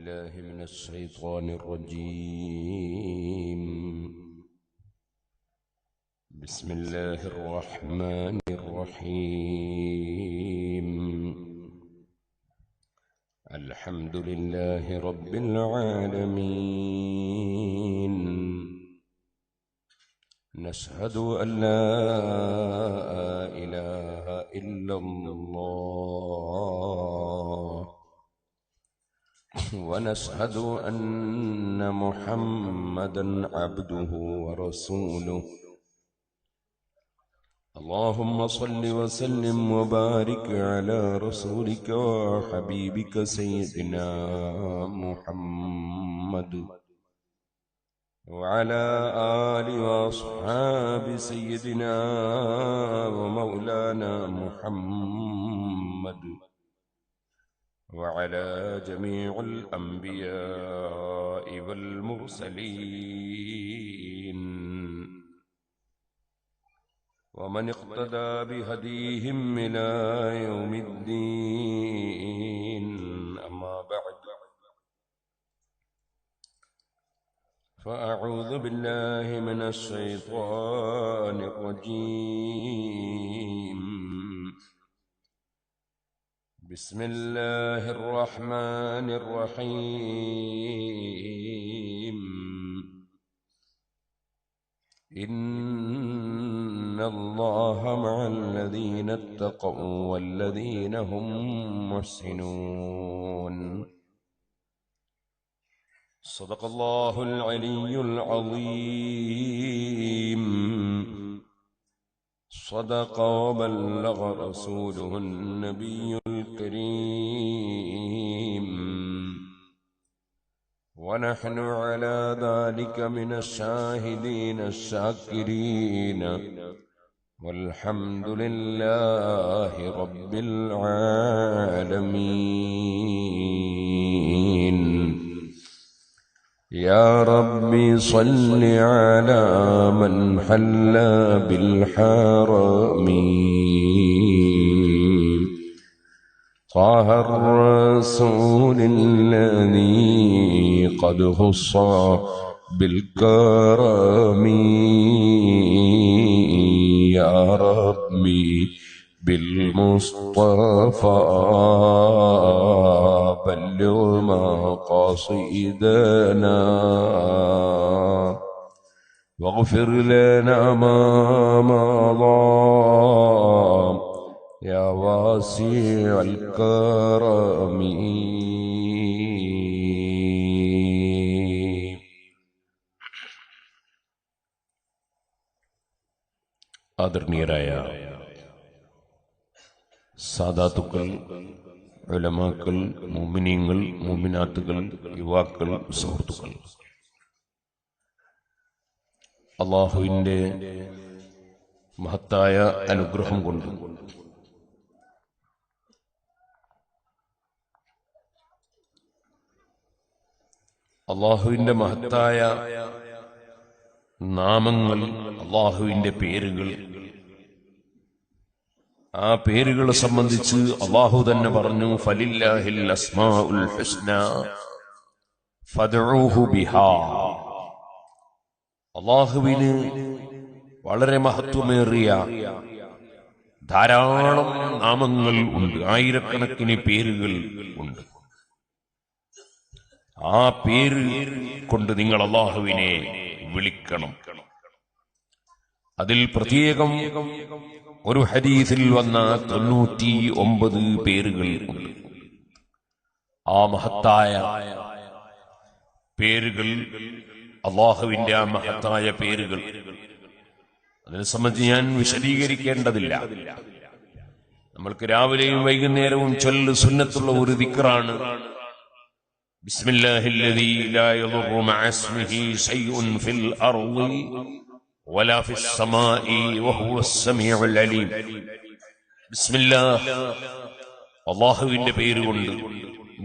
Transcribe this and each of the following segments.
بالله من الشيطان الرجيم. بسم الله الرحمن الرحيم. الحمد لله رب العالمين. نشهد أن لا إله إلا الله، ونشهد أن محمدًا عبده ورسوله. اللهم صل وسلم وبارك على رسولك وحبيبك سيدنا محمد وعلى آل وأصحاب سيدنا ومولانا محمد وعلى جميع الأنبياء والمرسلين ومن اقتدى بهديهم إلى يوم الدين. أما بعد، فأعوذ بالله من الشيطان الرجيم. بسم الله الرحمن الرحيم. إن الله مع الذين اتقوا والذين هم محسنون. صدق الله العلي العظيم. صدق وبلغ رسوله النبي الكريم، ونحن على ذلك من الشاهدين الشاكرين، والحمد لله رب العالمين. يا ربي صل على من حل بالحرم، طه الرسول الذي قد خص بالكرم. يا ربي بالمصطفى بلغ مقاصدنا، واغفر لنا ما مضى يا واسع الكرم. ആദരണീയരായ സാദാത്തുക്കൾ, ഉലമാക്കൾ, മുഅ്മിനീങ്ങൾ, മുഅ്മിനാത്തുകൾ, യുവാക്കൾ, സുഹൃത്തുക്കൾ, അല്ലാഹുവിന്റെ മഹത്തായ അനുഗ്രഹം കൊണ്ട് അല്ലാഹുവിന്റെ മഹത്തായ നാമങ്ങൾ, അല്ലാഹുവിന്റെ പേരുകൾ, ആ പേരുകളെ സംബന്ധിച്ച് അല്ലാഹു തന്നെ പറഞ്ഞു, ഫലില്ലാഹിൽ അസ്മാഉൽ ഹുസ്ന ഫദ്ഉഹു ബിഹാ. അല്ലാഹുവിന് വളരെ മഹത്വമേറിയ ധാരാളം നാമങ്ങൾ ഉണ്ട്, ആയിരക്കണക്കിന് പേരുകൾ ഉണ്ട്. ആ പേര് കൊണ്ട് നിങ്ങൾ അല്ലാഹുവിനെ വിളിക്കണം. അതിൽ പ്രത്യേകം ഒരു ഹദീസിൽ വന്ന 99 പേരുകൾ ഉണ്ട്. ആ മഹത്തായ പേരുകൾ, അല്ലാഹുവിന്റെ ആ മഹത്തായ പേരുകൾ, അതിനെ സംബന്ധിച്ച് ഞാൻ വിശദീകരിക്കേണ്ടതില്ല. നമ്മൾക്ക് രാവിലെയും വൈകുന്നേരവും ചൊല്ല് സുന്നത്തുള്ള ഒരു ദിക്റാണ്, ബിസ്മില്ലാഹില്ലദീ ലാ യദുറു മഅ ഇസ്മിഹി ശൈഉൻ ഫിൽ അർളി വലാ ഫിസ് സമാഇ വഹുവസ് സമീഉൽ അലീം. ബിസ്മില്ലാഹ്, അല്ലാഹുവിന്റെ പേരുകൊണ്ട്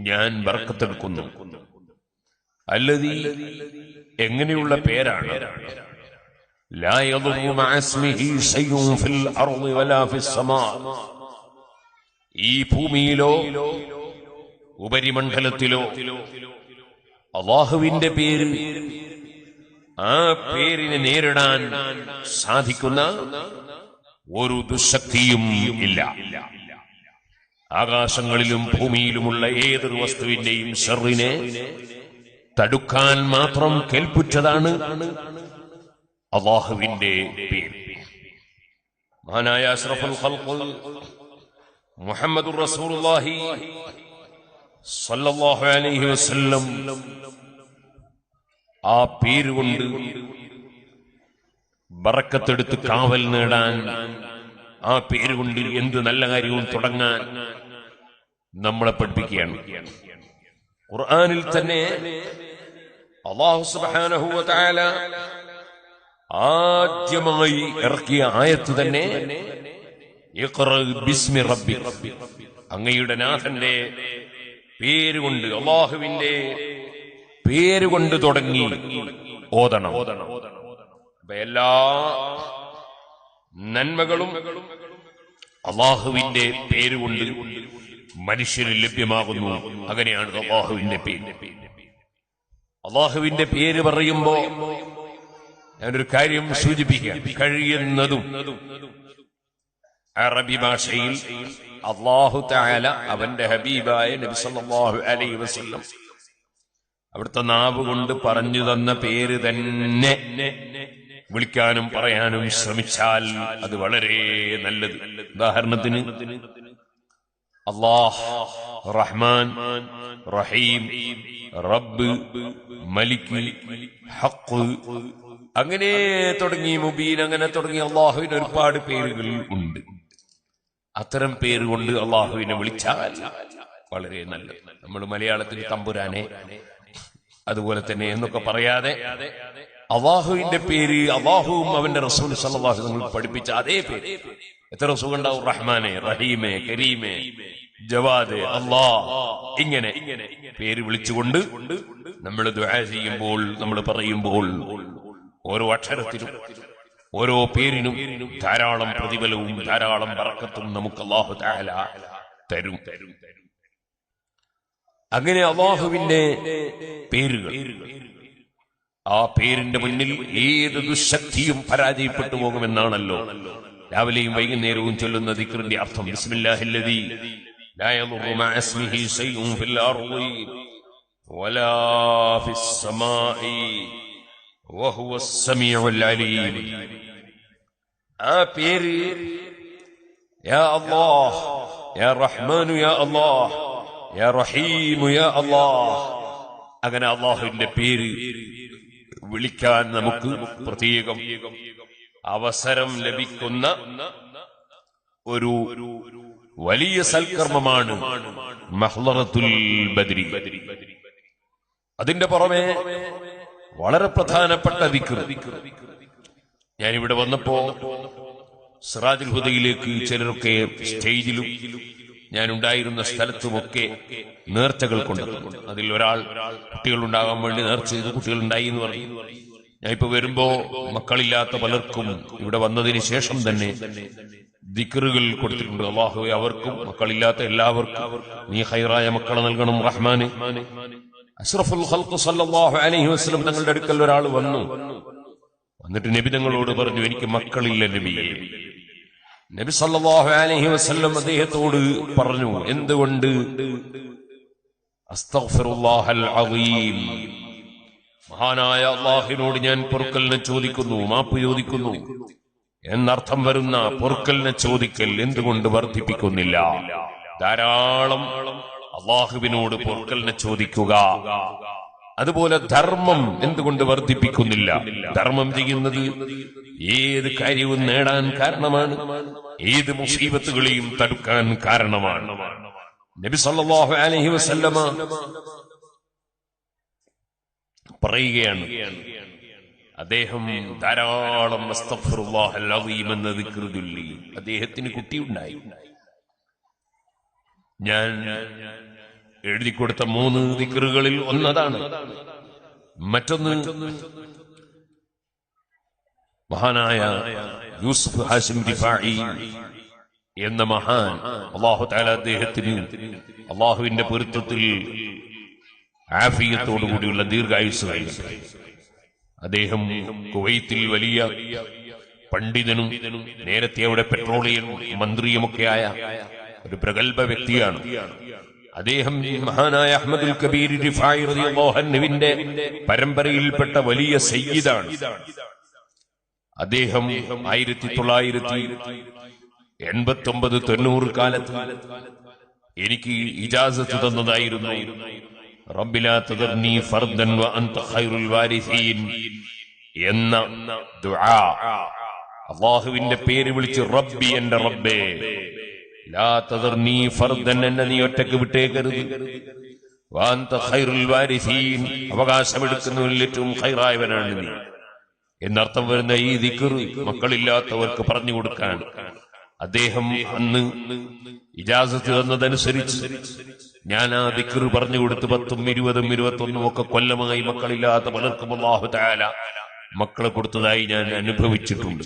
ഞാൻ ബർക്കത്തെടുക്കുന്നു. അല്ലദീ, എങ്ങനെയുള്ള പേരാണ്? ലാ യദുറു മഅ ഇസ്മിഹി ശൈഉൻ ഫിൽ അർളി വലാ ഫിസ് സമാ, ഈ ഭൂമിയിലോ ഉപരിമണ്ഡലത്തിലോ അല്ലാഹുവിന്റെ പേര്, ആ പേരിനെ നേരിടാൻ സാധിക്കുന്ന ഒരു ദുശക്തിയും ഇല്ല. ആകാശങ്ങളിലും ഭൂമിയിലുമുള്ള ഏതൊരു വസ്തുവിന്റെയും ശർറിനെ തടുക്കാൻ മാത്രം കെൽപ്പുറ്റതാണ് അല്ലാഹുവിന്റെ പേര്. മഹാനായ അഷ്റഫുൽ ഖൽഖ് മുഹമ്മദുർ റസൂലുള്ളാഹി സ്വല്ലല്ലാഹു അലൈഹി വസല്ലം ആ പേരുകൊണ്ട് ബറക്കത്തെടുത്ത് കാവൽ നേടാൻ, ആ പേരുകൊണ്ട് എന്ത് നല്ല കാര്യവും തുടങ്ങാൻ നമ്മളെ പഠിപ്പിക്കുകയാണ്. ഖുർആനിൽ തന്നെ അല്ലാഹു സുബ്ഹാനഹു വ തആല ആദ്യമായി ഇറക്കിയ ആയത്ത് തന്നെ ഇഖ്റ ബിസ്മി റബ്ബിക്, അങ്ങയുടെ നാഥന്റെ പേരുകൊണ്ട്, അല്ലാഹുവിന്റെ പേരുകൊണ്ട് തുടങ്ങി ഓതണം. അപ്പൊ എല്ലാ നന്മകളും അല്ലാഹുവിന്റെ പേരുകൊണ്ട് മനുഷ്യന് ലഭ്യമാകുന്നു. അങ്ങനെയാണ് അല്ലാഹുവിന്റെ പേര്. അല്ലാഹുവിന്റെ പേര് പറയുമ്പോ ഞാനൊരു കാര്യം സൂചിപ്പിക്കാം. കഴിയുന്നതും അറബി ഭാഷയിൽ അല്ലാഹു തആല അവന്റെ ഹബീബായ നബി സല്ലല്ലാഹു അലൈഹി വസല്ലം അവിടുത്തെ നാവ് കൊണ്ട് പറഞ്ഞു തന്ന പേര് തന്നെ വിളിക്കാനും പറയാനും ശ്രമിച്ചാൽ അത് വളരെ നല്ലത്. ഉദാഹരണത്തിന് അല്ലാഹ്, റഹ്മാൻ, റഹീം, റബ്ബ്, മലിക്, ഹഖ്, അങ്ങനെ തുടങ്ങി മുബീൻ, അങ്ങനെ തുടങ്ങി അല്ലാഹുവിന് ഒരുപാട് പേരുകൾ ഉണ്ട്. അത്തരം പേരുകൊണ്ട് അല്ലാഹുവിനെ വിളിച്ചാൽ വളരെ നല്ലത്. നമ്മൾ മലയാളത്തിൽ തമ്പുരാനെ അതുപോലെ തന്നെ എന്നൊക്കെ പറയാതെ അല്ലാഹുവിന്റെ പേര്, അല്ലാഹുവും അവന്റെ റസൂൽ സല്ലല്ലാഹു അലൈഹി വസല്ലം പഠിപ്പിച്ച അതേ പേര്. എത്ര സുഖം ഉണ്ടാവും. റഹ്മാനെ, റഹീമെ, കരീമെ, ജവാദ്, അല്ലാഹ്, ഇങ്ങനെ പേര് വിളിച്ചുകൊണ്ട് നമ്മൾ ദുആ ചെയ്യുമ്പോൾ, നമ്മൾ പറയുമ്പോൾ ഓരോ അക്ഷരത്തിനും ഓരോ പേരിനും ധാരാളം പ്രതിഫലവും ധാരാളം ബറക്കത്തും നമുക്ക് അല്ലാഹു തആല തരും. അങ്ങനെ അല്ലാഹുവിന്റെ പേരുകൾ, ആ പേരിന്റെ മുന്നിൽ ഏത് ദുശക്തിയും പരാജയപ്പെട്ടു പോകുമെന്നാണല്ലോ രാവിലെയും വൈകുന്നേരവും ചൊല്ലുന്ന ദിക്റിന്റെ അർത്ഥം. ബിസ്മില്ലാഹില്ലദീ ലാ യദുറു മഅ ഇസ്മിഹി ശൈഉൻ ഫിൽ അർളി വലാ ഫിസ് സമാഇ വഹുവസ് സമീഉൽ അലീം. ആ പേര് യാ അല്ലാഹ്, യാ റഹ്മാനു യാ അല്ലാഹ്, യാ റഹീമു യാ അല്ലാഹ്, അങ്ങനെ അല്ലാഹുവിന്റെ പേര് വിളിക്കാൻ നമുക്ക് പ്രത്യേകം അവസരം ലഭിക്കുന്ന ഒരു വലിയ സൽക്കർമ്മമാണ് മഹ്ളറത്തുൽ ബദ്രി. അതിന്റെ പുറമെ വളരെ പ്രധാനപ്പെട്ട ദിക്ർ. ഞാനിവിടെ വന്നപ്പോ സിറാജുൽ ഹുദയിലേക്ക് ചിലരൊക്കെ സ്റ്റേജിലും ഞാനുണ്ടായിരുന്ന സ്ഥലത്തുമൊക്കെ നേർച്ചകൾ കൊണ്ടുവന്നു. അതിൽ ഒരാൾ കുട്ടികൾ ഉണ്ടാകാൻ വേണ്ടി നേർച്ച ചെയ്ത് കുട്ടികൾ ഉണ്ടായി എന്ന് പറഞ്ഞു. ഞാൻ ഇപ്പൊ വരുമ്പോ മക്കളില്ലാത്ത പലർക്കും ഇവിടെ വന്നതിന് ശേഷം തന്നെ ദിക്റുകൾ കൊടുത്തിട്ടുണ്ട്. അല്ലാഹുവേ, അവർക്കും മക്കളില്ലാത്ത എല്ലാവർക്കും നീ ഖൈറായ മക്കളെ നൽകണം റഹ്മാനെ. അഷ്റഫുൽ ഖൽഖ് സല്ലല്ലാഹു അലൈഹി വസല്ലം തങ്ങളുടെ അടുക്കൽ ഒരാൾ വന്നിട്ട് നബി തങ്ങളോട് പറഞ്ഞു, എനിക്ക് മക്കളില്ല നബിയെ. നബി സല്ലല്ലാഹു അലൈഹി വസല്ലം അദ്ദേഹത്തോട് പറഞ്ഞു, എന്തുകൊണ്ട്? അസ്തഗ്ഫിറുല്ലാഹൽ അസീം, മഹാനായ അല്ലാഹുവിനോട് ഞാൻ പൊറുക്കലിനെ ചോദിക്കുന്നു, മാപ്പ് ചോദിക്കുന്നു എന്നർത്ഥം വരുന്ന പൊറുക്കലിനെ ചോദിക്കൽ എന്തുകൊണ്ട് വർദ്ധിപ്പിക്കുന്നില്ല? ധാരാളം അല്ലാഹുവിനോട് പൊറുക്കലിനെ ചോദിക്കുക. അതുപോലെ ധർമ്മം എന്തുകൊണ്ട് വർദ്ധിപ്പിക്കുന്നില്ല? ധർമ്മം ചെയ്യുന്നത് ഏത് കാര്യവും നേടാൻ കാരണമാണ്, ഏത് മുസീബത്തുകളെയും തടുക്കാൻ കാരണമാണ്. നബി സല്ലല്ലാഹു അലൈഹി വസല്ലമ പറയുകയാണ്, അദ്ദേഹം ധാരാളം അസ്തഗ്ഫിറുല്ലാഹൽ അസീം എന്ന ദിക്ർ ചൊല്ലി. അദ്ദേഹത്തിന് കുട്ടിയുണ്ടായി. ഞാൻ എഴുതി കൊടുത്ത 3 ദിക്റുകളിൽ ഒന്നതാണ്. മറ്റൊന്ന് മഹാനായ യൂസുഫ് ഹാഷിം റിഫാഇ എന്ന മഹാൻ, അല്ലാഹു തആല അദ്ദേഹത്തിന് അല്ലാഹുവിന്റെ പൊരുത്തത്തിൽ ആഫിയത്തോടുകൂടിയുള്ള ദീർഘായുസ് നൽകട്ടെ. അദ്ദേഹം കുവൈത്തിൽ വലിയ പണ്ഡിതനും നേരത്തെ അവിടെ പെട്രോളിയം മന്ത്രിയുമൊക്കെയായ ഒരു പ്രഗത്ഭ വ്യക്തിയാണ്. അദ്ദേഹം മഹാനായ അഹ്മദുൽ കബീർ റിഫായി റളിയല്ലാഹു അൻഹുവിന്റെ പരമ്പരയിൽപ്പെട്ട വലിയ സയ്യിദാണ്. അദ്ദേഹം 1989-90 കാലത്ത് എനിക്ക് ഇജാസത്ത് തന്നതായിരുന്നു. റബ്ബിലാ തദർനി ഫർദൻ വ അൻത ഖൈറുൽ വാരിസീൻ എന്ന ദുആ. അല്ലാഹുവിന്റെ പേര് വിളിച്ച് റബ്ബി, എന്റെ റബ്ബേ, ലാ തദർനി ഫർദൻ, എന്നെ നീ ഒറ്റക്ക് വിട്ടേക്കരുത്, വ അൻത ഖൈറുൽ വാരിസീൻ, അവകാശമെടുക്കുന്നവരിൽ ഏറ്റവും ഖൈറായവനാണ് നീ എന്നർത്ഥം വരുന്ന ഈ ദിക്ർ മക്കളില്ലാത്തവർക്ക് പറഞ്ഞു കൊടുക്കാൻ അദ്ദേഹം അന്ന് ഇജാസത്ത് തന്നതനുസരിച്ച് ഞാൻ ആ ദിക്ർ പറഞ്ഞു കൊടുത്ത് 10, 20, 21 ഒക്കെ കൊല്ലമായി മക്കളില്ലാത്ത പലർക്കും അല്ലാഹു തആല മക്കളെ കൊടുത്തതായി ഞാൻ അനുഭവിച്ചിട്ടുണ്ട്.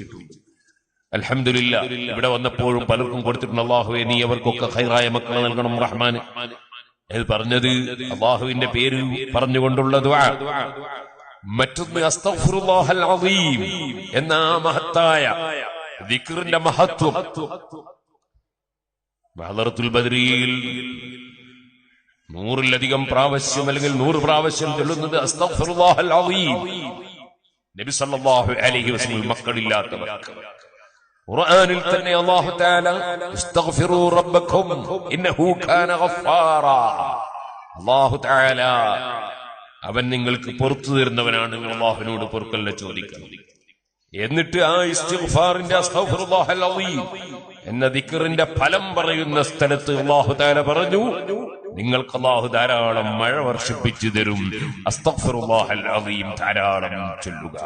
അൽഹംദുലില്ലാഹ്. ഇവിടെ വന്നപ്പോഴും പലർക്കും കൊടുത്തിട്ടുണ്ട്. അല്ലാഹുവേ, നീ അവർക്കൊക്കെ ഖൈറായ മക്കളെ നൽകണം റഹ്മാൻ. ഇത് പറഞ്ഞത് അല്ലാഹുവിന്റെ പേര് പറഞ്ഞുകൊണ്ടുള്ള ദുആ. മറ്റൊന്ന് അസ്തഗ്ഫിറുല്ലാഹൽ അസീം എന്ന മഹത്തായ ദിക്റിന്റെ മഹത്വം. ഹളറത്തുൽ ബദരിയിൽ 100-ലധികം പ്രാവശ്യം അല്ലെങ്കിൽ 100 പ്രാവശ്യം ചൊല്ലുന്നത് അസ്തഗ്ഫിറുല്ലാഹൽ അസീം. നബി സല്ലല്ലാഹു അലൈഹി വസല്ലം മക്കളില്ലാത്തവർക്ക് ഖുർആനിൽ തന്നെ അല്ലാഹു തആല ഇസ്തഗ്ഫിറൂ റബ്ബക്കും ഇന്നഹു കാന ഗഫാറാ, അല്ലാഹു തആല അവൻ നിങ്ങൾക്ക് പുറത്തു തരുന്നവനാണ്, നിങ്ങൾ അല്ലാഹുവിനോട് പൊറുക്കലിനെ ചോദിക്കണം. എന്നിട്ട് ആ ഇസ്തിഗ്ഫാറിന്റെ അസ്തഗ്ഫിറുല്ലാഹൽ അസീം എന്ന ദിക്റിന്റെ ഫലം പറയുന്ന സ്ഥലത്ത് അല്ലാഹു തആല പറഞ്ഞു, നിങ്ങൾക്ക് അല്ലാഹു ധാരാളം മഴ വർഷിപ്പിച്ചു തരും. അസ്തഗ്ഫിറുല്ലാഹൽ അസീം ധാരാളം ചൊല്ലുക.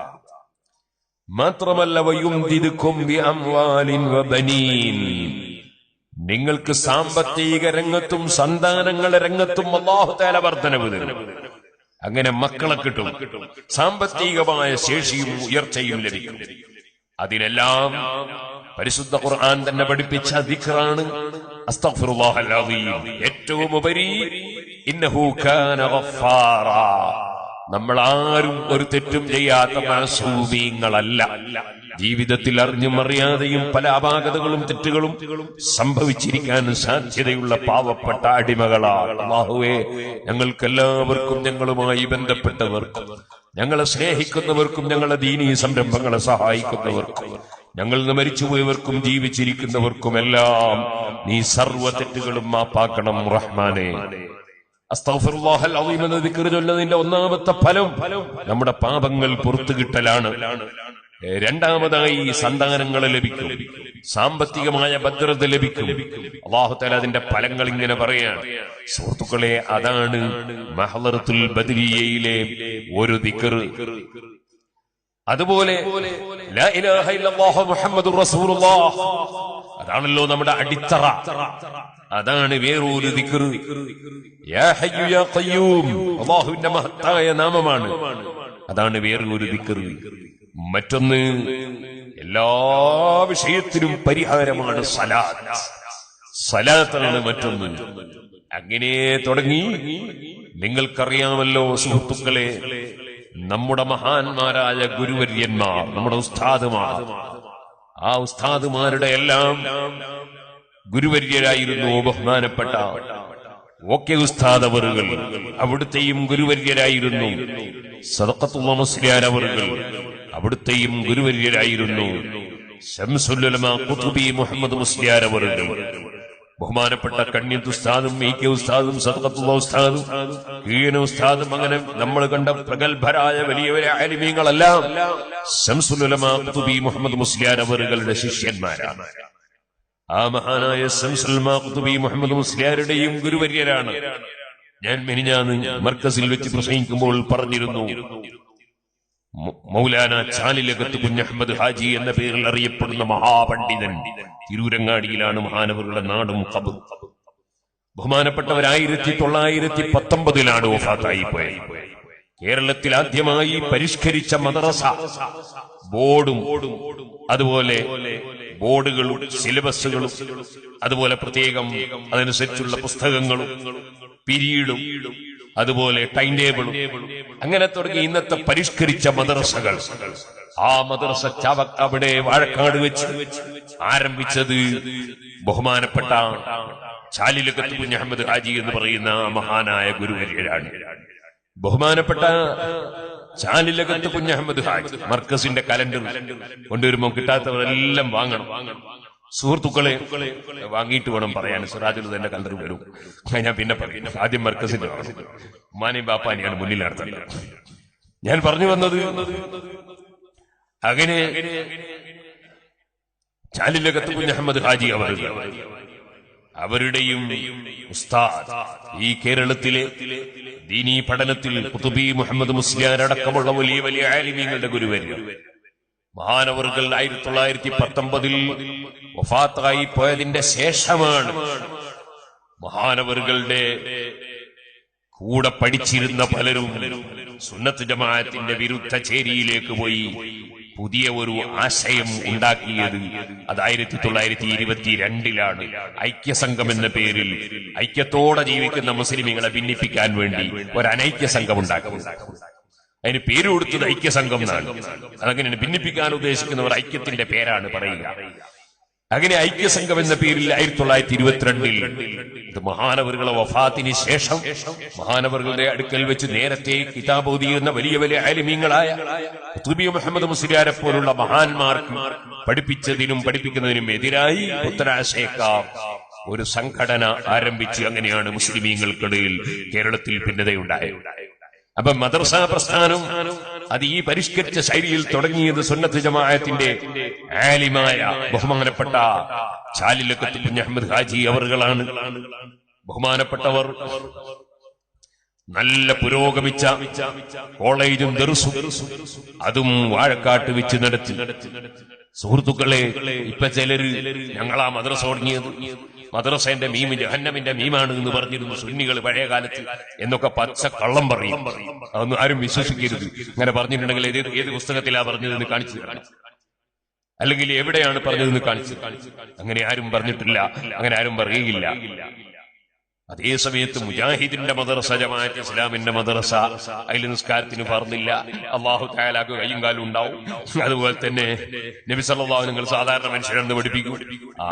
മാത്രമല്ല വയുംദിദുക്കും ബിഅംവാലിൻ വബനീൻ, നിങ്ങൾക്ക് സാമ്പത്തിക രംഗത്തും സന്താനങ്ങളുടെ രംഗത്തും അല്ലാഹു തആല വർധനവ് തരും. അങ്ങനെ മക്കളെ കിട്ടും, സാമ്പത്തികമായ ശേഷിയും ഉയർച്ചയും ലഭിക്കും. അതിനെല്ലാം പരിശുദ്ധ ഖുർആൻ തന്നെ പഠിപ്പിച്ച ദിക്റാണ് അസ്തഗ്ഫിറുല്ലാഹൽ അസീം. ഏറ്റവും ഉപരി ഇന്നഹു കാന ഗഫാറാ, നമ്മൾ ആരും ഒരു തെറ്റും ചെയ്യാത്ത മഅസൂമീങ്ങളല്ല. ജീവിതത്തിൽ അറിഞ്ഞും അറിയാതെയും പല അപാകതകളും തെറ്റുകളും സംഭവിച്ചിരിക്കാൻ സാധ്യതയുള്ള പാവപ്പെട്ട അടിമകളാണ്. അല്ലാഹുവേ, ഞങ്ങൾക്കെല്ലാവർക്കും ഞങ്ങളുമായി ബന്ധപ്പെട്ടവർക്കും ഞങ്ങളെ സ്നേഹിക്കുന്നവർക്കും ഞങ്ങളെ ദീനീ സംരംഭങ്ങളെ സഹായിക്കുന്നവർക്കും ഞങ്ങളിൽ മരിച്ചുപോയവർക്കും ജീവിച്ചിരിക്കുന്നവർക്കുമെല്ലാം നീ സർവ്വ തെറ്റുകളും മാപ്പാക്കണം റഹ്മാനേ. അസ്തഗ്ഫിറുല്ലാഹൽ അസീം എന്ന ദിക്ർ ചൊല്ലുന്നതിന്റെ ഒന്നാമത്തെ ഫലം നമ്മുടെ പാപങ്ങൾ പുറത്തു കിട്ടലാണ്. രണ്ടാമതായി സന്താനങ്ങളെ ലഭിക്കും, സാമ്പത്തികമായ ഭദ്രത ലഭിക്കും. അല്ലാഹു തആല അതിന്റെ ഫലങ്ങൾ ഇങ്ങനെ പറയാണ്. സുഹൃത്തുക്കളെ, അതാണ് മഹ്ളറത്തുൽ ബദരിയയിലെ ഒരു ദിക്ർ. അതുപോലെ ലാ ഇലാഹ ഇല്ലല്ലാഹു മുഹമ്മദുർ റസൂലുള്ളാഹ്, അതാണല്ലോ നമ്മുടെ അടിത്തറ. അതാണ് വേറൊരു ദിക്ർ. യാ ഹയ്യു യാ ഖയ്യൂം, അല്ലാഹുവിന്റെ മഹത്തായ നാമമാണ്. അതാണ് വേറൊരു ദിക്ർ. മറ്റൊന്ന് എല്ലാ വിഷയത്തിനും പരിഹാരമാണ് സലാത്ത്. സലാത്താണ് മറ്റൊന്ന്. അങ്ങനെ തുടങ്ങി നിങ്ങൾക്കറിയാമല്ലോ സുഹൃത്തുക്കളെ, നമ്മുടെ മഹാന്മാരായ ഗുരുവര്യന്മാർ, നമ്മുടെ ഉസ്താദുമാർ, ആ ഉസ്താദുമാരുടെ എല്ലാം ഗുരുവര്യരായിരുന്നു ബഹുമാനപ്പെട്ട ഓക്കെ ഉസ്താദ് അവറുകൾ. അവിടുത്തെയും ഗുരുവര്യരായിരുന്നു സദഖത്തുല്ലാഹ് മുസ്ലിയാർ അവറുകൾ. അവിടുത്തെയും ഗുരുവര്യരായിരുന്നു ശംസുൽ ഉലമ ഖുതുബി മുഹമ്മദ് മുസ്ലിയാർ അവറുകൾ. ബഹുമാനപ്പെട്ട കണ്യത്ത് ഉസ്താദും മീക്കെ ഉസ്താദും സദഖത്തുല്ലാഹ് ഉസ്താദും കീഴന ഉസ്താദും, അങ്ങനെ നമ്മൾ കണ്ട പ്രഗത്ഭരായ വലിയ വലിയ ആലിമീങ്ങളെല്ലാം ശംസുൽ ഉലമ ഖുതുബി മുഹമ്മദ് മുസ്ലിയാർ അവറുകളുടെ ശിഷ്യന്മാരാണ്. ആ മഹാനായ ശംസുൽ ഉലമ ഖുതുബി മുഹമ്മദ് മുസ്ലിയാരുടെയും ഗുരുവര്യരാണ്. ഞാൻ മിനിഞ്ഞാന്ന് മർക്കസിൽ വെച്ച് പ്രസംഗിക്കുമ്പോൾ പറഞ്ഞിരുന്നു, മൗലാന ചാലിലകത്ത് കുഞ്ഞഹമ്മദ് ഹാജി എന്ന പേരിൽ അറിയപ്പെടുന്ന മഹാപണ്ഡിതൻ തിരൂരങ്ങാടിയിലാണ് മഹാനവരുടെ നാടും ഖബറും. ബഹുമാനപ്പെട്ടവർ 1919 വഫാത്തായി പോയത്. കേരളത്തിൽ ആദ്യമായി പരിഷ്കരിച്ച മദ്രസ ബോർഡും അതുപോലെ ബോർഡുകളും സിലബസുകളും അതുപോലെ പ്രത്യേകം അതനുസരിച്ചുള്ള പുസ്തകങ്ങളും പിരീഡും അതുപോലെ ടൈം ടേബിളും അങ്ങനെ തുടങ്ങി ഇന്നത്തെ പരിഷ്കരിച്ച മദ്രസകൾ. ആ മദ്രസ അവിടെ വാഴക്കാട് വെച്ച് ആരംഭിച്ചത് ബഹുമാനപ്പെട്ട ചാലിലകത്ത് കുഞ്ഞഹമ്മദ് ഹാജി എന്ന് പറയുന്ന മഹാനായ ഗുരുവര്യരാണ്. ബഹുമാനപ്പെട്ട ചാലിലകത്ത് കുഞ്ഞഹമ്മദ് ഹാജി മർക്കസിന്റെ കലണ്ടർ കൊണ്ടുവരുമ്പോൾ കിട്ടാത്തവരെല്ലാം വാങ്ങണം. സുഹൃത്തുക്കളെ വാങ്ങിയിട്ട് വേണം പറയാൻ. സിറാജുൽ തന്നെ കലണ്ടർ വരും. ഞാൻ പിന്നെ പറയും. ആദ്യം മർക്കസിന്റെ ഉമ്മാനെയും ബാപ്പാനെയാണ് മുന്നിൽ നടത്തേണ്ടത്. ഞാൻ പറഞ്ഞു വന്നത് അങ്ങനെ ചാലിലകത്ത് കുഞ്ഞഹമ്മദ് ഹാജി അവരുടെയും ഉസ്താദ് ഈ കേരളത്തിലെ ദീനീ പഠനത്തിൽ ഖുതുബി മുഹമ്മദ് മുസ്ലിയാർ അടക്കമുള്ള വലിയ വലിയ ആലിമീങ്ങളുടെ ഗുരുവര്യർ മഹാനവറുകൾ 1919 വഫാത്തായി പോയതിന്റെ ശേഷമാണ് മഹാനവറുകളുടെ കൂടെ പഠിച്ചിരുന്ന പലരും സുന്നത്ത് ജമാഅത്തിന്റെ വിരുദ്ധ ചേരിയിലേക്ക് പോയി പുതിയ ഒരു ആശയം ഉണ്ടാക്കിയത്. അത് 1922 ഐക്യസംഘം എന്ന പേരിൽ ഐക്യത്തോടെ ജീവിക്കുന്ന മുസ്ലിമീങ്ങളെ ഭിന്നിപ്പിക്കാൻ വേണ്ടി ഒരു അനൈക്യ സംഘം ഉണ്ടാക്കി. അതിന് പേര് കൊടുത്തത് ഐക്യസംഘം എന്നാണ്. അതങ്ങനെയാണ്. ഭിന്നിപ്പിക്കാൻ ഉദ്ദേശിക്കുന്നവർ ഐക്യത്തിന്റെ പേരാണ് പറയുക. അങ്ങനെ ഐക്യസംഘം എന്ന പേരിൽ 1922 മഹാനവറുകളുടെ വഫാത്തിന് ശേഷം മഹാനവറുകളുടെ അടുക്കൽ വെച്ച് നേരത്തെ കിതാബ് ഓതിയിരുന്ന വലിയ വലിയ ആലിമീങ്ങളായ ഖുതുബി മുഹമ്മദ് മുസ്ലിയാരെ പോലുള്ള മഹാന്മാർക്ക് പഠിപ്പിച്ചതിനും പഠിപ്പിക്കുന്നതിനും എതിരായി ഉത്തരാശയക്കാർ ഒരു സംഘടന ആരംഭിച്ച് അങ്ങനെയാണ് മുസ്ലിമീങ്ങൾക്കിടയിൽ കേരളത്തിൽ ഭിന്നതയുണ്ടായത്. അപ്പൊ മദ്രസ പ്രസ്ഥാനം അത് ഈ പരിഷ്കരിച്ച ശൈലിയിൽ തുടങ്ങിയത് സുന്നത്ത് ജമാഅത്തിന്റെ ആലിമായ ബഹുമാനപ്പെട്ട ചാലിലകത്ത് കുഞ്ഞഹമ്മദ് ഹാജി അവറുകളാണ്. ബഹുമാനപ്പെട്ടവർ നല്ല പുരോഗമിച്ച കോളേജും ദർസും അതും വാഴക്കാട്ട് വെച്ച് നടത്തി. സുഹൃത്തുക്കളെ, ഇപ്പൊ ചിലര് ഞങ്ങളാ മദ്രസ തുടങ്ങിയത്, മദ്രസന്റെ മീം ജഹന്നമിന്റെ മീമാണ് എന്ന് പറഞ്ഞിരുന്നു സുന്നികൾ പഴയ കാലത്ത് എന്നൊക്കെ പച്ച കള്ളം പറയും. അതൊന്നും ആരും വിശ്വസിക്കരുത്. അങ്ങനെ പറഞ്ഞിട്ടുണ്ടെങ്കിൽ ഏത് പുസ്തകത്തിലാ പറഞ്ഞതെന്ന് കാണിച്ചു തരണം, അല്ലെങ്കിൽ എവിടെയാണ് പറഞ്ഞതെന്ന് കാണിച്ചു. അങ്ങനെ ആരും പറഞ്ഞിട്ടില്ല, അങ്ങനെ ആരും പറയുകയില്ല. അതേ സമയത്ത് മുജാഹിദിന്റെ മദ്രസ, ജമാഅത്ത് ഇസ്ലാമിന്റെ മദ്രസ, അതിൽ നിസ്കാരത്തിന് പറഞ്ഞില്ല. അല്ലാഹു തആലാക്ക് കയ്യും കാലും ഉണ്ടാവും. അതുപോലെ തന്നെ നബി സല്ലല്ലാഹു നിങ്ങൾ സാധാരണ മനുഷ്യരെന്ന് പഠിപ്പിക്കും.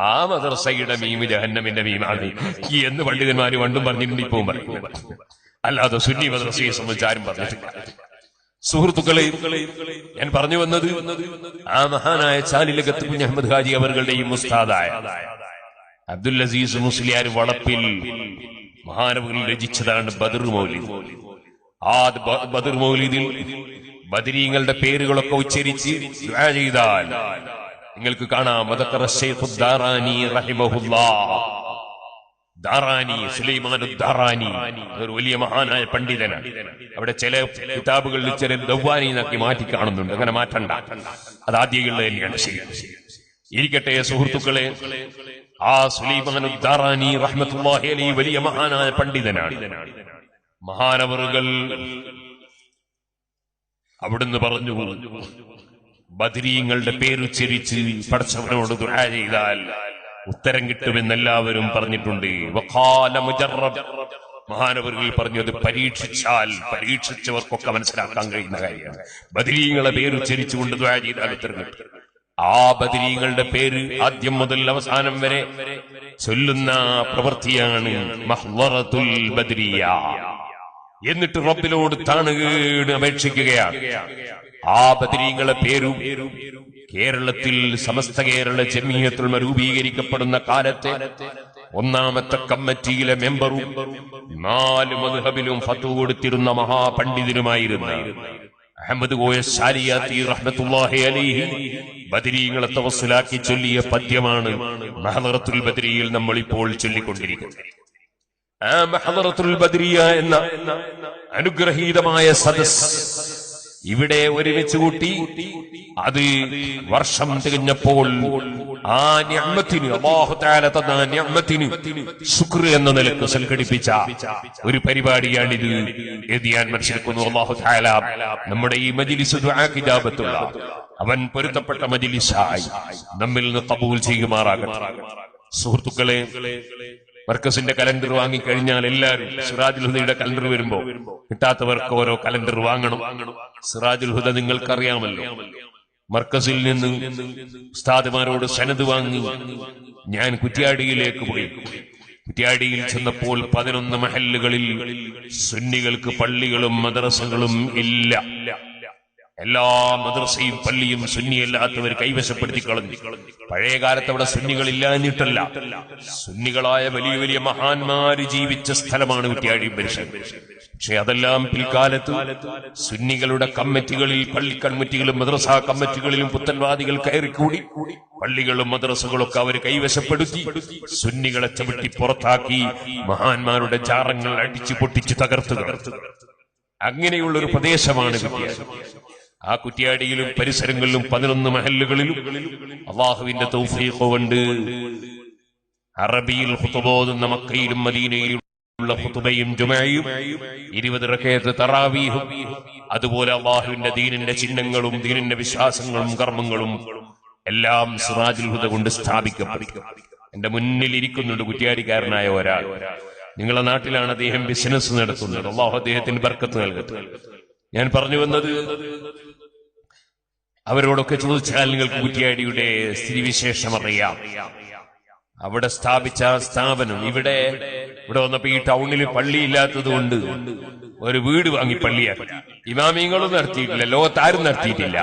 ആ മദ്രസയുടെ മീം ജഹന്നമിന്റെ മീമാണ് എന്ന് പണ്ഡിതന്മാര് പണ്ടും പറഞ്ഞിട്ടുണ്ട്, ഇപ്പവും പറയും. അല്ലാതെ സുന്നി മദ്രസയെ സംബന്ധിച്ച് ആരും പറഞ്ഞിട്ടില്ല. സുഹൃത്തുക്കളെ, ഞാൻ പറഞ്ഞു വന്നത് ആ മഹാനായ ചാലിലകത്ത് കുഞ്ഞഹമ്മദ് ഹാജി അവരുടെയും ഉസ്താദായ അബ്ദുൽ അസീസ് മുസ്ലിയാർ വളപ്പിൽ മഹാനവറുകൾ രചിച്ചതാണ് ബദർ മൗലിദ്. ആ ബദർ മൗലിദിൽ ബദരീങ്ങളുടെ പേരുകളൊക്കെ ഉച്ചരിച്ച് ദുആ ചെയ്താൽ നിങ്ങൾക്ക് കാണാം. ദാറാനി, സുലൈമാനു ദാറാനി ഒരു വലിയ മഹാനായ പണ്ഡിതനാണ്. അവിടെ ചില കിതാബുകളിൽ ചില ദവ്വാനി എന്നാക്കി മാറ്റി കാണുന്നുണ്ട്. അങ്ങനെ മാറ്റണ്ട, അത് ആദ്യമുള്ളത് തന്നെയാണ്. ശരി ഇരിക്കട്ടെ സുഹൃത്തുക്കളെ. ആ സുലൈമാനു ദാറാനി റഹ്മത്തുള്ളാഹി അലൈഹി വലിയ മഹാനായ പണ്ഡിതനാണ്. മഹാനവറുകൾ അവിടുന്ന് പറഞ്ഞു, ബദരീങ്ങളുടെ പേരുച്ചരിച്ച് പടച്ചവനോട് ദുആ ചെയ്താൽ ഉത്തരം കിട്ടുമെന്നെല്ലാവരും പറഞ്ഞിട്ടുണ്ട്. വഖാല മുജറബ്, മഹാനവറുകൾ പറഞ്ഞു അത് പരീക്ഷിച്ചവർക്കൊക്കെ മനസ്സിലാക്കാൻ കഴിയുന്ന കാര്യമാണ്. ബദരീങ്ങളെ പേരുച്ചരിച്ചുകൊണ്ട് ദുആ ചെയ്താൽ ഉത്തരം കിട്ടും. ആ ബദരീങ്ങളുടെ പേര് ആദ്യം മുതൽ അവസാനം വരെ ചൊല്ലുന്ന പ്രവൃത്തിയാണ് മഹ്ളറത്തുൽ ബദരിയ. എന്നിട്ട് റബ്ബിനോട് താണുകേട് അപേക്ഷിക്കുകയാണ്. ആ ബദരീങ്ങളെ പേരും കേരളത്തിൽ സമസ്ത കേരള ജമിയത്തുൽ ഉലമ രൂപീകരിക്കപ്പെടുന്ന കാലത്തെ ഒന്നാമത്തെ കമ്മിറ്റിയിലെ മെമ്പറും 4 മദ്ഹബിലും ഫത്വ കൊടുത്തിരുന്ന മഹാപണ്ഡിതനുമായിരുന്ന അഹമ്മദ് കോയ ശാരിയാത്തി റഹ്മത്തുള്ളാഹി അലൈഹി ബദരീങ്ങളെ തവസ്സുലാക്കി ചൊല്ലിയ പദ്യമാണ് മഹ്ളറത്തുൽ ബദരിയിൽ നമ്മൾ ഇപ്പോൾ ചൊല്ലിക്കൊണ്ടിരിക്കുന്നത്. ആ മഹ്ളറത്തുൽ ബദരിയ എന്ന അനുഗ്രഹീതമായ സദസ് ഇവിടെ ഒരുമിച്ച് കൂട്ടി അത് വർഷം തികഞ്ഞപ്പോൾ ആ നിഅമത്തിന്, അല്ലാഹു തആല തന്ന നിഅമത്തിന് ശുക്ർ എന്ന നിലക്ക് സംഘടിപ്പിച്ച ഒരു പരിപാടിയാണിത് എന്ന് ഞാൻ മനസ്സിലാക്കുന്നു. അല്ലാഹു തആല നമ്മുടെ ഈ മജ്ലിസ് ദുആ കിതാബത്തുള്ള അവൻ പൊരുത്തപ്പെട്ട മജ്ലിസായി നമ്മിൽ നിന്ന് ഖബൂൽ ചെയ്യുമാറാകട്ടെ. സുഹൃത്തുക്കളെ, മർക്കസിന്റെ കലണ്ടർ വാങ്ങിക്കഴിഞ്ഞാൽ എല്ലാവരും സിറാജുൽ ഹുദയുടെ കലണ്ടർ വരുമ്പോ കിട്ടാത്തവർക്ക് ഓരോ കലണ്ടർ വാങ്ങണം. സിറാജുൽ ഹുദ നിങ്ങൾക്കറിയാമല്ലോ. മർക്കസിൽ നിന്ന് ഉസ്താദുമാരോട് സനദ് വാങ്ങി ഞാൻ കുറ്റ്യാടിയിലേക്ക് പോയി. കുറ്റ്യാടിയിൽ ചെന്നപ്പോൾ 11 മഹല്ലുകളിൽ സുന്നികൾക്ക് പള്ളികളും മദ്രസകളും ഇല്ല. എല്ലാ മദ്രസയും പള്ളിയും സുന്നിയല്ലാത്തവർ കൈവശപ്പെടുത്തി കളഞ്ഞു. പഴയ കാലത്ത് അവിടെ സുന്നികളില്ലാഞ്ഞിട്ടല്ല, സുന്നികളായ വലിയ വലിയ മഹാന്മാര് ജീവിച്ച സ്ഥലമാണ് കുറ്റ്യാടി പരിസരം. പക്ഷെ അതെല്ലാം പിൽക്കാലത്ത് സുന്നികളുടെ കമ്മിറ്റികളിൽ, പള്ളി കമ്മിറ്റികളും മദ്രസ കമ്മിറ്റികളിലും പുത്തൻവാദികൾ കയറിക്കൂടി പള്ളികളും മദ്രസകളൊക്കെ അവർ കൈവശപ്പെടുത്തി സുന്നികളെ ചവിട്ടി പുറത്താക്കി മഹാന്മാരുടെ ചാറങ്ങൾ അടിച്ചു പൊട്ടിച്ചു തകർത്തുക. അങ്ങനെയുള്ളൊരു പ്രദേശമാണ് കുറ്റ്യാടി. ആ കുറ്റ്യാടിയിലും പരിസരങ്ങളിലും 11 മഹല്ലുകളിലും അള്ളാഹുവിന്റെ തൗഫീഖ് കൊണ്ട് അറബിയിൽ ഖുതുബ ഓതുന്ന മക്കയിലും മദീനയിലും ഉള്ള ഖുതുബയും ജുമഅയും 20 റകഅത്ത് തറാവീഹും അതുപോലെ അള്ളാഹുവിന്റെ ദീനിന്റെ ചിഹ്നങ്ങളും ദീനിന്റെ വിശ്വാസങ്ങളും കർമ്മങ്ങളും എല്ലാം സിറാജുൽ ഹുദ കൊണ്ട് സ്ഥാപിക്കപ്പെട്ടു. എന്റെ മുന്നിൽ ഇരിക്കുന്നുണ്ട് കുറ്റ്യാടിക്കാരനായ ഒരാൾ. നിങ്ങളുടെ നാട്ടിലാണ് അദ്ദേഹം ബിസിനസ് നടത്തുന്നത്. അള്ളാഹു അദ്ദേഹത്തിന് ബർക്കത്ത് നൽകട്ടെ. ഞാൻ പറഞ്ഞു വന്നത്, അവരോടൊക്കെ ചോദിച്ചാൽ നിങ്ങൾക്ക് കുറ്റ്യാടിയുടെ സ്ഥിതിവിശേഷം അറിയാം. അവിടെ സ്ഥാപിച്ച സ്ഥാപനം ഇവിടെ വന്നപ്പോ ഈ ടൗണിൽ പള്ളിയില്ലാത്തത് കൊണ്ട് ഒരു വീട് വാങ്ങി പള്ളിയാക്കി. ഇമാമിങ്ങളും നടത്തിയിട്ടില്ല, ലോകത്താരും നടത്തിയിട്ടില്ല.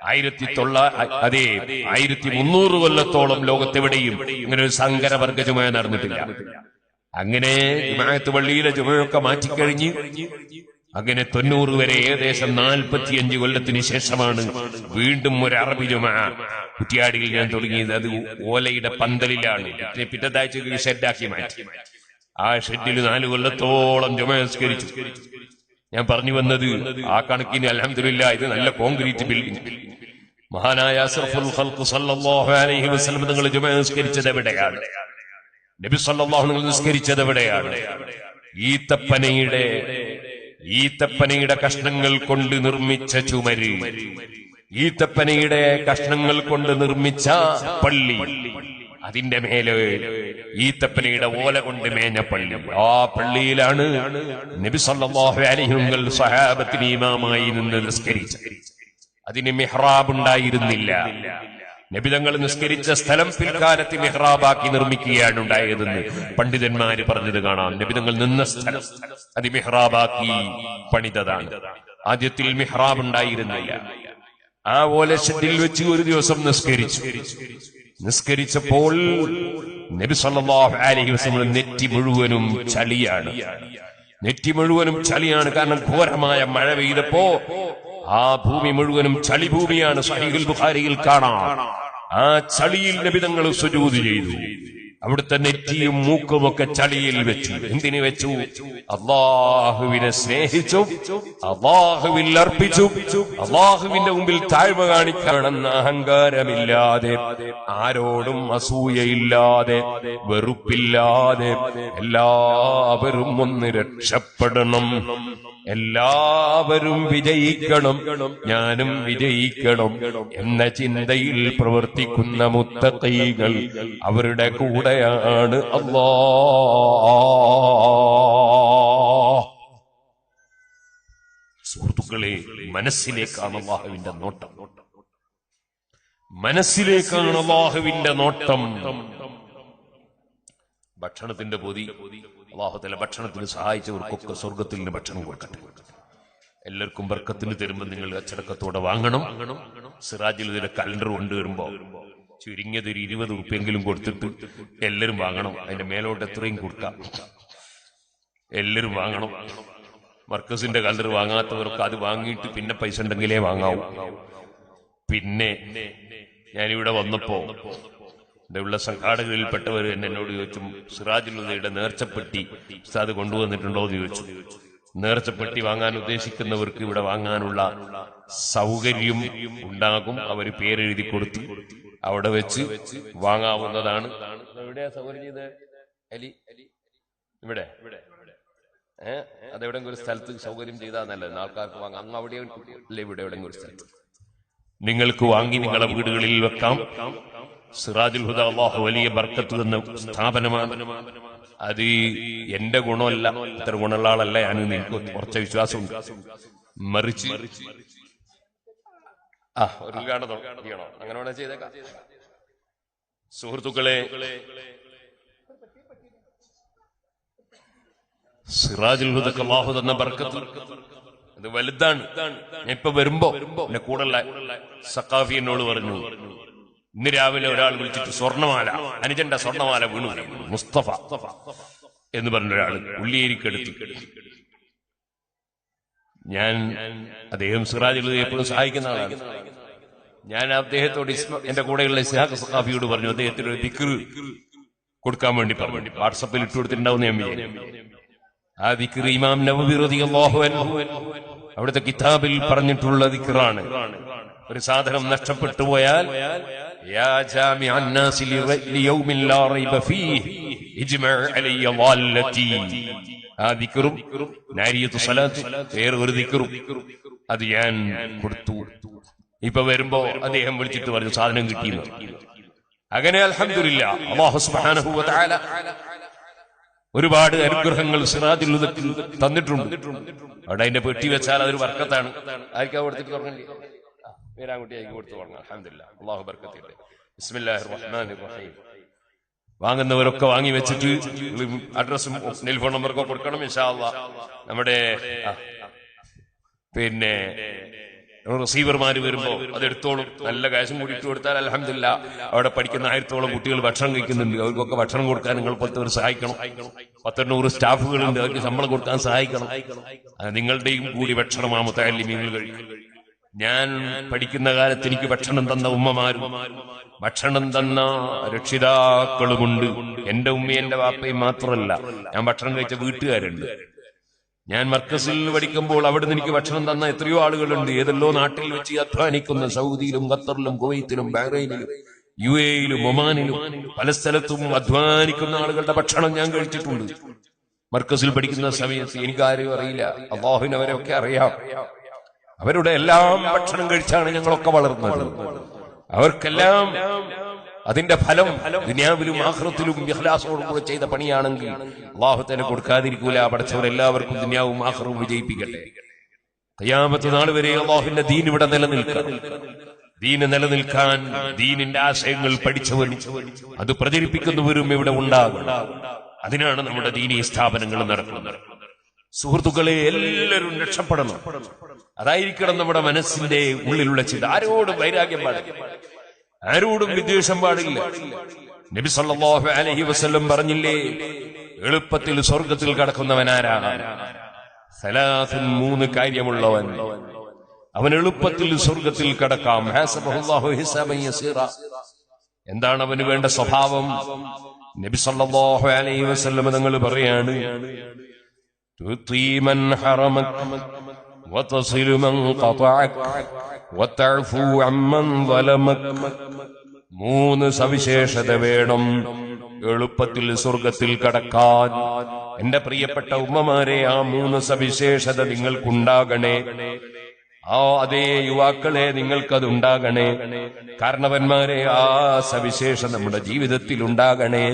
1300 കൊല്ലത്തോളം ലോകത്തെവിടെയും ഇങ്ങനെ ഒരു സങ്കരവർഗ ജുമഅ നടന്നിട്ടില്ല. അങ്ങനെ ജുമഅത്ത് പള്ളിയിലെ ജുമഅയൊക്കെ മാറ്റിക്കഴിഞ്ഞ് അങ്ങനെ 90 വരെ ഏകദേശം 45 കൊല്ലത്തിന് ശേഷമാണ് വീണ്ടും ഒരു അറബി ജുമഅ കുറ്റ്യാടിയിൽ ഞാൻ തുടങ്ങിയത്. അത് ഓലയുടെ പന്തലിലാണ്. പിറ്റത്താഴ്ച ഷെഡാക്കി മാറ്റി. ആ ഷെഡിൽ 4 കൊല്ലത്തോളം ജുമഅ നിസ്കരിച്ചു. ഞാൻ പറഞ്ഞു വന്നത്, ആ കണക്കിന് അൽഹംദുലില്ലാഹ് ഇത് നല്ല കോൺക്രീറ്റ് ബിൽഡിംഗ്. മഹാനായ അസ്റഫുൽ ഖൽഖ് സല്ലല്ലാഹു അലൈഹി വസല്ലം തങ്ങൾ ജുമഅ നിസ്കരിച്ചത് എവിടെയാണ്? നബി സല്ലല്ലാഹു അലൈഹി വസല്ലം നിസ്കരിച്ചത് എവിടെയാണ്? ഈത്തപ്പനയുടെ കഷ്ണങ്ങൾ കൊണ്ട് നിർമ്മിച്ച ചുമര്, ഈത്തപ്പനയുടെ കഷ്ണങ്ങൾ കൊണ്ട് നിർമ്മിച്ച പള്ളി, അതിന്റെ മേലെ ഈത്തപ്പനയുടെ ഓല കൊണ്ട് മേഞ്ഞ പള്ളി. ആ പള്ളിയിലാണ് നബി സല്ലല്ലാഹു അലൈഹി വസല്ലം സ്വഹാബത്തിന് ഇമാമായി നിന്ന് നിസ്കരിച്ചത്. അതിന് മിഹ്റാബ് ഉണ്ടായിരുന്നില്ല. നബിതങ്ങൾ നിസ്കരിച്ച സ്ഥലം പിൽക്കാലത്ത് മിഹ്റാബാക്കി നിർമ്മിക്കുകയാണ് ഉണ്ടായതെന്ന് പണ്ഡിതന്മാര് പറഞ്ഞത് കാണാം. നബിതങ്ങൾ നിന്ന സ്ഥലം അത് മിഹ്റാബാക്കി പണിതതാണ്. ആദ്യത്തിൽ മിഹ്റാബ് ഉണ്ടായിരുന്നില്ല. ആ ഓലഷെഡിൽ വെച്ച് ഒരു ദിവസം നിസ്കരിച്ചപ്പോൾ നബി സല്ലല്ലാഹു അലൈഹി വസല്ലം നെറ്റി മുഴുവനും ചളിയാണ്. കാരണം ഘോരമായ മഴ പെയ്തപ്പോ ആ ഭൂമി മുഴുവനും ചളി ഭൂമിയാണ്. സഹീഹുൽ ബുഖാരിയിൽ കാണാം. ആ ചളിയിൽ നബിതങ്ങൾ സുജൂദ് ചെയ്തു. അവിടുത്തെ നെറ്റിയും മൂക്കുമൊക്കെ ചളിയിൽ വെച്ചു. എന്തിനു വെച്ചു? അല്ലാഹുവിനെ സ്നേഹിച്ചു, അല്ലാഹുവിൽ അർപ്പിച്ചു, അല്ലാഹുവിന്റെ മുമ്പിൽ താഴ്മ കാണിക്കണമെന്ന അഹങ്കാരമില്ലാതെ, ആരോടും അസൂയയില്ലാതെ, വെറുപ്പില്ലാതെ, എല്ലാവരും ഒന്ന് രക്ഷപ്പെടണം, എല്ലാവരും വിജയിക്കണം, ഞാനും വിജയിക്കണം എന്ന ചിന്തയിൽ പ്രവർത്തിക്കുന്ന മുത്തഖീകൾ അവരുടെ കൂടെയാണ് അല്ലാഹ്. സുഹൃത്തുക്കളെ, മനസ്സിലേക്കാണ് അല്ലാഹുവിന്റെ നോട്ടം. മനസ്സിലേക്കാണ് അല്ലാഹുവിന്റെ നോട്ടം. ഭക്ഷണത്തിന്റെ പൊതി അല്ലാഹു തആല ഭക്ഷണത്തിന് സഹായിച്ചവർക്കൊക്കെ സ്വർഗത്തിൽ നിന്ന് ഭക്ഷണം കൊടുക്കട്ടെ. എല്ലാവർക്കും ബർക്കത്തിന് തരുമ്പോൾ നിങ്ങൾ അച്ചടക്കത്തോടെ വാങ്ങണം. സിറാജിൽ ഇതിന്റെ കലണ്ടർ കൊണ്ടുവരുമ്പോ ചുരുങ്ങിയത് ഒരു 20 ഉറുപ്പ്യെങ്കിലും കൊടുത്തിട്ട് എല്ലാവരും വാങ്ങണം. അതിന്റെ മേലോട്ട് എത്രയും കൊടുക്കാം, എല്ലാവരും വാങ്ങണം. മർക്കസിന്റെ കലണ്ടർ വാങ്ങാത്തവർക്ക് അത് വാങ്ങിയിട്ട് പിന്നെ പൈസ ഉണ്ടെങ്കിലേ വാങ്ങാവൂ. പിന്നെ ഞാനിവിടെ വന്നപ്പോ ഇവിടെ ഉള്ള സംഘാടകരിൽപ്പെട്ടവർ എന്നോട് ചോദിച്ചു, സിറാജുൽ ഹുദയുടെ നേർച്ചപ്പെട്ടി ഉസ്താദ് കൊണ്ടുവന്നിട്ടുണ്ടോ എന്ന് ചോദിച്ചു. നേർച്ചപ്പെട്ടി വാങ്ങാൻ ഉദ്ദേശിക്കുന്നവർക്ക് ഇവിടെ വാങ്ങാനുള്ള സൗകര്യം ഉണ്ടാകും. അവർ പേരെഴുതി കൊടുത്ത് അവിടെ വെച്ച് വാങ്ങാവുന്നതാണ്. എവിടെയാ സൗകര്യം ചെയ്ത്? ഇവിടെ അതെവിടെയെങ്കിലും ഒരു സ്ഥലത്ത് സൗകര്യം ചെയ്താൽ നല്ലത്. ആൾക്കാർക്ക് വാങ്ങാം. അങ്ങ് അവിടെ അല്ലെ, ഇവിടെ എവിടെയെങ്കിലും ഒരു സ്ഥലത്ത് നിങ്ങൾക്ക് വാങ്ങി നിങ്ങളുടെ വീടുകളിൽ വെക്കാം. സിറാജുൽ ഹുദ അല്ലാഹു വലിയ ബർക്കത്ത് എന്ന സ്ഥാപനമാണ്. അത് എന്റെ ഗുണമല്ല, ഇത്ര ഗുണമുള്ള ആളല്ല ഞാൻ, എനിക്ക് കുറച്ച് വിശ്വാസമുണ്ട്. മറിച്ച് ഒരു ഉദ്ഘാടനം ചെയ്യണോ? അങ്ങനെ വേണേ ചെയ്തേക്കാം. സുഹൃത്തുക്കളെ, സിറാജുൽ ഹുദക്ക് അല്ലാഹു തന്ന ബർക്കത്ത് അത് വലുതാണ്. ഞാൻ ഇപ്പൊ വരുമ്പോ എന്റെ കൂടെയുള്ള സഖാഫി എന്നോട് പറഞ്ഞു, ഇന്ന് രാവിലെ ഒരാൾ വിളിച്ചിട്ട് സ്വർണ്ണമാല, അനുജന്റെ സ്വർണ്ണമാല വീണു, മുസ്തഫ എന്ന് പറഞ്ഞ ഒരാള് ഉള്ളിയേരിക്കെടുത്തു. ഞാൻ അദ്ദേഹം സിറാജുൽ എപ്പോഴും സഹായിക്കുന്ന ആളാണ്. ഞാൻ അദ്ദേഹത്തോട് എന്റെ കൂടെയുള്ള ഇസ്ഹാഖ് സഖാഫിയോട് പറഞ്ഞു, അദ്ദേഹത്തിന് ഒരു ദിക്ർ കൊടുക്കാൻ വേണ്ടി പറഞ്ഞു. വാട്സപ്പിൽ ഇട്ടു കൊടുത്തിട്ടുണ്ടാവും ഞാൻ വിചാരിക്കുന്നു. ആ ദിക്ർ ഇമാം നവവി റളിയല്ലാഹു അൻഹു അവിടുത്തെ കിതാബിൽ പറഞ്ഞിട്ടുള്ള ദിക്റാണ്. ഒരു സാധനം നഷ്ടപ്പെട്ടു പോയാൽ യാ ജാമിഅൻ നാസി ലിയൗമിൻ ലാ റൈബ ഫീഹി ഇജ്മഅ അലയ്യ ളാല്ലതി. ആ ദിക്റും നാരിയത്തു സ്വലാത്ത് വേറെ ഒരു ദിക്റും അത് ഞാൻ കൊടുത്തു. ഇപ്പൊ വരുമ്പോ അദ്ദേഹം വിളിച്ചിട്ട് പറഞ്ഞു സാധനം കിട്ടിയെന്ന്. അങ്ങനെ അൽഹംദുലില്ലാഹ് അല്ലാഹു സുബ്ഹാനഹു വ തആല ഒരുപാട് അനുഗ്രഹങ്ങൾ സിറാജുൽ ഹുദക്ക് തന്നിട്ടുണ്ട്. അവിടെ അതിന്റെ പെട്ടി വെച്ചാൽ അതൊരു ബർക്കത്താണ്. ആർക്കാ കൊടുത്തിട്ട് തുടങ്ങണ്ടേ? പേരാങ്കുട്ടി ആയിക്ക് കൊടുത്തു തുടങ്ങാം. അൽഹംദുലില്ലാഹ്, അല്ലാഹു ബർക്കത്തിട്ടെ. ബിസ്മില്ലാഹിർ റഹ്മാനിർ റഹീം. വാങ്ങുന്നവരൊക്കെ വാങ്ങി വെച്ചിട്ട് അഡ്രസ്സും ടെലിഫോൺ നമ്പറൊക്കെ കൊടുക്കണം ഇൻഷാ അല്ലാഹ്. നമ്മുടെ പിന്നെ റിസീവർമാര് വരുമ്പോ അതെടുത്തോളും. നല്ല കാശും കൂടി ഇട്ട് കൊടുത്താൽ അൽഹംദുലില്ലാഹ് അവിടെ പഠിക്കുന്ന 1000-ഓളം കുട്ടികൾ ഭക്ഷണം കഴിക്കുന്നുണ്ട്. അവർക്കൊക്കെ ഭക്ഷണം കൊടുക്കാൻ നിങ്ങൾ പോലത്തെ സഹായിക്കണം. 100-100 സ്റ്റാഫുകളുണ്ട്, അവർക്ക് ശമ്പളം കൊടുക്കാൻ സഹായിക്കണം. നിങ്ങളുടെയും കൂടി ഭക്ഷണമാ മുതഅല്ലിമീങ്ങൾ കഴിക്കും. ഞാൻ പഠിക്കുന്ന കാലത്ത് എനിക്ക് ഭക്ഷണം തന്ന ഉമ്മമാരും ഭക്ഷണം തന്ന രക്ഷിതാക്കളുമുണ്ട്. എന്റെ ഉമ്മയും എന്റെ വാപ്പയും മാത്രമല്ല, ഞാൻ ഭക്ഷണം കഴിച്ച വീട്ടുകാരുണ്ട്. ഞാൻ മർക്കസിൽ പഠിക്കുമ്പോൾ അവിടുന്ന് എനിക്ക് ഭക്ഷണം തന്ന എത്രയോ ആളുകളുണ്ട്. ഏതെല്ലോ നാട്ടിൽ വെച്ച് അധ്വാനിക്കുന്ന സൗദിയിലും ഖത്തറിലും കുവൈത്തിലും ബഹ്റൈനിലും UAE-യിലും ഒമാനിലും പല സ്ഥലത്തും അധ്വാനിക്കുന്ന ആളുകളുടെ ഭക്ഷണം ഞാൻ കഴിച്ചിട്ടുണ്ട്. മർക്കസിൽ പഠിക്കുന്ന സമയത്ത് എനിക്കാരും അറിയില്ല, അല്ലാഹുവിന് അവരൊക്കെ അറിയാം. അവരുടെ എല്ലാം ഭക്ഷണം കഴിച്ചാണ് ഞങ്ങളൊക്കെ വളർന്നത്. അവർക്കെല്ലാം അതിന്റെ ഫലം ദുനിയാവിലും ആഖിറത്തിലും ഇഖ്ലാസോടുകൂടെ ചെയ്ത പണിയാണെങ്കിൽ അല്ലാഹു തആല കൊടുക്കാതിരിക്കൂല. പഠിച്ചവരെല്ലാവർക്കും ദുനിയാവും ആഖിറവും വിജയിപ്പിക്കട്ടെ. ഖിയാമത്ത് നാൾ വരെ അല്ലാഹുവിന്റെ ദീൻ ഇവിടെ നിലനിൽക്കണം. ദീന് നിലനിൽക്കാൻ ദീനിന്റെ ആശയങ്ങൾ പഠിച്ചവരും അത് പ്രചരിപ്പിക്കുന്നവരും ഇവിടെ ഉണ്ടാകും. അതിനാണ് നമ്മുടെ ദീനീ സ്ഥാപനങ്ങൾ നടക്കുന്നത്. സുഹൃത്തുക്കളെ, എല്ലാവരും രക്ഷപ്പെടണം. അതായിരിക്കണം നമ്മുടെ മനസ്സിന്റെ ഉള്ളിലുള്ള ചിന്ത. ആരോടും വൈരാഗ്യം പാടില്ല, ആരോടും വിദ്വേഷം പാടില്ല. നബി സല്ലല്ലാഹു അലൈഹി വസല്ലം പറഞ്ഞില്ലേ, എളുപ്പത്തിൽ സ്വർഗത്തിൽ കടക്കുന്നവനാരാണ്? സലാസുൻ, 3 കാര്യമുള്ളവൻ, അവൻ എളുപ്പത്തിൽ സ്വർഗത്തിൽ കടക്കാം. ഹസബഹുല്ലാഹു ഹിസാബൻ യസീറ. എന്താണ് അവന് വേണ്ട സ്വഭാവം? നബി സല്ലല്ലാഹു അലൈഹി വസല്ലം തങ്ങൾ പറയാണ്, തുതി മൻ ഹറമക വതസിലു മൻ ഖതഅക വതഅഫു അമ്മൻ ളലമക. 3 സവിശേഷത വേണം എളുപ്പത്തിൽ സ്വർഗത്തിൽ കടക്കാൻ. എന്റെ പ്രിയപ്പെട്ട ഉമ്മമാരെ, ആ 3 സവിശേഷത നിങ്ങൾക്കുണ്ടാകണേ. അതേ യുവാക്കളെ, നിങ്ങൾക്കതുണ്ടാകണേ. കാരണവന്മാരെ, ആ സവിശേഷത നമ്മുടെ ജീവിതത്തിൽ ഉണ്ടാകണേ.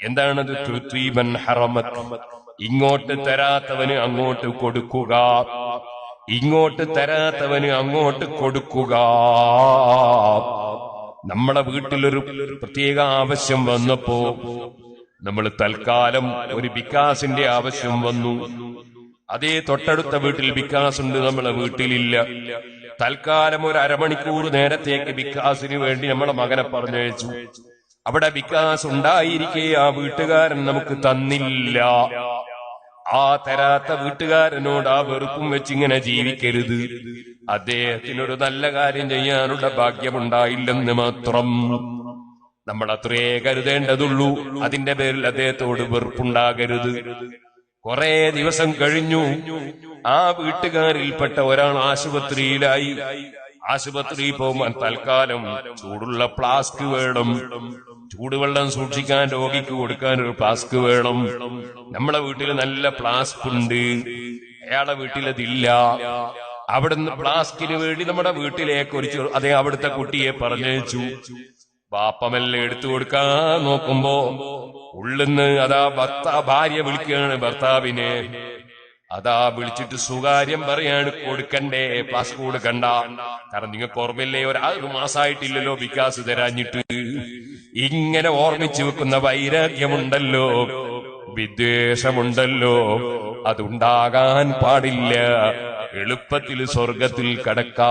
എന്താണത്? തുതി മൻ ഹറമക. ഇങ്ങോട്ട് തരാത്തവന് അങ്ങോട്ട് കൊടുക്കുക, ഇങ്ങോട്ട് തരാത്തവന് അങ്ങോട്ട് കൊടുക്കുക. നമ്മുടെ വീട്ടിലൊരു പ്രത്യേക ആവശ്യം വന്നപ്പോ നമ്മൾ തൽക്കാലം ഒരു ബിക്കാസിന്റെ ആവശ്യം വന്നു. അതേ തൊട്ടടുത്ത വീട്ടിൽ ബിക്കാസ് ഉണ്ട്, നമ്മളെ വീട്ടിലില്ല. തൽക്കാലം ഒരു അരമണിക്കൂർ നേരത്തേക്ക് ബിക്കാസിന് വേണ്ടി നമ്മളെ മകനെ പറഞ്ഞയച്ചു. അവിടെ ബിക്കാസ് ഉണ്ടായിരിക്കെ ആ വീട്ടുകാരൻ നമുക്ക് തന്നില്ല. ആ തരാത്ത വീട്ടുകാരനോട് ആ വെറുപ്പും വെച്ചിങ്ങനെ ജീവിക്കരുത്. അദ്ദേഹത്തിനൊരു നല്ല കാര്യം ചെയ്യാനുള്ള ഭാഗ്യമുണ്ടായില്ലെന്ന് മാത്രം. നമ്മൾ അത്രേ കരുതേണ്ടതുള്ളൂ. അതിന്റെ പേരിൽ അദ്ദേഹത്തോട് വെറുപ്പുണ്ടാകരുത്. കുറെ ദിവസം കഴിഞ്ഞു. ആ വീട്ടുകാരിൽപ്പെട്ട ഒരാൾ ആശുപത്രിയിലായി. ആശുപത്രിയിൽ പോകുമ്പോൾ തൽക്കാലം ചൂടുള്ള ഫ്ലാസ്ക് വേണം, ചൂടുവെള്ളം സൂക്ഷിക്കാൻ രോഗിക്ക് കൊടുക്കാൻ ഒരു ഫ്ലാസ്ക് വേണം. നമ്മളെ വീട്ടിൽ നല്ല ഫ്ലാസ്ക് ഉണ്ട്, അയാളെ വീട്ടിലതില്ല. അവിടുന്ന് ഫ്ലാസ്കിന് വേണ്ടി നമ്മുടെ വീട്ടിലേക്ക് അതേ അവിടുത്തെ കുട്ടിയെ പറഞ്ഞയച്ചു. ബാപ്പമെല്ലാം എടുത്തു കൊടുക്കാൻ നോക്കുമ്പോ ഉള്ളിന്ന് അതാ ഭാര്യ വിളിക്കുകയാണ് ഭർത്താവിനെ. അതാ വിളിച്ചിട്ട് സുകാര്യം പറയാണ്, കൊടുക്കണ്ടേ, പാസ് കൊടുക്കണ്ട. കാരണം നിങ്ങൾക്ക് ഓർമ്മയില്ലേ, ഒരു മാസമായിട്ടില്ലല്ലോ വികാസ് തരാഞ്ഞിട്ട്. ഇങ്ങനെ ഓർമ്മിച്ചു വെക്കുന്ന വൈരാഗ്യമുണ്ടല്ലോ, വിദ്വേഷമുണ്ടല്ലോ, അതുണ്ടാകാൻ പാടില്ല. എളുപ്പത്തിൽ സ്വർഗത്തിൽ കടക്കാം.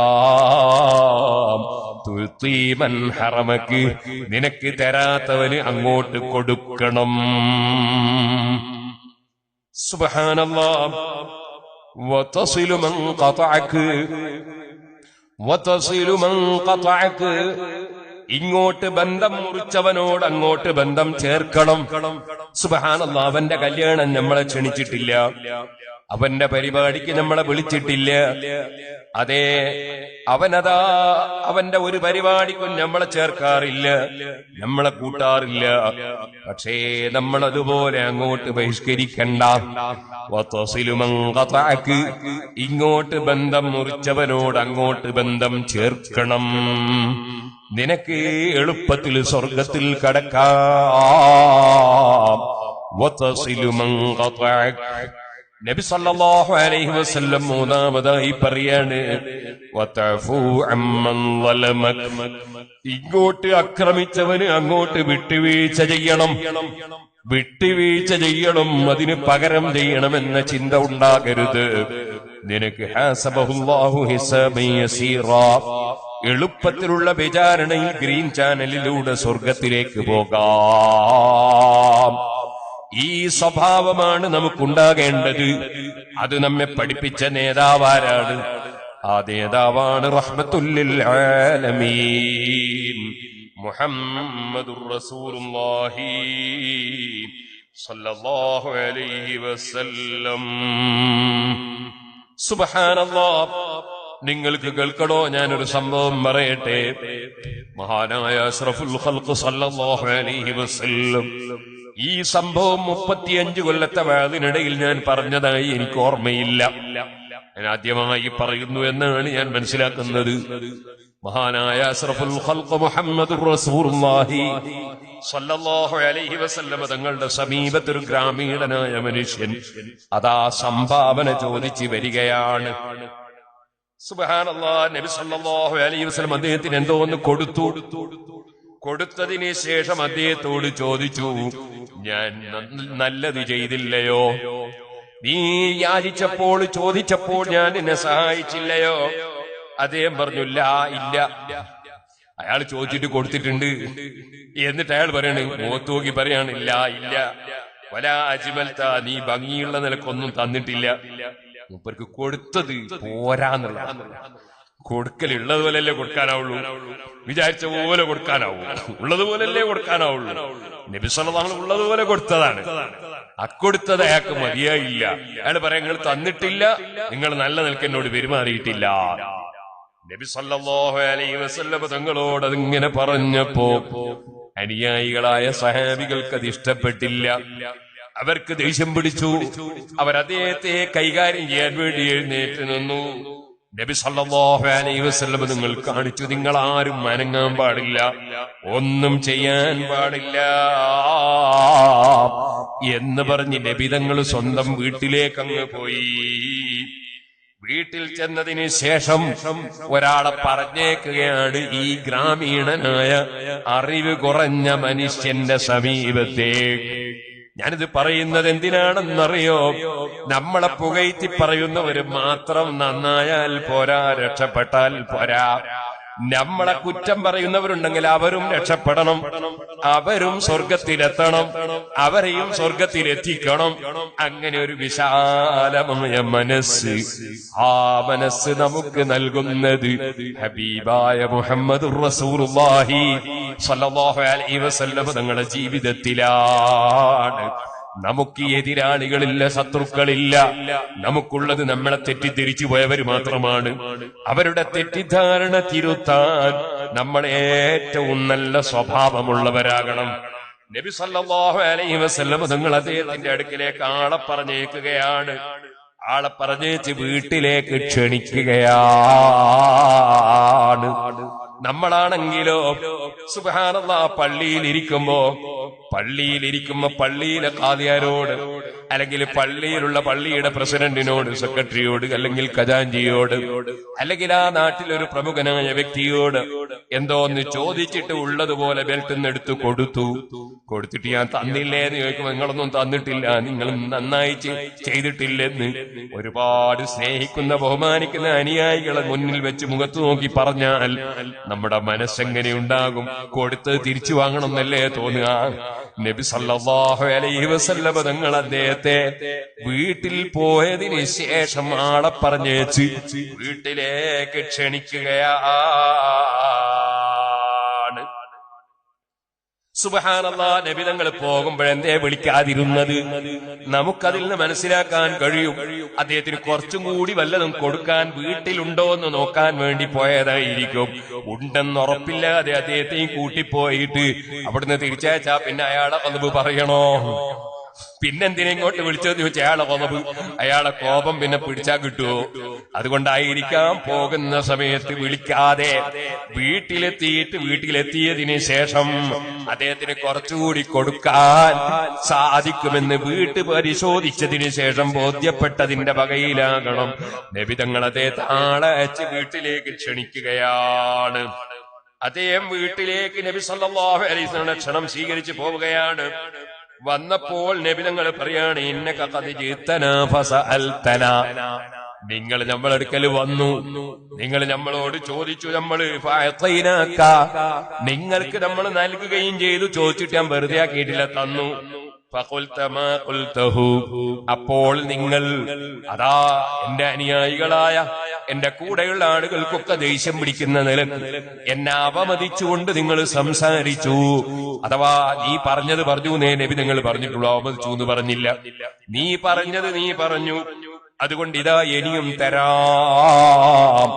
തുഴ്ത്തീമൻ ഹറമക്ക്, നിനക്ക് തരാത്തവന് അങ്ങോട്ട് കൊടുക്കണം. സുബ്ഹാനല്ലാഹ്. വതസിലു മൻ ഖതഅക, വതസിലു മൻ ഖതഅക, ഇങ്ങോട്ട് ബന്ധം മുറിച്ചവനോട് അങ്ങോട്ട് ബന്ധം ചേർക്കണം. സുബ്ഹാനല്ലാഹ്. അവന്റെ കല്യാണം നമ്മളെ ക്ഷണിച്ചിട്ടില്ല, അവന്റെ പരിപാടിക്ക് നമ്മളെ വിളിച്ചിട്ടില്ല. അതെ, അവന്റെ ഒരു പരിപാടിക്കും നമ്മളെ ചേർക്കാറില്ല, നമ്മളെ കൂട്ടാറില്ല. പക്ഷേ നമ്മളതുപോലെ അങ്ങോട്ട് ബഹിഷ്കരിക്കണ്ട. ഇങ്ങോട്ട് ബന്ധം മുറിച്ചവനോട് അങ്ങോട്ട് ബന്ധം ചേർക്കണം. നിനക്ക് എളുപ്പത്തിൽ സ്വർഗത്തിൽ കടക്കാം. നബി സല്ലല്ലാഹു അലൈഹി വസല്ലം മൂന്നാമതായി പറയാണ്, വതഫു അമ്മൻ ളലമക, ഇങ്ങോട്ട് ആക്രമിച്ചവന് അങ്ങോട്ട് വിട്ടുവീഴ്ച ചെയ്യണം. വിട്ടുവീഴ്ച ചെയ്യണം, അതിന് പകരം ചെയ്യണമെന്ന ചിന്ത ഉണ്ടാകരുത്. നിനക്ക് ഹസബഹുല്ലാഹു ഹിസാബൻ യസീറാ, എളുപ്പത്തിലുള്ള വിചാരണയിൽ ഗ്രീൻ ചാനലിലൂടെ സ്വർഗത്തിലേക്ക് പോകാം. ഈ സ്വഭാവമാണ് നമുക്കുണ്ടാകേണ്ടത്. അത് നമ്മെ പഠിപ്പിച്ച നേതാവാരാണ്? ആ നേതാവാണ് റഹ്മത്തുൽ ലിൽ ആലമീൻ മുഹമ്മദുർ റസൂലുള്ളാഹി സ്വല്ലല്ലാഹു അലൈഹി വസല്ലം. സുബ്ഹാനല്ലാഹ്. നിങ്ങൾക്ക് കേൾക്കണോ? ഞാനൊരു സംഭവം പറയട്ടെ. മഹാനായ അഷ്റഫുൽ ഖൽഖ് സ്വല്ലല്ലാഹു അലൈഹി വസല്ലം ഈ സംഭവം 35 കൊല്ലത്തെ വഅദിനിടയിൽ ഞാൻ പറഞ്ഞതായി എനിക്ക് ഓർമ്മയില്ല. ഞാൻ ആദ്യമായി പറയുന്നു എന്നാണ് ഞാൻ മനസ്സിലാക്കുന്നത്. മഹാനായ അഷ്റഫുൽ ഖൽഖ് മുഹമ്മദുർ റസൂലുള്ളാഹി സ്വല്ലല്ലാഹു അലൈഹി വസല്ലം തങ്ങളുടെ സമീപത്ത് ഒരു ഗ്രാമീണനായ മനുഷ്യൻ അതാ സംഭാവന ചോദിച്ചു വരികയാണ്. സുബ്ഹാനല്ലാഹ്. നബി സല്ലല്ലാഹു അലൈഹി വസല്ലം അദ്ദേഹത്തിന് എന്തോ ഒന്ന് കൊടുത്തതിന് ശേഷം അദ്ദേഹത്തോട് ചോദിച്ചു, ഞാൻ നല്ലത് ചെയ്തില്ലയോ? നീ യാചിച്ചപ്പോൾ ചോദിച്ചപ്പോൾ ഞാൻ നിന്നെ സഹായിച്ചില്ലയോ? അദ്ദേഹം പറഞ്ഞു, ഇല്ല. അയാൾ ചോദിച്ചിട്ട് കൊടുത്തിട്ടുണ്ട്. എന്നിട്ട് അയാൾ പറയാണ്, മുഖത്ത് നോക്കി പറയാണ്, ഇല്ല. വലാ അജ്മൽത, നീ ഭംഗിയുള്ള നിലക്കൊന്നും തന്നിട്ടില്ല. മൂപ്പർക്ക് കൊടുത്തത് പോരാന്നുള്ള. കൊടുക്കൽ ഉള്ളതുപോലെയല്ലേ കൊടുക്കാനാവുള്ളൂ, വിചാരിച്ച പോലെ കൊടുക്കാനാവൂ, ഉള്ളതുപോലെയല്ലേ കൊടുക്കാനാവുള്ളൂ. നബി സല്ലല്ലാഹു അലൈഹി വസല്ലം ഉള്ളതുപോലെ കൊടുത്തതാണ്. അക്കൊടുത്തത് അയാൾക്ക് മതിയായില്ല. അയാൾ പറയാൻ, നിങ്ങൾ തന്നിട്ടില്ല, നിങ്ങൾ നല്ല നിൽക്കെന്നോട് പെരുമാറിയിട്ടില്ല. നബി സല്ലല്ലാഹു അലൈഹി വസല്ലം തങ്ങളോട് അതിങ്ങനെ പറഞ്ഞപ്പോ അനുയായികളായ സഹാബികൾക്ക് അത് ഇഷ്ടപ്പെട്ടില്ല. അവർക്ക് ദേഷ്യം പിടിച്ചു. അവർ അദ്ദേഹത്തെ കൈകാര്യം ചെയ്യാൻ വേണ്ടി എഴുന്നേറ്റ് നിന്നു. നബി സല്ലല്ലാഹു അലൈഹി വസല്ലം നിങ്ങൾ കാണിച്ചു, നിങ്ങൾ ആരും അനങ്ങാൻ പാടില്ല, ഒന്നും ചെയ്യാൻ പാടില്ല എന്ന് പറഞ്ഞ് നബി തങ്ങൾ സ്വന്തം വീട്ടിലേക്ക് അങ്ങ് പോയി. വീട്ടിൽ ചെന്നതിന് ശേഷം ഒരാളെ പറഞ്ഞേക്കുകയാണ് ഈ ഗ്രാമീണനായ അറിവ് കുറഞ്ഞ മനുഷ്യന്റെ സമീപത്തേക്ക്. ഞാനിത് പറയുന്നത് എന്തിനാണെന്നറിയോ? നമ്മളെ പുകഴ്ത്തി പറയുന്നവര് മാത്രം നന്നായാൽ പോരാ, രക്ഷപ്പെട്ടാൽ പോരാ. നമ്മളെ കുറ്റം പറയുന്നവരുണ്ടെങ്കിൽ അവരും രക്ഷപ്പെടണം, അവരും സ്വർഗത്തിലെത്തണം, അവരെയും സ്വർഗത്തിലെത്തിക്കണം. അങ്ങനെ ഒരു വിശാലമായ മനസ്സ്, ആ മനസ്സ് നമുക്ക് നൽകുന്നത് ഹബീബായ മുഹമ്മദുർ റസൂലുള്ളാഹി സ്വല്ലല്ലാഹു അലൈഹി വസല്ലം തങ്ങളുടെ ജീവിതത്തിലാണ്. നമുക്ക് എതിരാളികളില്ല, ശത്രുക്കളില്ല. നമുക്കുള്ളത് നമ്മളെ തെറ്റിദ്ധരിച്ചു പോയവർ മാത്രമാണ്. അവരുടെ തെറ്റിദ്ധാരണ തിരുത്താൻ നമ്മൾ ഏറ്റവും നല്ല സ്വഭാവമുള്ളവരാകണം. നബി സല്ലല്ലാഹു അലൈഹി വസല്ലം തങ്ങൾ അദ്ദേഹത്തിന്റെ അടുക്കിലേക്ക് ആളെ പറഞ്ഞേക്കുകയാണ്. ആളെ പറഞ്ഞേച്ച് വീട്ടിലേക്ക് ക്ഷണിക്കുകയാണ്. നമ്മളാണെങ്കിലോ സുബ്ഹാനല്ലാഹ്, പള്ളിയിൽ ഇരിക്കുമ്പോ പള്ളിയിലിരിക്കുമ്പോ പള്ളിയിലെ ഖാദിയാരോട്, അല്ലെങ്കിൽ പള്ളിയുടെ പ്രസിഡന്റിനോട്, സെക്രട്ടറിയോട്, അല്ലെങ്കിൽ ഖജാൻജിയോട്, അല്ലെങ്കിൽ ആ നാട്ടിലൊരു പ്രമുഖനായ വ്യക്തിയോട് എന്തോ ഒന്ന് ചോദിച്ചിട്ട് ഉള്ളതുപോലെ ബെൽറ്റിന്നെടുത്ത് കൊടുത്തിട്ട് ഞാൻ തന്നില്ലേ എന്ന് ചോദിക്കുമ്പോൾ നിങ്ങളൊന്നും തന്നിട്ടില്ല, നിങ്ങൾ നന്നായി ചെയ്തിട്ടില്ലെന്ന് ഒരുപാട് സ്നേഹിക്കുന്ന ബഹുമാനിക്കുന്ന അനുയായികളെ മുന്നിൽ വെച്ച് മുഖത്ത് നോക്കി പറഞ്ഞാൽ നമ്മുടെ മനസ്സെങ്ങനെ ഉണ്ടാകും? കൊടുത്തത് തിരിച്ചു വാങ്ങണമെന്നല്ലേ തോന്നുക? നബി സല്ലല്ലാഹു അലൈഹി വസല്ലം തങ്ങൾ അദ്ദേഹത്തെ വീട്ടിൽ പോയതിന് ശേഷം ആളെ പറഞ്ഞേച്ച് വീട്ടിലേക്ക് ക്ഷണിക്കുകയാണ്. സുബ്ഹാനല്ലാഹ്, നബി തങ്ങൾ പോകുമ്പോഴെന്തേ വിളിക്കാതിരുന്നത്? നമുക്കതിൽ നിന്ന് മനസ്സിലാക്കാൻ കഴിയും അദ്ദേഹത്തിന് കുറച്ചും കൂടി വല്ലതും കൊടുക്കാൻ വീട്ടിലുണ്ടോ എന്ന് നോക്കാൻ വേണ്ടി പോയതായിരിക്കും. ഉണ്ടെന്നുറപ്പില്ലാതെ അദ്ദേഹത്തെയും കൂട്ടിപ്പോയിട്ട് അവിടുന്ന് തിരിച്ചയച്ചാ പിന്നെ അയാളെ ഖൽബ് പറയണോ? പിന്നെന്തിനെ ഇങ്ങോട്ട് വിളിച്ചതെന്ന് ചോദിച്ചാൽ അയാളെ കോപം പിന്നെ പിടിച്ചാ കിട്ടുമോ? അതുകൊണ്ടായിരിക്കാം പോകുന്ന സമയത്ത് വിളിക്കാതെ വീട്ടിലെത്തിയതിന് ശേഷം അദ്ദേഹത്തിന് കുറച്ചുകൂടി കൊടുക്കാൻ സാധിക്കുമെന്ന് വീട്ട് പരിശോധിച്ചതിന് ശേഷം ബോധ്യപ്പെട്ടതിന്റെ വകയിലാകണം നബി തങ്ങൾ അദ്ദേഹത്തെ ആളെ അയച്ച് വീട്ടിലേക്ക് ക്ഷണിക്കുകയാണ്. അദ്ദേഹം വീട്ടിലേക്ക് നബി സല്ലല്ലാഹു അലൈഹി വസല്ലം ക്ഷണം സ്വീകരിച്ചു പോവുകയാണ്. വന്നപ്പോൾ നബി തങ്ങൾ പറയാണ്, ഇന്നക ഖദ് ജിതനാ ഫസഅൽതനാ, നിങ്ങൾ നമ്മളടുക്കൽ വന്നു, നിങ്ങൾ നമ്മളോട് ചോദിച്ചു, നമ്മൾ ഫഅതൈനാക, നിങ്ങൾക്ക് നമ്മൾ നൽകുകയും ചെയ്തു. ചോദിച്ചിട്ട് ഞാൻ വെറുതെ ആക്കിയിട്ടില്ല, തന്നു. ഫഖുൽത മാ ഖുൽതഹു, അപ്പോൾ നിങ്ങൾ അതാ എന്റെ അനുയായികളായ എന്റെ കൂടെയുള്ള ആളുകൾക്കൊക്കെ ദേഷ്യം പിടിക്കുന്ന നിലക്ക് എന്നെ അപമതിച്ചുകൊണ്ട് നിങ്ങൾ സംസാരിച്ചു. അഥവാ നീ പറഞ്ഞത് പറഞ്ഞു എന്നേ നബി നിങ്ങൾ പറഞ്ഞിട്ടുള്ളൂ, അവമതിച്ചു എന്ന് പറഞ്ഞില്ല. നീ പറഞ്ഞത് നീ പറഞ്ഞു, അതുകൊണ്ട് ഇതാ ഇനിയും തരാം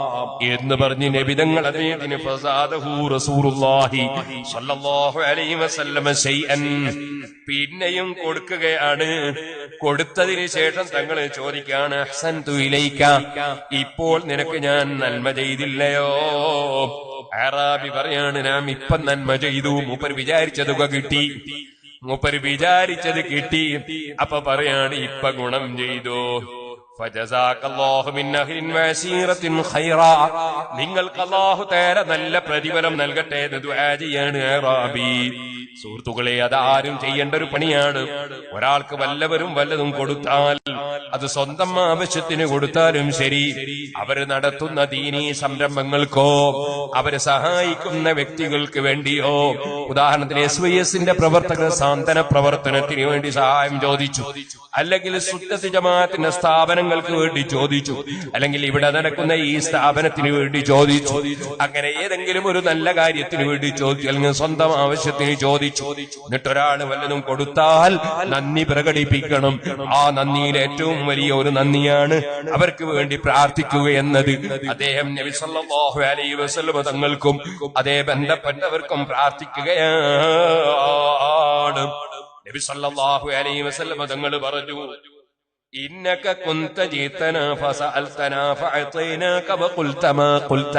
എന്ന് പറഞ്ഞ് നബി തങ്ങൾ അദ്ദേഹത്തിന് ഫസാദഹു റസൂലുള്ളാഹി സ്വല്ലല്ലാഹു അലൈഹി വസല്ലം ശൈഅൻ, പിന്നെയും കൊടുക്കുകയാണ്. കൊടുത്തതിന് ശേഷം തങ്ങൾ ചോദിക്കാണ്, അഹ്സൻതു ഇലൈക, ഇപ്പോൾ നിനക്ക് ഞാൻ നന്മ ചെയ്തില്ലയോ? അറാബി പറയാണ്, നാം ഇപ്പം നന്മ ചെയ്തു. മൂപ്പർ വിചാരിച്ചതൊക്കെ കിട്ടി, മൂപ്പർ വിചാരിച്ചത് കിട്ടി. അപ്പൊ പറയാണ്, ഇപ്പൊ ഗുണം ചെയ്തു. നിങ്ങൾക്ക് അല്ലാഹു തആല നല്ല പ്രതിഫലം നൽകട്ടെ എന്ന് ദുആ ചെയ്യാണ് അറാബി. സുഹൃത്തുക്കളെ, അതാരും ചെയ്യേണ്ട ഒരു പണിയാണ്. ഒരാൾക്ക് വല്ലതും കൊടുത്താൽ അത് സ്വന്തം ആവശ്യത്തിന് കൊടുത്താലും ശരി, അവര് നടത്തുന്ന ദീനീ സംരംഭങ്ങൾക്കോ അവരെ സഹായിക്കുന്ന വ്യക്തികൾക്ക് വേണ്ടിയോ, ഉദാഹരണത്തിന് SYSന്റെ പ്രവർത്തകർ സാന്ത്വന പ്രവർത്തനത്തിന് വേണ്ടി സഹായം ചോദിച്ചു, അല്ലെങ്കിൽ സുന്നത്ത് ജമാഅത്തിന്റെ സ്ഥാപനങ്ങൾക്ക് വേണ്ടി ചോദിച്ചു, അല്ലെങ്കിൽ ഇവിടെ നടക്കുന്ന ഈ സ്ഥാപനത്തിന് വേണ്ടി ചോദിച്ചു, അങ്ങനെ ഏതെങ്കിലും ഒരു നല്ല കാര്യത്തിന് വേണ്ടി ചോദിച്ചു, അല്ലെങ്കിൽ സ്വന്തം ആവശ്യത്തിന് ചോദിച്ചു. എന്നിട്ടൊരാള് വല്ലതും കൊടുത്താൽ നന്ദി പ്രകടിപ്പിക്കണം. ആ നന്ദിയിൽ ഏറ്റവും വലിയ ഒരു നന്ദിയാണ് അവർക്ക് വേണ്ടി പ്രാർത്ഥിക്കുക എന്നത്. അദ്ദേഹം നബി സല്ലല്ലാഹു അലൈഹി വസല്ലം തങ്ങൾക്കും അതേ ബന്ധപ്പെട്ടവർക്കും പ്രാർത്ഥിക്കുകയാണ്. നബി സല്ലല്ലാഹു അലൈഹി വസല്ലം തങ്ങൾ പറഞ്ഞു, ഇന്നക കുൻത ജീതനാ ഫസഅൽതനാ ഫഅതൈനാക വഖുൽത മാ ഖുൽത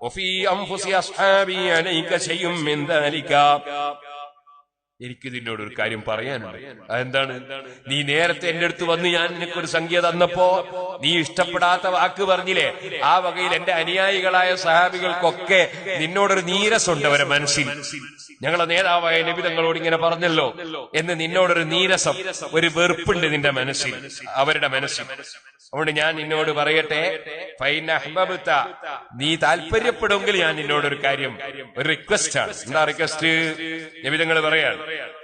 വഫീ അൻഫുസി അസ്ഹാബി അലൈക ശൈഉം മിൻ ദാലിക. എനിക്ക് നിന്നോട് ഒരു കാര്യം പറയാനുണ്ട്. അതെന്താണ്? നീ നേരത്തെ എന്റെ അടുത്ത് വന്ന് ഞാൻ നിനക്കൊരു സംഖ്യ തന്നപ്പോ നീ ഇഷ്ടപ്പെടാത്ത വാക്ക് പറഞ്ഞില്ലേ, ആ വകയിൽ എന്റെ അനുയായികളായ സഹാബികൾക്കൊക്കെ നിന്നോടൊരു നീരസുണ്ട് അവരെ മനസ്സിൽ. ഞങ്ങളെ നേതാവായ നബി തങ്ങളോട് ഇങ്ങനെ പറഞ്ഞല്ലോ എന്ന് നിന്നോടൊരു നീരസം, ഒരു വെറുപ്പുണ്ട് നിന്റെ മനസ്സിൽ, അവരുടെ മനസ്സിൽ. അതുകൊണ്ട് ഞാൻ നിന്നോട് പറയട്ടെ, ഫൈൻ അഹ്ബബ്ത, നീ താല്പര്യപ്പെടുമെങ്കിൽ ഞാൻ നിന്നോടൊരു കാര്യം, ഒരു റിക്വസ്റ്റ് ആണ്. എന്താ റിക്വസ്റ്റ്? നബി തങ്ങൾ പറയാണ്,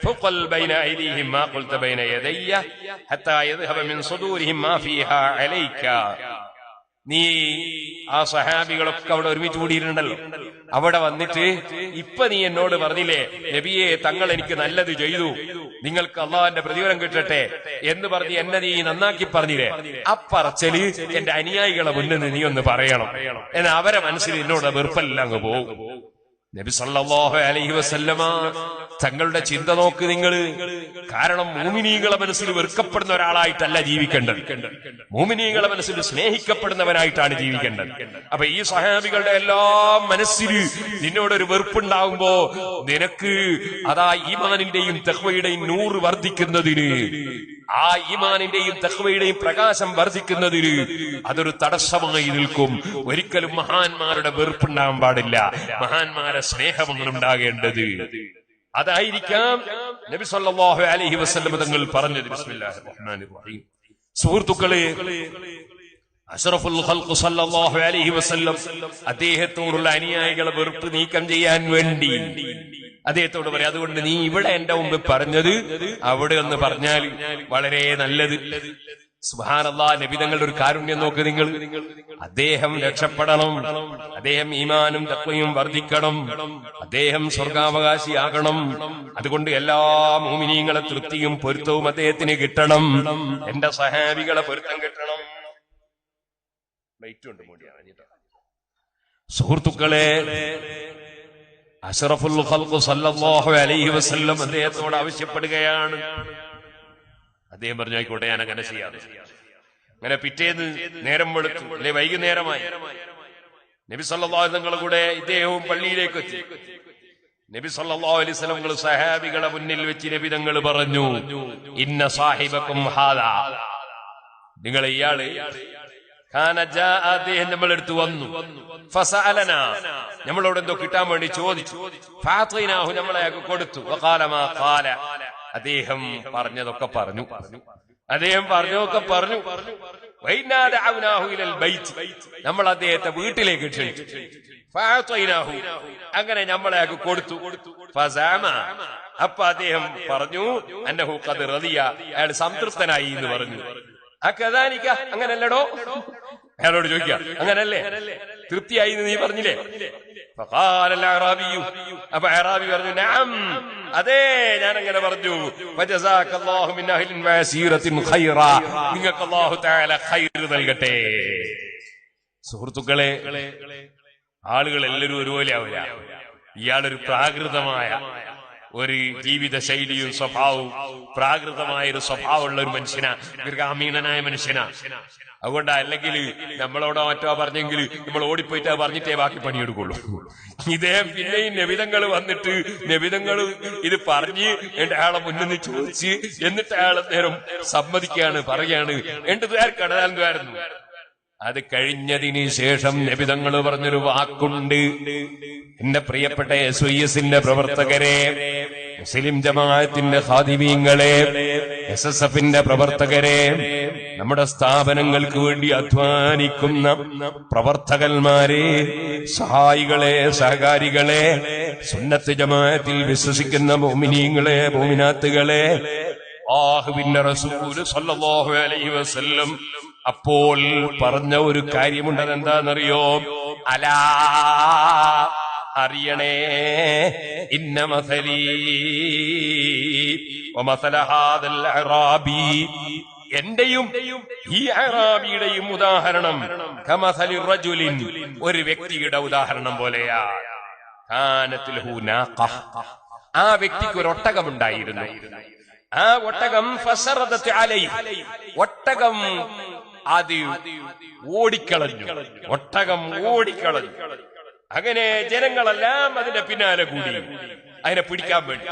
ഫഖൽ ബൈന ഐദിഹിം മാ ഖുൽത ബൈന യദയ്യ ഹത്താ യദ്ഹബ മിൻ സുദൂരിഹിം മാ ഫീഹാ അലൈക. നീ ആ സഹാബികളൊക്കെ അവിടെ ഒരുമിച്ച് കൂടിയിട്ടുണ്ടല്ലോ, അവിടെ വന്നിട്ട് ഇപ്പൊ നീ എന്നോട് പറഞ്ഞില്ലേ, നബിയെ തങ്ങൾ എനിക്ക് നല്ലത് ചെയ്തു, നിങ്ങൾക്ക് അള്ളാഹുവിന്റെ പ്രതിഫലം കിട്ടട്ടെ എന്ന് പറഞ്ഞ് എന്നെ നീ നന്നാക്കി പറഞ്ഞില്ലേ, അപ്പറച്ചല് എന്റെ അനുയായികളെ മുന്നിൽ നീ ഒന്ന് പറയണം എന്ന് അവരെ മനസ്സിൽ എന്നോട് വെറുപ്പെല്ലാം അങ്ങ് പോകും. നബി സല്ലല്ലാഹു അലൈഹി വസല്ലമ തങ്ങളുടെ ചിന്ത നോക്ക് നിങ്ങൾ. കാരണം മുഅ്മിനീങ്ങളെ മനസ്സിൽ വെറുക്കപ്പെടുന്ന ഒരാളായിട്ടല്ല ജീവിക്കേണ്ടത്, മുഅ്മിനീങ്ങളെ മനസ്സിൽ സ്നേഹിക്കപ്പെടുന്നവനായിട്ടാണ് ജീവിക്കേണ്ടത്. അപ്പൊ ഈ സഹാബികളുടെ എല്ലാ മനസ്സിൽ നിന്നോടൊരു വെറുപ്പുണ്ടാവുമ്പോ നിനക്ക് അതാ ഈമാനിന്റെയും തഖ്വയുടെയും നൂറ് വർദ്ധിക്കുന്നതിന്, ആ ഈമാനിന്റെയും തഖ്വയുടെയും പ്രകാശം വർദ്ധിക്കുന്നതിന് അതൊരു തടസ്സമായി നിൽക്കും. ഒരിക്കലും മഹാന്മാരുടെ വെറുപ്പുണ്ടാകാൻ പാടില്ല, മഹാന്മാരെ സ്നേഹമാണ് ഉണ്ടാകേണ്ടത്. അതായിരിക്കാം നബി സല്ലല്ലാഹു അലൈഹി വസല്ലം തങ്ങൾ പറഞ്ഞത്. ബിസ്മില്ലാഹിർ റഹ്മാനിർ റഹീം. സുഹൃത്തുക്കളെ, അഷ്റഫുൽ ഖൽഖ് സല്ലല്ലാഹു അലൈഹി വസല്ലം അദ്ദേഹത്തോടുള്ള അനുയായികളെ വെറുപ്പ് നീക്കം ചെയ്യാൻ വേണ്ടി അദ്ദേഹത്തോട് പറയാം, അതുകൊണ്ട് നീ ഇവിടെ എന്റെ മുമ്പ് പറഞ്ഞത് അവിടെ ഒന്ന് പറഞ്ഞാൽ വളരെ നല്ലത്. സുബ്ഹാനല്ലാഹ്, നബി തങ്ങളുടെ ഒരു കാരുണ്യം നോക്ക് നിങ്ങൾ. അദ്ദേഹം രക്ഷപ്പെടണം, അദ്ദേഹം ഈമാനും തഖ്വയും വർദ്ധിക്കണം, അദ്ദേഹം സ്വർഗാവകാശിയാകണം. അതുകൊണ്ട് എല്ലാ മുഅ്മിനീങ്ങളെ തൃപ്തിയും പൊരുത്തവും അദ്ദേഹത്തിന് കിട്ടണം, എന്റെ സഹാബികളെ പൊരുത്തം കിട്ടണം. സുഹൃത്തുക്കളെ, അഷ്റഫുൽ ഖൽഖ് സല്ലല്ലാഹു അലൈഹി വസല്ലം അദ്ദേഹത്തോട് ആവശ്യപ്പെടുകയാണ്. അദ്ദേഹം പറഞ്ഞു, ആയിക്കോട്ടെ, ഞാൻ അങ്ങനെ ചെയ്യാതെ. അങ്ങനെ പിറ്റേന്ന് നേരം വെളുത്തു, അല്ലെ വൈകുന്നേരമായി. നബി സല്ലല്ലാഹു അലൈഹി വസല്ലം കൂടെ ഇദ്ദേഹവും പള്ളിയിലേക്ക് എത്തി. നബി സല്ലല്ലാഹു അലൈഹി വസല്ലം സഹാബികളെ മുന്നിൽ വെച്ച് നബി തങ്ങൾ പറഞ്ഞു, ഇന്ന സാഹിബക്കും ഹാദാ, നിങ്ങൾ ഇയാള് അദ്ദേഹം നമ്മളെടുത്ത് വന്നു, ഫസഅലന, നമ്മളോട് എന്തോ കിട്ടാൻ വേണ്ടി ചോദിച്ചു, ഫഅതൈനാഹു, നമ്മളെ കൊടുത്തു, വഖാല മാ ഖാല, അദ്ദേഹം പറഞ്ഞതൊക്കെ പറഞ്ഞു, അദ്ദേഹം പറഞ്ഞതൊക്കെ പറഞ്ഞു. വൈനാ ദഅവനാഹു ഇലൽ ബൈത്ത്, നമ്മൾ അദ്ദേഹത്തെ വീട്ടിലേക്ക് ക്ഷണിച്ചു. ഫഅതൈനാഹു, അങ്ങനെ നമ്മളെ കൊടുത്തു. ഫസഅമ, അപ്പൊ അദ്ദേഹം പറഞ്ഞു, അന്നഹു ഖദ് റളിയ, അയാൾ സംതൃപ്തനായി എന്ന് പറഞ്ഞു. അക്കദാനിക, അങ്ങനല്ലടോ, അയാളോട് ചോദിക്കാം, അങ്ങനല്ലേ, തൃപ്തിയായി എന്ന് നീ പറഞ്ഞില്ലേ? ഫഖാല അൽ അഅറാബിയു, അപ്പൊ അഅറാബി പറഞ്ഞു, നഅം, അതെ, ഞാൻ അങ്ങനെ പറഞ്ഞു. വജസാകല്ലാഹു മിൻ അഹ്ലിൻ വസീറത്തിൻ ഖൈറാ, നിങ്ങൾക്ക് അല്ലാഹു തആല ഖൈർ നൽകട്ടെ. സുഹൃത്തുക്കളെ, ആളുകൾ എല്ലാവരും ഒരുപോലെ ആവില്ല. ഇയാളൊരു പ്രാകൃതമായ ഒരു ജീവിത ശൈലിയും സ്വഭാവവും പ്രാകൃതമായൊരു സ്വഭാവമുള്ള ഒരു മനുഷ്യനാ, ഗ്രാമീണനായ മനുഷ്യനാ. അതുകൊണ്ടാ, അല്ലെങ്കിൽ നമ്മളോടോ മറ്റോ പറഞ്ഞെങ്കിൽ നമ്മൾ ഓടിപ്പോയിട്ട് പറഞ്ഞിട്ടേ ബാക്കി പണിയെടുക്കുള്ളൂ. ഇദ്ദേഹം പിന്നെയും നബിതങ്ങൾ വന്നിട്ട് നബിതങ്ങൾ ഇത് പറഞ്ഞ് എന്റെ അയാളെ മുന്നിൽ നിന്ന് ചോദിച്ച്, എന്നിട്ട് അയാളെ നേരം സമ്മതിക്കുകയാണ്, പറയാണ് എന്റെ ദ്വാരക്കടതായിരുന്നു. അത് കഴിഞ്ഞതിന് ശേഷം നബിതങ്ങൾ പറഞ്ഞൊരു വാക്കുണ്ട്. എന്റെ പ്രിയപ്പെട്ട SYSന്റെ പ്രവർത്തകരെ, മുസ്ലിം ജമാഅത്തിന്റെ ഖാദിമീങ്ങളെ, SSFന്റെ പ്രവർത്തകരെ, നമ്മുടെ സ്ഥാപനങ്ങൾക്ക് വേണ്ടി അധ്വാനിക്കുന്ന പ്രവർത്തകന്മാരെ, സഹായികളെ, സഹകാരികളെ, സുന്നത്ത് ജമാഅത്തിൽ വിശ്വസിക്കുന്ന മുഅ്മിനീങ്ങളെ, മുഅ്മിനാത്തുകളെ, അല്ലാഹുവിന്റെ റസൂൽ സല്ലല്ലാഹു അലൈഹി വസല്ലം അപ്പോൾ പറഞ്ഞ ഒരു കാര്യമുണ്ട്. അതെന്താണെന്നറിയോ? അലാ, അറിയണേ, ഇന്ന മസലീ വമസല ഹാദൽ അറാബി, എന്റെയും ഈ അറാബിയുടെയും ഉദാഹരണം കമസലി റജുലിൻ, ഒരു വ്യക്തിയുടെ ഉദാഹരണം പോലെയാ. കാനത് ലഹു നാഖ, ആ വ്യക്തിക്ക് ഒരു ഒട്ടകമുണ്ടായിരുന്നു. ആ ഒട്ടകം ഫസറദത് അലൈഹി, ഒട്ടകം അത് ഓടിക്കളഞ്ഞു, ഒട്ടകം ഓടിക്കളഞ്ഞു. അങ്ങനെ ജനങ്ങളെല്ലാം അതിന്റെ പിന്നാലെ കൂടി, അതിനെ പിടിക്കാൻ വേണ്ടി.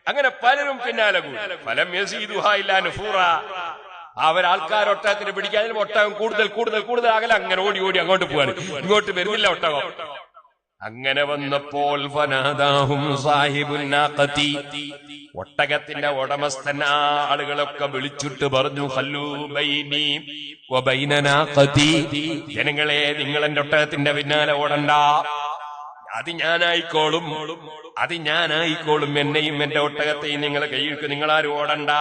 അങ്ങനെ പലരും പിന്നാലെ കൂടി. ഫലം യസീദുഹാ ഇല്ലാ നുഫൂറാ, അവരാൾക്കാർ ഒട്ടകത്തിന് പിടിക്കാൻ ഒട്ടകം കൂടുതൽ കൂടുതൽ കൂടുതൽ അകലെ അങ്ങനെ ഓടി ഓടി അങ്ങോട്ട് പോവാണ്, ഇങ്ങോട്ട് വരുന്നില്ല ഒട്ടകം. അങ്ങനെ വന്നപ്പോൾ ഫനാദാഹും സാഹിബുൻ നാഖതി, ഒട്ടകത്തിന്റെ ഉടമസ്ഥൻ ആളുകളൊക്കെ വിളിച്ചിട്ട് പറഞ്ഞു, ഖല്ലൂ ബൈനി വബൈന നാഖതി, ജനങ്ങളെ, നിങ്ങൾ എന്റെ ഒട്ടകത്തിന്റെ പിന്നാലെ ഓടണ്ട, അത് ഞാനായിക്കോളും, അത് ഞാനായിക്കോളും, എന്നെയും എന്റെ ഒട്ടകത്തെയും നിങ്ങളെ കയ്യിൽക്ക് നിങ്ങളാരും ഓടണ്ട.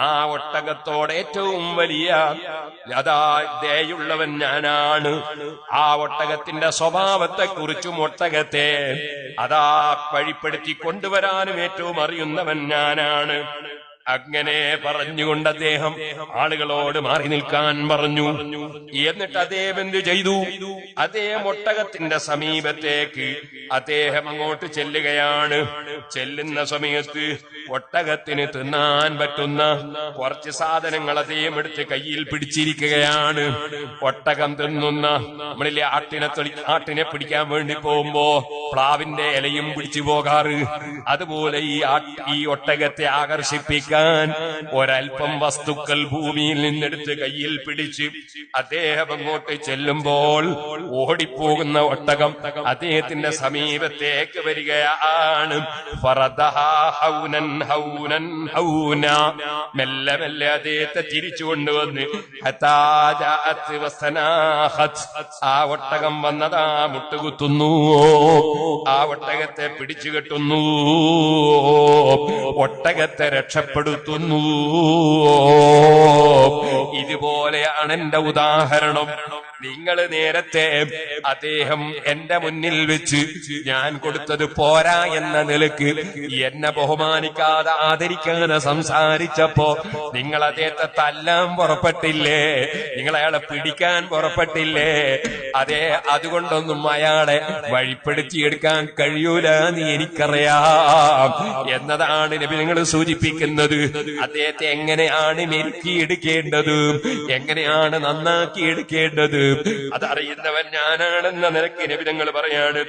ആ ഒട്ടകത്തോട് ഏറ്റവും വലിയ ദയുള്ളവൻ ഞാനാണ്. ആ ഒട്ടകത്തിന്റെ സ്വഭാവത്തെ കുറിച്ചും ഒട്ടകത്തെ അതാ പഴിപ്പെടുത്തി കൊണ്ടുവരാനും ഏറ്റവും അറിയുന്നവൻ ഞാനാണ്. അങ്ങനെ പറഞ്ഞുകൊണ്ട് അദ്ദേഹം ആളുകളോട് മാറി നിൽക്കാൻ പറഞ്ഞു. എന്നിട്ട് അദ്ദേഹം എന്ത് ചെയ്തു? അദ്ദേഹം ഒട്ടകത്തിന്റെ സമീപത്തേക്ക് അദ്ദേഹം അങ്ങോട്ട് ചെല്ലുകയാണ്. ചെല്ലുന്ന സമയത്ത് ഒട്ടകത്തിന് തിന്നാൻ പറ്റുന്ന കുറച്ച് സാധനങ്ങൾ അദ്ദേഹം എടുത്ത് കയ്യിൽ പിടിച്ചിരിക്കുകയാണ്. ഒട്ടകം തിന്നുന്ന, നമ്മളിലെ ആട്ടിനെ പിടിക്കാൻ വേണ്ടി പോകുമ്പോ പ്ലാവിന്റെ ഇലയും പിടിച്ചു പോകാറ്, അതുപോലെ ഈ ഒട്ടകത്തെ ആകർഷിപ്പിക്കാൻ ഒരൽപ്പം വസ്തുക്കൾ ഭൂമിയിൽ നിന്നെടുത്ത് കയ്യിൽ പിടിച്ച് അദ്ദേഹം അങ്ങോട്ട് ചെല്ലുമ്പോൾ ഓടിപ്പോകുന്ന ഒട്ടകം അദ്ദേഹത്തിന്റെ സമീപത്തേക്ക് വരികയാണ്. മെല്ലെ മെല്ലെ അദ്ദേഹത്തെ തിരിച്ചു കൊണ്ടുവന്ന് ആ ഒട്ടകം വന്നതാ മുട്ടുകുത്തുന്നു, ആ ഒട്ടകത്തെ പിടിച്ചു കെട്ടുന്നു, ഒട്ടകത്തെ രക്ഷപ്പെടുത്തുന്നു. ഇതുപോലെയാണ് എന്റെ ഉദാഹരണം. നിങ്ങൾ നേരത്തെ അദ്ദേഹം എന്റെ മുന്നിൽ വെച്ച് ഞാൻ കൊടുത്തത് പോരാ എന്ന നിലക്ക് എന്നെ ബഹുമാനിക്കാതെ ആദരിക്കാതെ സംസാരിച്ചപ്പോ നിങ്ങൾ അദ്ദേഹത്തെ തല്ലാൻ പുറപ്പെട്ടില്ലേ? നിങ്ങൾ അയാളെ പിടിക്കാൻ പുറപ്പെട്ടില്ലേ? അതെ, അതുകൊണ്ടൊന്നും അയാളെ വഴിപ്പെടുത്തിയെടുക്കാൻ കഴിയൂല എന്ന് എനിക്കറിയാം എന്നതാണ് നബി നിങ്ങൾ സൂചിപ്പിക്കുന്നത്. അദ്ദേഹത്തെ എങ്ങനെയാണ് മെരുക്കിയെടുക്കേണ്ടത്, എങ്ങനെയാണ് നന്നാക്കിയെടുക്കേണ്ടത് അതറിയുന്നവൻ ഞാനാണെന്ന നിലയ്ക്ക് നബി തങ്ങൾ പറയാണ്.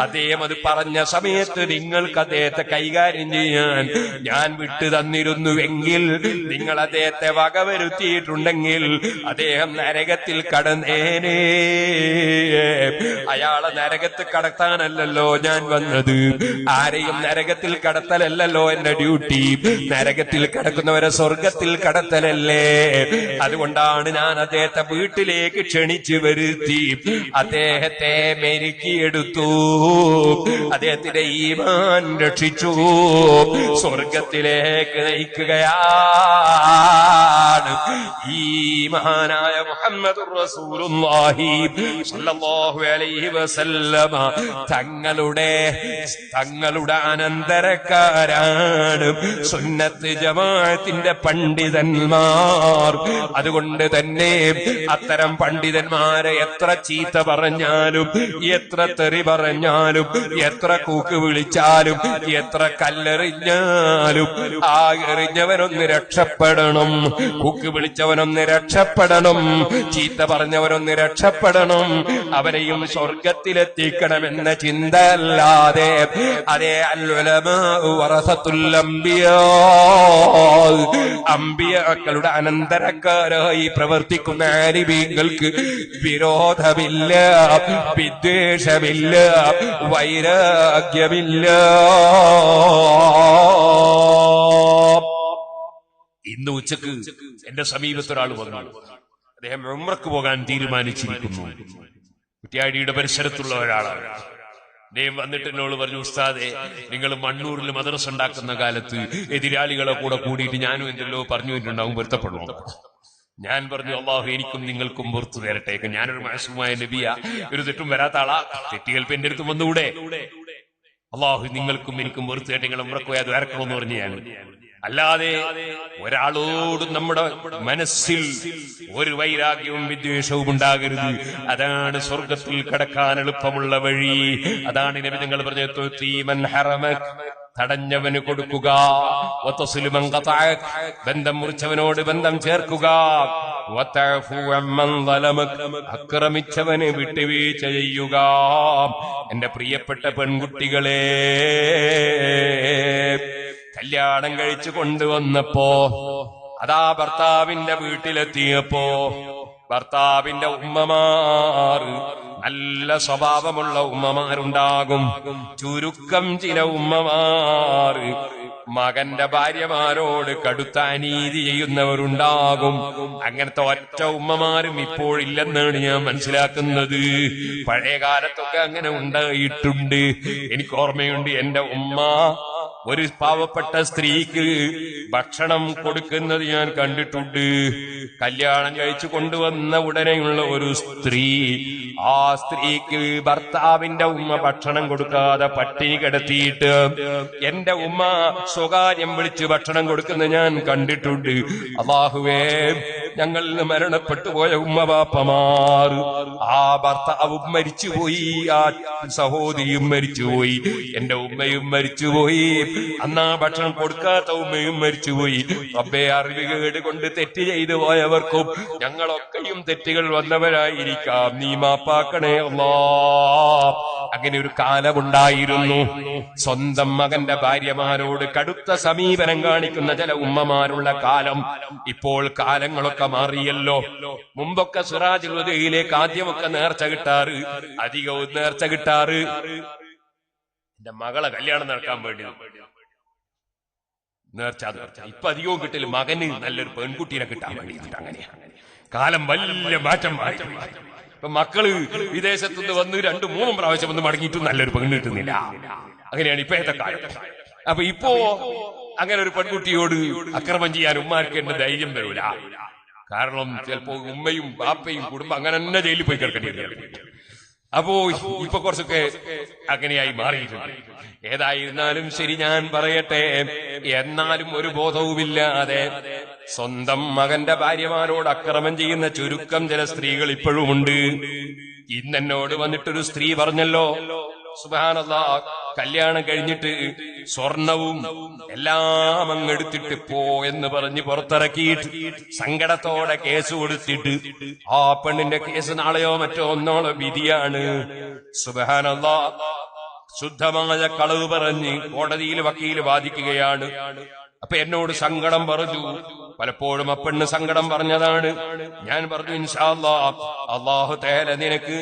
അദ്ദേഹം അത് പറഞ്ഞ സമയത്ത് നിങ്ങൾക്ക് അദ്ദേഹത്തെ കൈകാര്യം ചെയ്യാൻ ഞാൻ വിട്ടു തന്നിരുന്നുവെങ്കിൽ, നിങ്ങൾ അദ്ദേഹത്തെ വകവരുത്തിയിട്ടുണ്ടെങ്കിൽ അദ്ദേഹം നരകത്തിൽ കടന്നേനെ. അയാളെ നരകത്ത് കടത്താനല്ലല്ലോ ഞാൻ വന്നത്, ആരെയും നരകത്തിൽ കടത്തലല്ലോ എന്റെ ഡ്യൂട്ടി. നരകത്തിൽ കടക്കുന്നവരെ സ്വർഗത്തിൽ കടത്തലല്ലേ? അതുകൊണ്ടാണ് ഞാൻ അദ്ദേഹത്തെ വീട്ടിലേക്ക് ക്ഷണിച്ചു വരുത്തി അദ്ദേഹത്തെ മെരുക്കിയെടുത്തു, അദ്ദേഹത്തിന്റെ ഈമാൻ രക്ഷിച്ചു, സ്വർഗത്തിലേക്ക് നയിക്കുകയാണ്. ഈ മഹാനായ മുഹമ്മദുർ റസൂലുള്ളാഹി സ്വല്ലല്ലാഹു അലൈഹി വസല്ലമ തങ്ങളുടെ അനന്തരക്കാരാണ് സുന്നത്ത് ജമാഅത്തിന്റെ പണ്ഡിതന്മാർ. അതുകൊണ്ട് തന്നെ അത്തരം പണ്ഡിതന്മാരെ എത്ര ചീത്ത പറഞ്ഞാലും, എത്ര തെറി പറഞ്ഞാലും, എത്ര കൂക്ക് വിളിച്ചാലും, എത്ര കല്ലെറിഞ്ഞാലും ആ എറിഞ്ഞവനൊന്ന് രക്ഷപ്പെടണം, കൂക്ക് വിളിച്ചവനൊന്ന് രക്ഷപ്പെടണം, ചീത്ത പറഞ്ഞവനൊന്ന് രക്ഷപ്പെടണം, അവനെയും സ്വർഗത്തിലെത്തിക്കണമെന്ന ചിന്ത അല്ലാതെ അതേ അമ്പിയാക്കളുടെ അനന്തരക്കാരായി പ്രവർത്തിക്കുന്ന ആലിമീങ്ങൾക്ക് വിരോധമില്ല, വിദ്വേഷമില്ല, വൈരാഗ്യമില്ല. ഇന്ന് ഉച്ചക്ക് എന്റെ സമീപത്തൊരാൾ വന്നു. അദ്ദേഹം ഉംറക്ക് പോകാൻ തീരുമാനിച്ചിരിക്കുന്നു. കുറ്റ്യാടിയുടെ പരിസരത്തുള്ള ഒരാളാണ്. അദ്ദേഹം വന്നിട്ട് എന്നോട് പറഞ്ഞു, ഉസ്താദെ, നിങ്ങൾ മണ്ണൂരിൽ മദ്രസ ഉണ്ടാക്കുന്ന കാലത്ത് എതിരാളികളെ കൂടെ കൂടിയിട്ട് ഞാനും എന്തെല്ലോ പറഞ്ഞു വെച്ചിട്ടുണ്ടാവും, പൊരുത്തപ്പെടണം. ഞാൻ പറഞ്ഞു, അള്ളാഹു എനിക്കും നിങ്ങൾക്കും പുറത്തു തരട്ടെ. ഞാനൊരു മാസമായ നബിയ, ഒരു തെറ്റും വരാത്ത ആളാ, തെറ്റുകൾക്ക് എന്റെ അടുത്ത് വന്നുകൂടെ? അള്ളാഹു നിങ്ങൾക്കും എനിക്കും പുറത്തു തരട്ടെ, നിങ്ങൾ ഉംറക്ക് പോയാൽ ദ്വാരക്കണമെന്ന് പറഞ്ഞു ഞാൻ. അല്ലാതെ ഒരാളോടും നമ്മുടെ മനസ്സിൽ ഒരു വൈരാഗ്യവും വിദ്വേഷവും ഉണ്ടാകരുത്. അതാണ് സ്വർഗത്തിൽ കടക്കാൻ എളുപ്പമുള്ള വഴി. അതാണ് നബി നിങ്ങൾ പറഞ്ഞത്, തടഞ്ഞവന് കൊടുക്കുക, ബന്ധം മുറിച്ചവനോട് ബന്ധം ചേർക്കുക, അക്രമിച്ചവന് വിട്ടുവീഴ്ച ചെയ്യുക. എന്റെ പ്രിയപ്പെട്ട പെൺകുട്ടികളെ, കല്യാണം കഴിച്ചു കൊണ്ടുവന്നപ്പോ അതാ ഭർത്താവിന്റെ വീട്ടിലെത്തിയപ്പോ ഭർത്താവിന്റെ ഉമ്മമാർ, നല്ല സ്വഭാവമുള്ള ഉമ്മമാരുണ്ടാകും, ചുരുക്കം ചില ഉമ്മമാർ മകന്റെ ഭാര്യമാരോട് കടുത്ത അനീതി ചെയ്യുന്നവരുണ്ടാകും. അങ്ങനത്തെ ഒറ്റ ഉമ്മമാരും ഇപ്പോഴില്ലെന്നാണ് ഞാൻ മനസ്സിലാക്കുന്നത്. പഴയ കാലത്തൊക്കെ അങ്ങനെ ഉണ്ടായിട്ടുണ്ട്. എനിക്ക് ഓർമ്മയുണ്ട്, എന്റെ ഉമ്മ ഒരു പാവപ്പെട്ട സ്ത്രീക്ക് ഭക്ഷണം കൊടുക്കുന്നത് ഞാൻ കണ്ടിട്ടുണ്ട്. കല്യാണം കഴിച്ചു കൊണ്ടുവന്ന ഉടനെയുള്ള ഒരു സ്ത്രീ, ആ സ്ത്രീക്ക് ഭർത്താവിന്റെ ഉമ്മ ഭക്ഷണം കൊടുക്കാതെ പട്ടിണി കിടത്തിയിട്ട് എന്റെ ഉമ്മ സ്വകാര്യം വിളിച്ച് ഭക്ഷണം കൊടുക്കുന്നത് ഞാൻ കണ്ടിട്ടുണ്ട്. അല്ലാഹുവേ, ഞങ്ങളിൽ മരണപ്പെട്ടു പോയ ഉമ്മ ബാപ്പമാർ, ആ ഭർത്താവും മരിച്ചുപോയി, ആ സഹോദരിയും മരിച്ചുപോയി, എന്റെ ഉമ്മയും മരിച്ചുപോയി, അന്നാ ഭക്ഷണം കൊടുക്കാത്ത ഉമ്മയും മരിച്ചുപോയി. റബ്ബേ, അറിവുകേട് കൊണ്ട് തെറ്റ് ചെയ്തു പോയവർക്കും ഞങ്ങളൊക്കെയും തെറ്റുകൾ വന്നവരായിരിക്കാം, നീ മാപ്പാക്കണേ അല്ലാഹ്. അങ്ങനെ ഒരു കാലമുണ്ടായിരുന്നു. സ്വന്തം മകന്റെ ഭാര്യമാരോട് കടുത്ത സമീപനം കാണിക്കുന്ന ചില ഉമ്മമാരുള്ള കാലം. ഇപ്പോൾ കാലങ്ങളൊക്കെ മാറിയല്ലോ. മുമ്പൊക്കെ സിറാജുൽ ഹുദയിലേക്ക് ആദ്യമൊക്കെ നേർച്ച കിട്ടാറ്, അധികവും നേർച്ച കിട്ടാറ് എന്റെ മകളെ കല്യാണം നടക്കാൻ വേണ്ടി നേർച്ച. ഇപ്പൊ അധികവും കിട്ടില്ല, മകന് നല്ലൊരു പെൺകുട്ടീനെ കിട്ടാൻ വേണ്ടിയിട്ട്. അങ്ങനെയാണ് കാലം വലിയ മാറ്റം മാറി. ഇപ്പൊ മക്കള് വിദേശത്തുനിന്ന് വന്ന് 2-3 പ്രാവശ്യം വന്ന് മടങ്ങിയിട്ടും നല്ലൊരു പെണ്ണ് കിട്ടുന്നില്ല. അങ്ങനെയാണ് ഇപ്പോഴത്തെ കാലം. അപ്പൊ ഇപ്പോ അങ്ങനെ ഒരു പെൺകുട്ടിയോട് അക്രമം ചെയ്യാൻ ഉമ്മാർക്ക് എന്നെ ധൈര്യം വരൂല. കാരണം ചിലപ്പോ ഉമ്മയും ബാപ്പയും കുടുംബം അങ്ങനെ തന്നെ ജയിലിൽ പോയി കിടക്കേണ്ടി വരും. അപ്പോ ഇപ്പൊ കുറച്ചൊക്കെ അങ്ങനെയായി മാറിയിട്ടുണ്ട്. ഏതായിരുന്നാലും ശരി, ഞാൻ പറയട്ടെ, എന്നാലും ഒരു ബോധവുമില്ലാതെ സ്വന്തം മകന്റെ ഭാര്യമാരോട് അക്രമം ചെയ്യുന്ന ചുരുക്കം ചില സ്ത്രീകൾ ഇപ്പോഴുമുണ്ട്. ഇന്നെന്നോട് വന്നിട്ടൊരു സ്ത്രീ പറഞ്ഞല്ലോ, സുബ്ഹാനല്ലാഹ്, കല്യാണം കഴിഞ്ഞിട്ട് സ്വർണവും എല്ലാം അങ്ങെടുത്തിട്ട് പോ എന്ന് പറഞ്ഞ് പുറത്തിറക്കിയിട്ട് സങ്കടത്തോടെ കേസ് കൊടുത്തിട്ട് ആ പെണ്ണിന്റെ കേസ് നാളെയോ മറ്റോ ഒന്നോളോ വിധിയാണ്. സുബ്ഹാനല്ലാഹ്, ശുദ്ധമായ കളവ് പറഞ്ഞ് കോടതിയിൽ വക്കീല് വാദിക്കുകയാണ്. അപ്പൊ എന്നോട് സങ്കടം പറഞ്ഞു. പലപ്പോഴും ആ പെണ്ണ് സങ്കടം പറഞ്ഞതാണ്. ഞാൻ പറഞ്ഞു, ഇൻഷാ അല്ലാഹ്, അല്ലാഹു തആല നിനക്ക്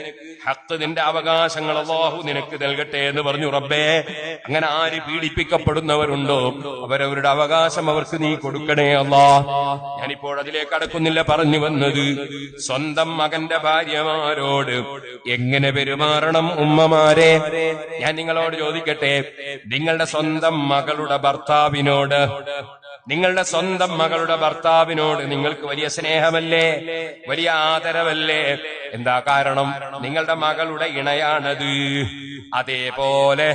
ഹഖ്, നിന്റെ അവകാശങ്ങൾ അല്ലാഹു നിനക്ക് നൽകട്ടെ എന്ന് പറഞ്ഞു. റബ്ബേ, അങ്ങനെ ആര് പീഡിപ്പിക്കപ്പെടുന്നവരുണ്ടോ അവരവരുടെ അവകാശം അവർക്ക് നീ കൊടുക്കണേ അല്ലാഹ്. ഞാനിപ്പോൾ അതിലേക്ക് കടക്കുന്നില്ല. പറഞ്ഞു വന്നത്, സ്വന്തം മകന്റെ ഭാര്യമാരോട് എങ്ങനെ പെരുമാറണം ഉമ്മമാരെ. ഞാൻ നിങ്ങളോട് ചോദിക്കട്ടെ, നിങ്ങളുടെ സ്വന്തം മകളുടെ ഭർത്താവിനോട്, നിങ്ങളുടെ സ്വന്തം മകളുടെ ഭർത്താവിനോട് നിങ്ങൾക്ക് വലിയ സ്നേഹമല്ലേ, വലിയ ആദരവല്ലേ? എന്താ കാരണം? നിങ്ങളുടെ മകളുടെ ഇണയാണത്. അതേപോലെ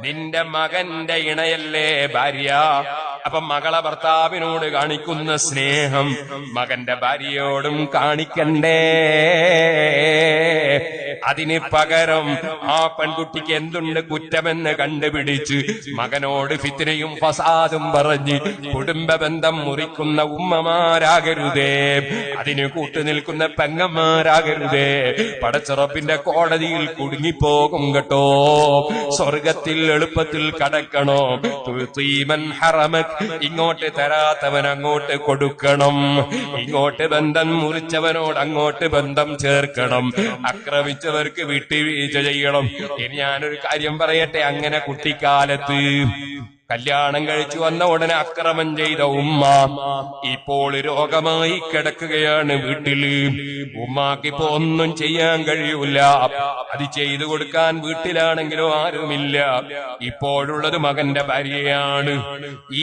നിന്റെ മകന്റെ ഇണയല്ലേ ഭാര്യ. അപ്പൊ മകളെ ഭർത്താവിനോട് കാണിക്കുന്ന സ്നേഹം മകന്റെ ഭാര്യയോടും കാണിക്കണ്ടേ? അതിന് പകരം ആ പെൺകുട്ടിക്ക് എന്തുണ്ട് കുറ്റമെന്ന് കണ്ടുപിടിച്ച് മകനോട് ഫിത്നയും ഫസാദും പറഞ്ഞ് കുടുംബ ബന്ധം മുറിക്കുന്ന ഉമ്മമാരാകരുതേ, അതിന് കൂട്ടുനിൽക്കുന്ന പെങ്ങന്മാരാകരുതേ. പടച്ചറപ്പിന്റെ കോടതിയിൽ കുടുങ്ങിപ്പോകും കേട്ടോ. സ്വർഗത്തിൽ എളുപ്പത്തിൽ കടക്കണോ? തുഈമൻ ഹറമക്, ഇങ്ങോട്ട് തരാത്തവൻ അങ്ങോട്ട് കൊടുക്കണം, ഇങ്ങോട്ട് ബന്ധം മുറിച്ചവനോട് അങ്ങോട്ട് ബന്ധം ചേർക്കണം, ആക്രമിച്ചവർക്ക് വിട്ടുവീഴ്ച ചെയ്യണം. ഇനി ഞാനൊരു കാര്യം പറയട്ടെ, അങ്ങനെ കുട്ടിക്കാലത്ത് കല്യാണം കഴിച്ചു വന്ന ഉടനെ അക്രമം ചെയ്ത ഉമ്മ ഇപ്പോൾ രോഗമായി കിടക്കുകയാണ് വീട്ടില്. ഉമ്മാക്കിപ്പോ ഒന്നും ചെയ്യാൻ കഴിയൂല. അത് ചെയ്തു കൊടുക്കാൻ വീട്ടിലാണെങ്കിലോ ആരുമില്ല. ഇപ്പോഴുള്ളത് മകന്റെ ഭാര്യയാണ്.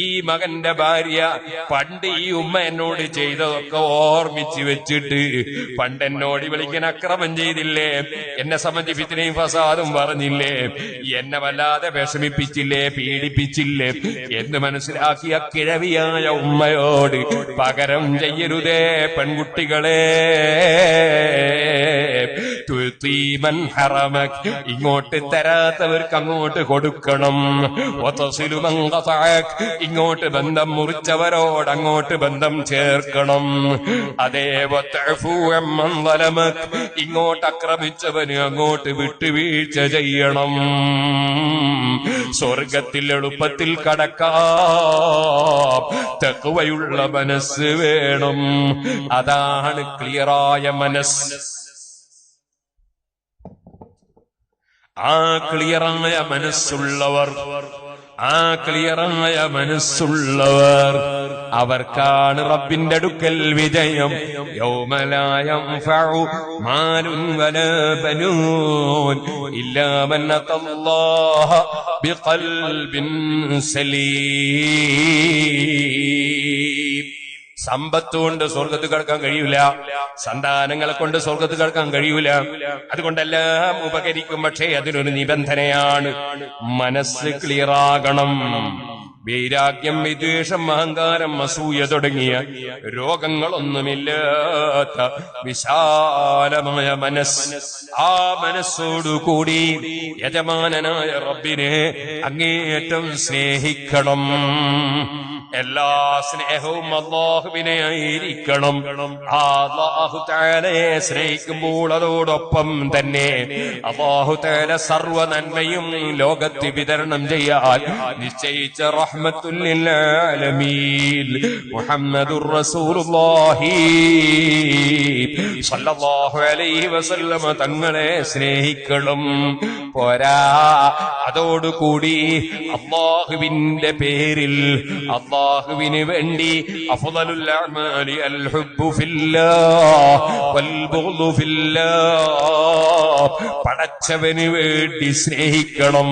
ഈ മകന്റെ ഭാര്യ പണ്ട് ഈ ഉമ്മ എന്നോട് ചെയ്തതൊക്കെ ഓർമ്മിച്ച് വെച്ചിട്ട് പണ്ട് എന്നോട് വിളിക്കാൻ അക്രമം ചെയ്തില്ലേ, എന്നെ സംബന്ധിച്ച് ഫിത്നയും ഫസാദും പറഞ്ഞില്ലേ, എന്നെ വല്ലാതെ വിഷമിപ്പിച്ചില്ലേ, പീഡിപ്പിച്ചില്ലേ എന്ന് മനസ്സിലാക്കിയ കിഴവിയായ ഉമ്മയോട് പകരം ചെയ്യരുതേ പെൺകുട്ടികളെ. തുഈമൻ ഹറമക്, ഇങ്ങോട്ട് തരാത്തവർക്ക് അങ്ങോട്ട് കൊടുക്കണം. വതസിലു മൻ ഖതഅക്, ഇങ്ങോട്ട് ബന്ധം മുറിച്ചവരോട് അങ്ങോട്ട് ബന്ധം ചേർക്കണം. അതേ വതഅഫു അമ്മൻ ളലമക്, ഇങ്ങോട്ട് ആക്രമിച്ചവന് അങ്ങോട്ട് വിട്ടുവീഴ്ച ചെയ്യണം. സ്വർഗത്തിൽ എളുപ്പത്തിൽ കടക്കാം. തഖ്വയുള്ള മനസ്സ് വേണം. അതാണ് ക്ലിയറായ മനസ്സ്. ആ ക്ലിയറായ മനസ്സുള്ളവർ ആ ക്ലിയറായ മനസ്സുള്ളവർ അവർക്കാണ് റബ്ബിന്റെ അടുക്കൽ വിജയം. യൗമലാ യൻഫഉ മാലുൻ വലാ ബനൂൻ ഇല്ലാ മൻ അത്തല്ലാഹ ബിഖൽബിൻ സലീം. സമ്പത്ത് കൊണ്ട് സ്വർഗത്ത് കടക്കാൻ കഴിയൂല, സന്താനങ്ങളെ കൊണ്ട് സ്വർഗത്ത് കടക്കാൻ കഴിയൂല. അതുകൊണ്ടെല്ലാം ഉപകരിക്കും, പക്ഷേ അതിനൊരു നിബന്ധനയാണ്, മനസ്സ് ക്ലിയറാകണം. വൈരാഗ്യം, വിദ്വേഷം, അഹങ്കാരം, അസൂയ തുടങ്ങിയ രോഗങ്ങളൊന്നുമില്ലാത്ത വിശാലമായ മനസ്സ്. ആ മനസ്സോടുകൂടി യജമാനനായ റബ്ബിനെ അങ്ങേയറ്റം സ്നേഹിക്കണം. എല്ലാ സ്നേഹവും അല്ലാഹുവിനെ ആയിരിക്കണം. ആ അല്ലാഹു തആലയെ സ്നേഹിക്കുമ്പോൾ അതോടൊപ്പം തന്നെ അല്ലാഹു തആല സർവ്വ നന്മയും ലോകത്ത് വിതരണം ചെയ്യാൻ നിശ്ചയിച്ച റഹ്മത്തുൽ ലിൽ ആലമീൻ മുഹമ്മദുർ റസൂലുള്ളാഹി സ്വല്ലല്ലാഹു അലൈഹി വസല്ലമ തങ്ങളെ സ്നേഹിക്കണം. പോരാ, അതോടുകൂടി അല്ലാഹുവിന്റെ പേരിൽ അല്ലാഹുവിന് വേണ്ടി അഫ്ളലുൽ അഅ്മാലി അൽ ഹുബ്ബു ഫില്ലാഹ് വൽ ബുഗ്ദു ഫില്ലാഹ്, പടച്ചവന് വേണ്ടി സ്നേഹിക്കണം.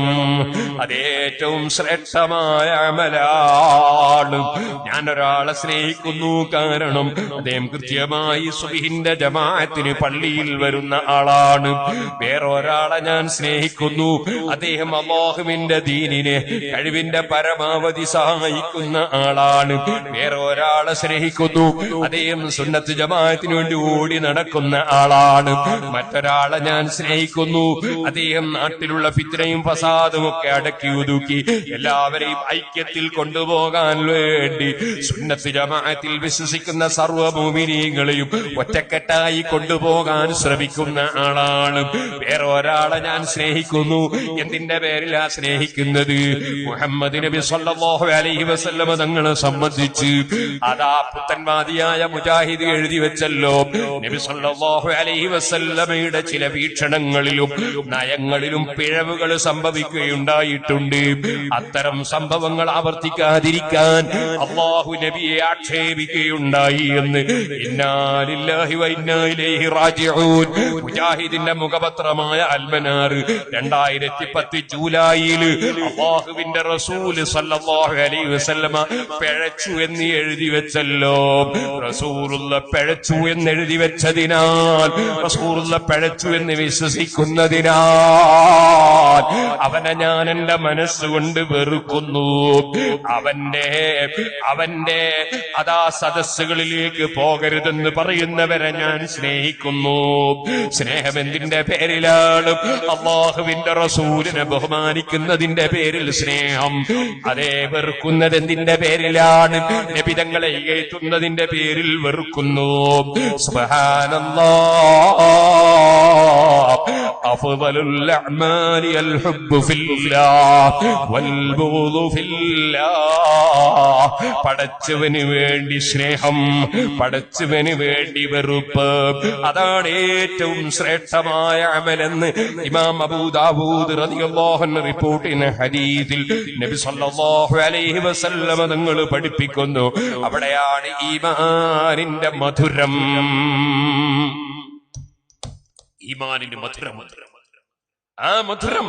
അതേറ്റവും ശ്രേഷ്ഠമായ അമലാണ്. ഞാൻ ഒരാളെ സ്നേഹിക്കുന്നു, കാരണം അദ്ദേഹം കൃത്യമായി സുബ്ഹിന്റെ ജമാഅത്തിന് പള്ളിയിൽ വരുന്ന ആളാണ്. വേറൊരാളെ ഞാൻ സ്നേഹിക്കുന്നു, അദ്ദേഹം അല്ലാഹുവിന്റെ ദീനിനെ കഴിവിന്റെ പരമാവധി സഹായിക്കുന്ന ആളാണ്. വേറെ ഒരാളെ സ്നേഹിക്കുന്നു, അദ്ദേഹം സുന്നത്ത് ജമാഅത്തിന് വേണ്ടി ഓടി നടക്കുന്ന ആളാണ്. മറ്റൊരാളെ ഞാൻ സ്നേഹിക്കുന്നു, അദ്ദേഹം നാട്ടിലുള്ള ഫിത്നയും ഫസാദും ഒക്കെ അടക്കി ഒതുക്കി എല്ലാവരെയും ഐക്യത്തിൽ കൊണ്ടുപോകാൻ വേണ്ടി സുന്നത്ത് ജമാഅത്തിൽ വിശ്വസിക്കുന്ന സർവ്വ മുഅ്മിനീങ്ങളെയും ഒറ്റക്കെട്ടായി കൊണ്ടുപോകാൻ ശ്രമിക്കുന്ന ആളാണ്. വേറെ ഒരാളെ ഞാൻ സ്നേഹിക്കുന്നു, എന്തിന്റെ പേരിലാ സ്നേഹിക്കുന്നത്? മുഹമ്മദ് നബി സ്വല്ലല്ലാഹു അലൈഹി വസല്ലമ തങ്ങളെ സംബന്ധിച്ച് അതാ പുത്തൻവാദിയായ മുജാഹിദ് എഴുതി വെച്ചല്ലോ, നബി സ്വല്ലല്ലാഹു അലൈഹി വസല്ലമയുടെ ചില വീക്ഷണങ്ങളിലും നയങ്ങളിലും പിഴവുകൾ സംഭവിക്കുകയുണ്ടായിട്ടുണ്ട്. അത്തരം സംഭവങ്ങൾ ആവർത്തിക്കാതിരിക്കാൻ അല്ലാഹു നബിയെ ആക്ഷേപിക്കുകയുണ്ടായി എന്ന് ഇന്നാ ലില്ലാഹി വ ഇന്നാ ഇലൈഹി റാജിഊൻ മുജാഹിദിന്റെ മുഖപത്രമായ അൽമനാർ 2010 ജൂലൈയിൽ അല്ലാഹുവിന്റെ റസൂൽ സല്ലല്ലാഹു അലൈഹി വസല്ലമ പിഴച്ചു എന്ന് എഴുതി വെച്ചല്ലോ. റസൂലുള്ള പിഴച്ചു എന്ന് എഴുതി വെച്ചതിനാൽ, റസൂലുള്ള പിഴച്ചു എന്ന് വിശ്വസിക്കുന്നതിനാൽ അവനെ ഞാൻ എന്റെ മനസ്സുകൊണ്ട് വെറുക്കുന്നു. അവന്റെ അതാ സദസ്സുകളിലേക്ക് പോകരുതെന്ന് പറയുന്നവരെ ഞാൻ സ്നേഹിക്കുന്നു. സ്നേഹം എന്തിന്റെ പേരിലാണ്? അല്ലാഹുവിന്റെ റസൂലിനെ ബഹുമാനിക്കുന്നതിന്റെ പേരിൽ സ്നേഹം. അതേ വെറുക്കുന്നത് എന്തിന്റെ പേരിലാണ്? നബിതങ്ങളെ ഏറ്റുന്നതിന്റെ പേരിൽ വെറുക്കുന്നു. സുബ്ഹാനല്ലാഹ്. അഫ്ളലുൽ അഅ്മാലി അൽ ഹുബ്ബു ഫില്ലാഹ് വൽ ബുഗ്ദു ഫില്ലാഹ്. പടച്ചവന് വേണ്ടി സ്നേഹം, പടച്ചവന് വേണ്ടി വെറുപ്പ്, അതാണ് ഏറ്റവും ശ്രേഷ്ഠമായ അമലെന്ന് ഇമാം അബൂ ദാവൂദ് റളിയല്ലാഹു അൻഹു റിപ്പോർട്ട് ചെയ്യുന്ന ഹദീസിൽ നബി സല്ലല്ലാഹു അലൈഹി വസല്ലമ തങ്ങൾ പഠിപ്പിക്കുന്നു. അവിടെയാണ് ഈമാനിന്റെ മധുരം. ഈമാനിന്റെ മധുരം, ആ മധുരം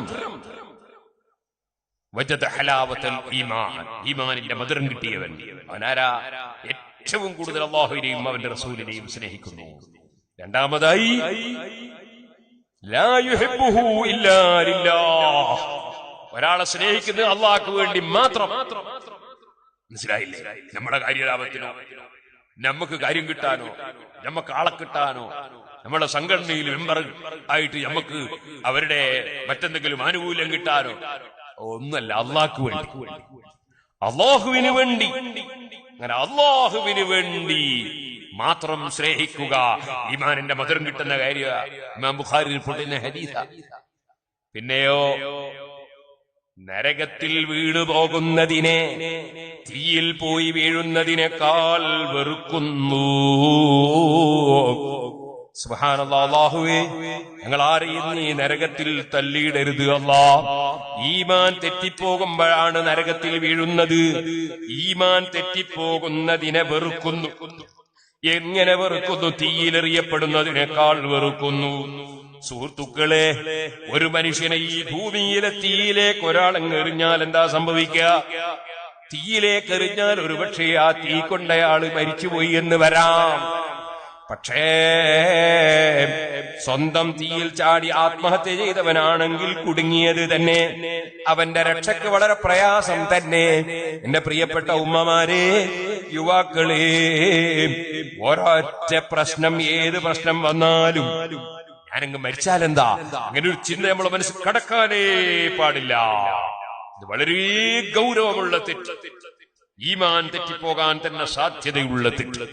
വജദ ഹലാവത്തുൽ ഈമാൻ, ഈമാനിന്റെ മധുരം കിട്ടിയവൻ അവനാരാ? ഏറ്റവും കൂടുതൽ അല്ലാഹുവിനെയും അവന്റെ റസൂലിനെയും സ്നേഹിക്കുന്നു. രണ്ടാമതായി ലാ യുഹിബ്ബുഹു ഇല്ലാ ലില്ലാഹ്, ഒരാളെ സ്നേഹിക്കുന്നത് അള്ളാഹ്ക്ക് വേണ്ടി മാത്രം. മനസ്സിലായില്ലേ? നമ്മുടെ കാര്യലാഭത്തിനോ, നമുക്ക് കാര്യം കിട്ടാനോ, നമുക്ക് ആളെ കിട്ടാനോ, നമ്മുടെ സംഘടനയിൽ മെമ്പർ ആയിട്ട് നമുക്ക് അവരുടെ മറ്റെന്തെങ്കിലും ആനുകൂല്യം കിട്ടാനോ ഒന്നല്ല, അള്ളാഹ്ക്ക് വേണ്ടി, അള്ളാഹുവിന് വേണ്ടി. അങ്ങനെ അള്ളാഹുവിന് വേണ്ടി മാത്രം സ്നേഹിക്കുക ഈമാനിന്റെ മധുരം കിട്ടുന്ന കാര്യ. ഇമാം ബുഖാരി റിപ്പോർട്ട് ചെയ്യുന്ന ഹദീസാ. പിന്നെയോ നരകത്തിൽ വീണു പോകുന്നതിനെ, തീയിൽ പോയി വീഴുന്നതിനേക്കാൾ വെറുക്കുന്നു. സുബ്ഹാനല്ലാഹ്. അല്ലാഹുവേ, ഞങ്ങൾ ആരെയും നീ നരകത്തിൽ തള്ളിയിടരുത് അല്ലാഹ്. ഈമാൻ തെറ്റിപ്പോകുമ്പോഴാണ് നരകത്തിൽ വീഴുന്നത്. ഈമാൻ തെറ്റിപ്പോകുന്നതിനെ വെറുക്കുന്നു. എങ്ങനെ വെറുക്കുന്നു? തീയിലെറിയപ്പെടുന്നതിനേക്കാൾ വെറുക്കുന്നു. സുഹൃത്തുക്കളെ, ഒരു മനുഷ്യനെ ഈ ഭൂമിയിലെ തീയിലേക്ക് ഒരാളങ്ങ് എറിഞ്ഞാൽ എന്താ സംഭവിക്കുക? തീയിലേക്ക് എറിഞ്ഞാൽ ഒരുപക്ഷെ ആ തീ കൊണ്ടയാള് മരിച്ചുപോയി എന്ന് വരാം. പക്ഷേ സ്വന്തം തീയിൽ ചാടി ആത്മഹത്യ ചെയ്തവനാണെങ്കിൽ കുടുങ്ങിയത് തന്നെ, അവന്റെ രക്ഷയ്ക്ക് വളരെ പ്രയാസം തന്നെ. എന്റെ പ്രിയപ്പെട്ട ഉമ്മമാരെ, യുവാക്കളെ, ഒരൊറ്റ പ്രശ്നം, ഏത് പ്രശ്നം വന്നാലും ഞാനങ്ങ് മരിച്ചാലെന്താ, അങ്ങനെ ഒരു ചിന്ത നമ്മളെ മനസ്സിൽ കടക്കാനേ പാടില്ല. ഇത് വളരെ ഗൗരവമുള്ള തെറ്റ്, ഈമാൻ തെറ്റിപ്പോകാൻ തന്നെ സാധ്യതയുള്ള തെറ്റ്.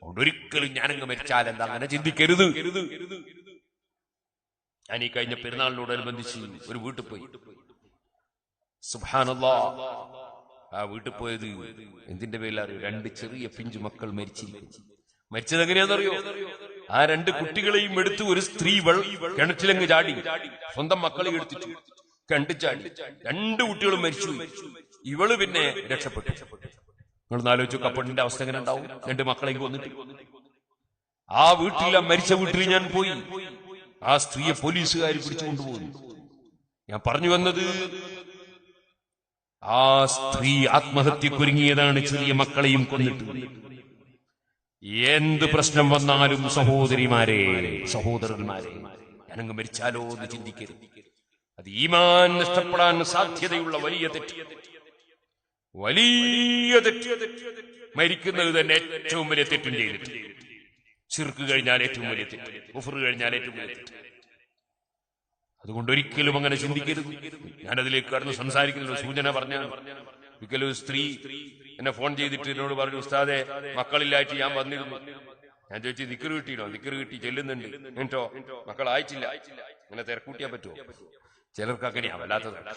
ഒരിക്കലും ഞാനങ്ങ് മരിച്ചാലെന്താ, അങ്ങനെ ചിന്തിക്കരുത്. ഞാൻ ഈ കഴിഞ്ഞ പെരുന്നാളിനോടനുബന്ധിച്ച് ഒരു വീട്ടിൽ പോയി. സുബ്ഹാനല്ലാഹ്, ആ വീട്ടിൽ പോയത് എന്തിന്റെ പേരിലറിയോ? 2 ചെറിയ പിഞ്ചു മക്കൾ മരിച്ചത് എങ്ങനെയാണെന്നറിയോ? ആ 2 കുട്ടികളെയും എടുത്ത് ഒരു സ്ത്രീ കിണറ്റിലങ്ങ് ചാടി, സ്വന്തം മക്കളെ എടുത്തിട്ട് കണ്ടിച്ചാടി. 2 കുട്ടികളും മരിച്ചു. ഇവള് പിന്നെ രക്ഷപ്പെട്ടു. നിങ്ങൾ ആലോചിച്ചു, കപ്പട്ടിന്റെ അവസ്ഥ എങ്ങനെ ഉണ്ടാവും? 2 മക്കളെയും കൊന്നിട്ട്. ആ വീട്ടിൽ, ആ മരിച്ച വീട്ടിൽ ഞാൻ പോയി. ആ സ്ത്രീയെ പോലീസുകാർ പിടിച്ചുകൊണ്ടുപോകുന്നു. ഞാൻ പറഞ്ഞു വന്നത്, ആ സ്ത്രീ ആത്മഹത്യക്കൊരുങ്ങിയതാണ്, ചെറിയ മക്കളെയും കൊന്നിട്ട്. എന്ത് പ്രശ്നം വന്നാലും സഹോദരിമാരെ, സഹോദരന്മാരെ, ഞാനങ്ങ് മരിച്ചാലോ എന്ന് ചിന്തിക്കരുത്. അത് ഈമാൻ നഷ്ടപ്പെടാൻ സാധ്യതയുള്ള വലിയ തെറ്റ്, വലിയ തെറ്റ്. മരിക്കുന്നത് തന്നെ ഏറ്റവും വലിയ തെറ്റും ചെയ്തിട്ട്. ശിർക്ക് കഴിഞ്ഞാൽ ഏറ്റവും വലിയ തെറ്റ്, കുഫ്ർ കഴിഞ്ഞാൽ ഏറ്റവും വലിയ തെറ്റ്. അതുകൊണ്ട് ഒരിക്കലും അങ്ങനെ ചിന്തിക്കരുത്. ഞാനതിലേക്ക് കടന്ന് സംസാരിക്കുന്ന സൂചന പറഞ്ഞാൽ, ഒരിക്കലും ഒരു സ്ത്രീ എന്നെ ഫോൺ ചെയ്തിട്ട് എന്നോട് പറഞ്ഞു, ഉസ്താദെ, മക്കളില്ലായിട്ട് ഞാൻ വന്നിരുന്നു. ഞാൻ ചോദിച്ചു, ദിക്ർ കിട്ടിയോ? ദിക്ർ കിട്ടി, ചെല്ലുന്നുണ്ട്. എന്നിട്ടോ മക്കളായിട്ടില്ല. അങ്ങനെ തിരക്കൂട്ടിയാൻ പറ്റുമോ? ചിലർക്ക് അങ്ങനെയാ, വല്ലാത്തതാണ്.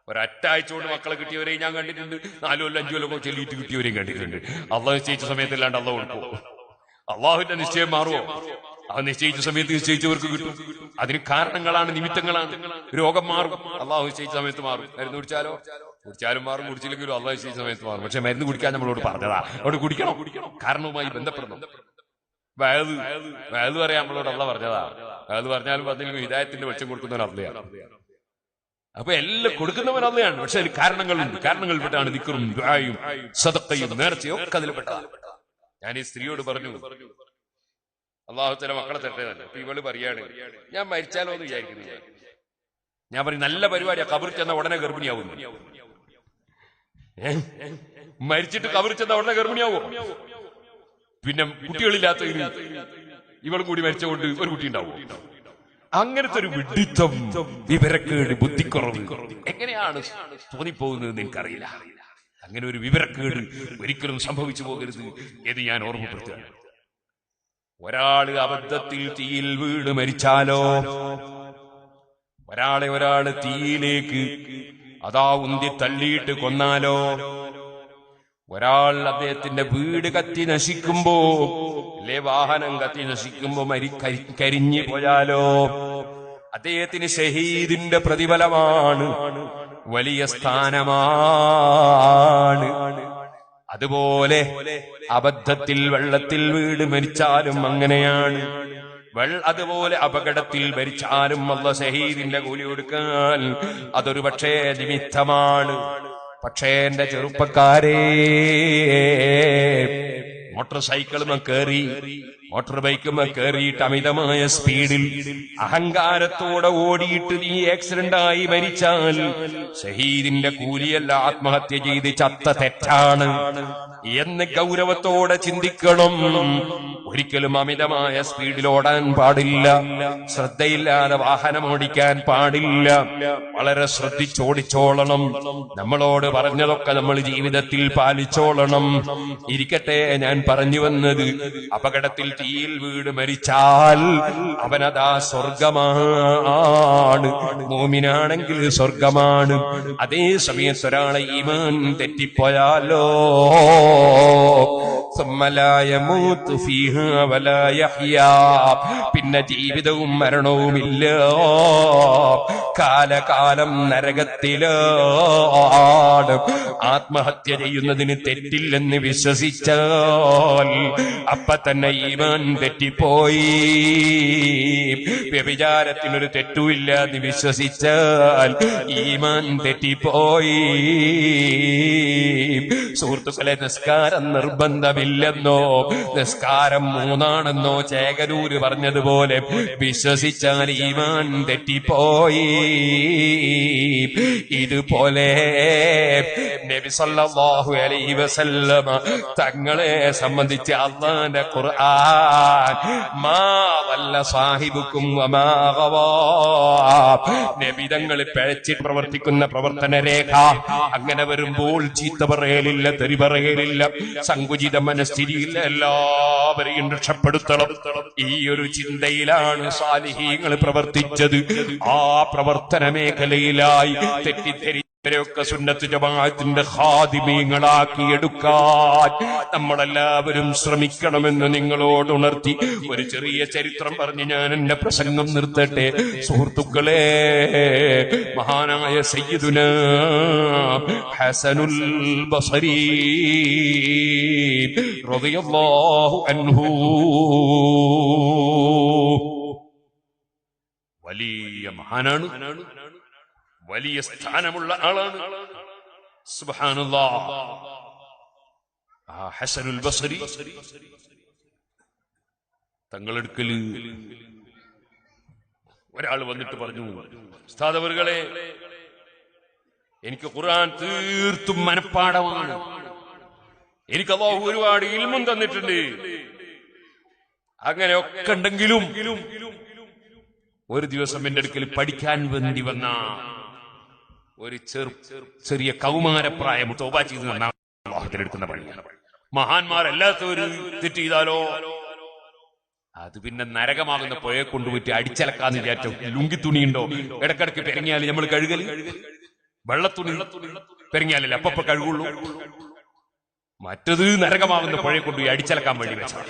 ഒരൊറ്റാഴ്ച കൊണ്ട് മക്കളെ കിട്ടിയവരെയും ഞാൻ കണ്ടിട്ടുണ്ട്. 4 കൊല്ലം 5 കൊല്ലം ചെല്ലിയിട്ട് കിട്ടിയവരെയും കണ്ടിട്ടുണ്ട്. അള്ളാഹ് നിശ്ചയിച്ച സമയത്തല്ലാണ്ട് അള്ളാഹ് കൊടുക്കുമോ? അള്ളാഹുവിന്റെ നിശ്ചയം മാറുമോ? ആ നിശ്ചയിച്ച സമയത്ത് നിശ്ചയിച്ചവർക്ക് കിട്ടും. അതിന് കാരണങ്ങളാണ്, നിമിത്തങ്ങളാണ്. രോഗം മാറും, അള്ളാഹു നിശ്ചയിച്ച സമയത്ത് മാറും. മരുന്ന് കുടിച്ചാലും മാറും, കുടിച്ചില്ലെങ്കിലും അള്ളാഹു നിശ്ചയിച്ച സമയത്ത് മാറും. പക്ഷെ മരുന്ന് കുടിക്കാൻ നമ്മളോട് പറഞ്ഞതാ, അവിടെ കുടിക്കണം, കാരണവുമായി ബന്ധപ്പെടണം. വയല് പറയാൻ നമ്മളോട് അള്ളാഹ് പറഞ്ഞതാ. വയല് പറഞ്ഞാലും പറഞ്ഞില്ലെങ്കിൽ ഹിദായത്തിന്റെ വെളിച്ചം കൊടുക്കുന്നവൻ അള്ളയാണ്. അപ്പൊ എല്ലാം കൊടുക്കുന്നവൻ അള്ളയാണ്. പക്ഷെ അതിന് കാരണങ്ങളുണ്ട്. കാരണങ്ങൾ പെട്ടാണ് ദിക്റും ദുആയും സദഖയും നേർച്ചയും ഒക്കെ അതിൽ പെട്ടതാണ്. ഞാൻ ഈ സ്ത്രീയോട് പറഞ്ഞു, അള്ളാഹു തആല മക്കളെ തരട്ടെ. അപ്പൊ ഇവള് പറയാണ്, ഞാൻ മരിച്ചാലോ എന്ന് വിചാരിക്കുന്നില്ല. ഞാൻ പറയും, നല്ല പരിപാടിയാ, ഖബറിൽ ചെന്ന ഉടനെ ഗർഭിണിയാവുന്നു. മരിച്ചിട്ട് ഖബറിൽ ചെന്ന ഉടനെ ഗർഭിണിയാവോ? പിന്നെ കുട്ടികളില്ലാത്തതിന് ഇവളും കൂടി മരിച്ചുകൊണ്ട് ഒരു കുട്ടി ഉണ്ടാവും. അങ്ങനത്തെ ഒരു വിഡിത്തം, വിവരക്കേട്, ബുദ്ധിക്കുറവ് എങ്ങനെയാണ് തോന്നിപ്പോകുന്നതെന്ന് എനിക്കറിയില്ല. അങ്ങനെ ഒരു വിവരക്കേട് ഒരിക്കലും സംഭവിച്ചു പോകരുത് എന്ന് ഞാൻ ഓർമ്മപ്പെടുത്തുകയാണ്. ഒരാള് അബദ്ധത്തിൽ തീയിൽ വീണ് മരിച്ചാലോ, ഒരാള് തീയിലേക്ക് അതാ ഉന്തി തള്ളിയിട്ട് കൊന്നാലോ, ഒരാൾ അദ്ദേഹത്തിന്റെ വീട് കത്തി നശിക്കുമ്പോ, അല്ലെ വാഹനം കത്തി നശിക്കുമ്പോ കരിഞ്ഞു പോയാലോ, അദ്ദേഹത്തിന് ഷഹീദിന്റെ പ്രതിഫലമാണ്, വലിയ സ്ഥാനമാണ്. അതുപോലെ അബദ്ധത്തിൽ വെള്ളത്തിൽ വീട് മരിച്ചാലും അങ്ങനെയാണ്. അതുപോലെ അപകടത്തിൽ മരിച്ചാലും അല്ലാഹ് ഷഹീദിന്റെ കൂലി കൊടുക്കാൻ അതൊരു പക്ഷേ നിമിത്തമാണ്. പക്ഷേ എന്റെ ചെറുപ്പക്കാരെ, മോട്ടോർ സൈക്കിളുമേ കയറി, മോട്ടോർ ബൈക്കുമേ കയറിയിട്ട് അമിതമായ സ്പീഡിൽ അഹങ്കാരത്തോടെ ഓടിയിട്ട് നീ ആക്സിഡന്റ് ആയി മരിച്ചാൽ ഷഹീദിന്റെ കൂലിയല്ല, ആത്മഹത്യ ചെയ്ത് ചത്ത തെറ്റാണ് എന്ന് ഗൗരവത്തോടെ ചിന്തിക്കണം. ഒരിക്കലും അമിതമായ സ്പീഡിൽ ഓടാൻ പാടില്ല, ശ്രദ്ധയില്ലാതെ വാഹനം ഓടിക്കാൻ പാടില്ല. വളരെ ശ്രദ്ധിച്ചോടിച്ചോളണം. നമ്മളോട് പറഞ്ഞതൊക്കെ നമ്മൾ ജീവിതത്തിൽ പാലിച്ചോളണം. ഇരിക്കട്ടെ, ഞാൻ പറഞ്ഞു വന്നത്, അപകടത്തിൽ തീയിൽ വീട് മരിച്ചാൽ അവനതാ സ്വർഗമാണ്. മോമിനാണെങ്കിൽ സ്വർഗമാണ്. അതേ സമയത്ത് ഒരാളെ ഈമാൻ തെറ്റിപ്പോയാലോ പിന്നെ ജീവിതവും മരണവുമില്ല, കാലകാലം നരകത്തിലാണ്. ആത്മഹത്യ ചെയ്യുന്നതിന് തെറ്റില്ലെന്ന് വിശ്വസിച്ചാൽ അപ്പ തന്നെ ഈമാൻ തെറ്റിപ്പോയി. വ്യഭിചാരത്തിനൊരു തെറ്റുമില്ല എന്ന് വിശ്വസിച്ചാൽ ഈമാൻ തെറ്റിപ്പോയി. സുഹൃത്തുക്കളെ, നിസ്കാരം നിർബന്ധമില്ലെന്നോ നിസ്കാരം 3 ചേകനൂര് പറഞ്ഞതുപോലെ വിശ്വസിച്ചാൽ ഈമാൻ തെറ്റിപ്പോയി. ഇതുപോലെ നബി സല്ലല്ലാഹു അലൈഹി വസല്ലമ തങ്ങളെ സംബന്ധിച്ച് അല്ലാഹുവിന്റെ ഖുർആൻ മാ വല്ല സാഹിബുക്കും വമാ ഗവാ, നബി തങ്ങൾ പിഴച്ചിട്ട് പ്രവർത്തിക്കുന്ന പ്രവർത്തന രേഖ. അങ്ങനെ വരുമ്പോൾ ചീത്ത പറയലില്ല, തെറി പറയലില്ല, സങ്കുചിത മനസ്ഥിതിയില്ല, എല്ലാവരെയും രക്ഷപ്പെടുത്തണം. ഈ ഒരു ചിന്തയിലാണ് സാലിഹീങ്ങൾ പ്രവർത്തിച്ചത്. ആ പ്രവർത്തന മേഖലയിലായി തെറ്റിദ്ധരിച്ചവരെയൊക്കെ സുന്നത്ത് ജമാഅത്തിന്റെ ഖാദിമീങ്ങളാക്കി എടുക്കാൻ നമ്മളെല്ലാവരും ശ്രമിക്കണമെന്ന് നിങ്ങളോട് ഉണർത്തി ഒരു ചെറിയ ചരിത്രം പറഞ്ഞ് ഞാൻ എന്റെ പ്രസംഗം നിർത്തട്ടെ. സുഹൃത്തുക്കളെ, മഹാനായ സയ്യിദുനാ ഹസനുൽ ബസരി റളിയല്ലാഹു അൻഹു വലിയ മഹാനാണ്, വലിയ സ്ഥാനമുള്ള ആളാണ്. സുബ്ഹാനല്ലാഹ്. ആ ഹസനുൽ ബസരി തങ്ങളെടുക്കല് ഒരാൾ വന്നിട്ട് പറഞ്ഞു, ഉസ്താദ് അവറുകളെ, എനിക്ക് ഖുർആൻ തീർത്തും മനഃപ്പാഠമാണ്, എനിക്ക് അല്ലാഹു ഒരുപാട് ഇൽമും തന്നിട്ടുണ്ട്, അങ്ങനെ ഒക്കെ ഉണ്ടെങ്കിലും ഒരു ദിവസം എന്റെ അടുക്കൽ പഠിക്കാൻ വേണ്ടി വന്ന ഒരു ചെറിയ കൗമാരപ്രായം തൗബ ചെയ്ത് അള്ളാഹുത്തിനെടുക്കുന്ന പണിയാണ്. മഹാന്മാരല്ലാത്തവര് തെറ്റ് ചെയ്താലോ അത് പിന്നെ നരകമാകുന്ന പുഴയെ കൊണ്ടുപോയിട്ട് അടിച്ചലക്കാന്ന് വിചാരിച്ചോ. ലുങ്കി തുണിയുണ്ടോ ഇടക്കിടക്ക് പെരങ്ങിയാൽ നമ്മൾ കഴുകല്, വെള്ളത്തുണി പെരങ്ങിയാലല്ലേ അപ്പ കഴുകുള്ളൂ. മറ്റത് നരകമാകുന്ന പുഴയെ കൊണ്ടുപോയി അടിച്ചലക്കാൻ വേണ്ടി വെച്ചാൽ.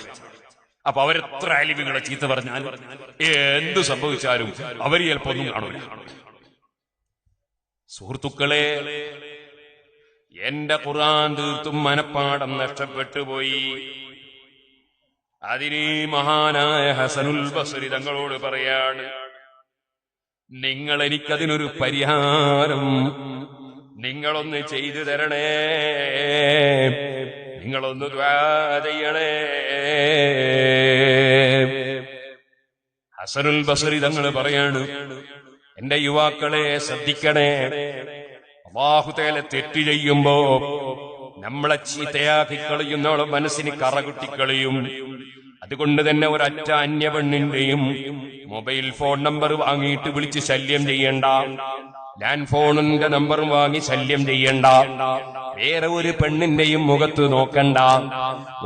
അപ്പൊ അവരെത്ര അലിവുകളെ ചീത്ത പറഞ്ഞാൽ എന്ത് സംഭവിച്ചാലും അവർ ചിലപ്പോ ഒന്നും കാണൂല. സുഹൃത്തുക്കളെ, എന്റെ ഖുർആൻ തീർത്തും മനഃപ്പാഠം നഷ്ടപ്പെട്ടു പോയി. അതിന് മഹാനായ ഹസനുൽ ബസരി തങ്ങളോട് പറയാണ്, നിങ്ങൾ എനിക്കതിനൊരു പരിഹാരം നിങ്ങളൊന്ന് ചെയ്തു തരണേ, നിങ്ങളൊന്ന് ദുആ ചെയ്യണേ. ഹസനുൽ ബസരി തങ്ങൾ പറയാണ്, എന്റെ യുവാക്കളെ ശ്രദ്ധിക്കണേ, അല്ലാഹു തആല തെറ്റ് ചെയ്യുമ്പോ നമ്മളെ ചീത്തയാക്കി കളയുന്നോളം മനസ്സിന് കറകുട്ടിക്കളയും. അതുകൊണ്ട് തന്നെ ഒരൊറ്റ അന്യ പെണ്ണിന്റെയും മൊബൈൽ ഫോൺ നമ്പർ വാങ്ങിയിട്ട് വിളിച്ച് ശല്യം ചെയ്യണ്ട, ലാൻഡ് ഫോണിന്റെ നമ്പർ വാങ്ങി ശല്യം ചെയ്യണ്ട, വേറെ ഒരു പെണ്ണിന്റെയും മുഖത്ത് നോക്കണ്ട,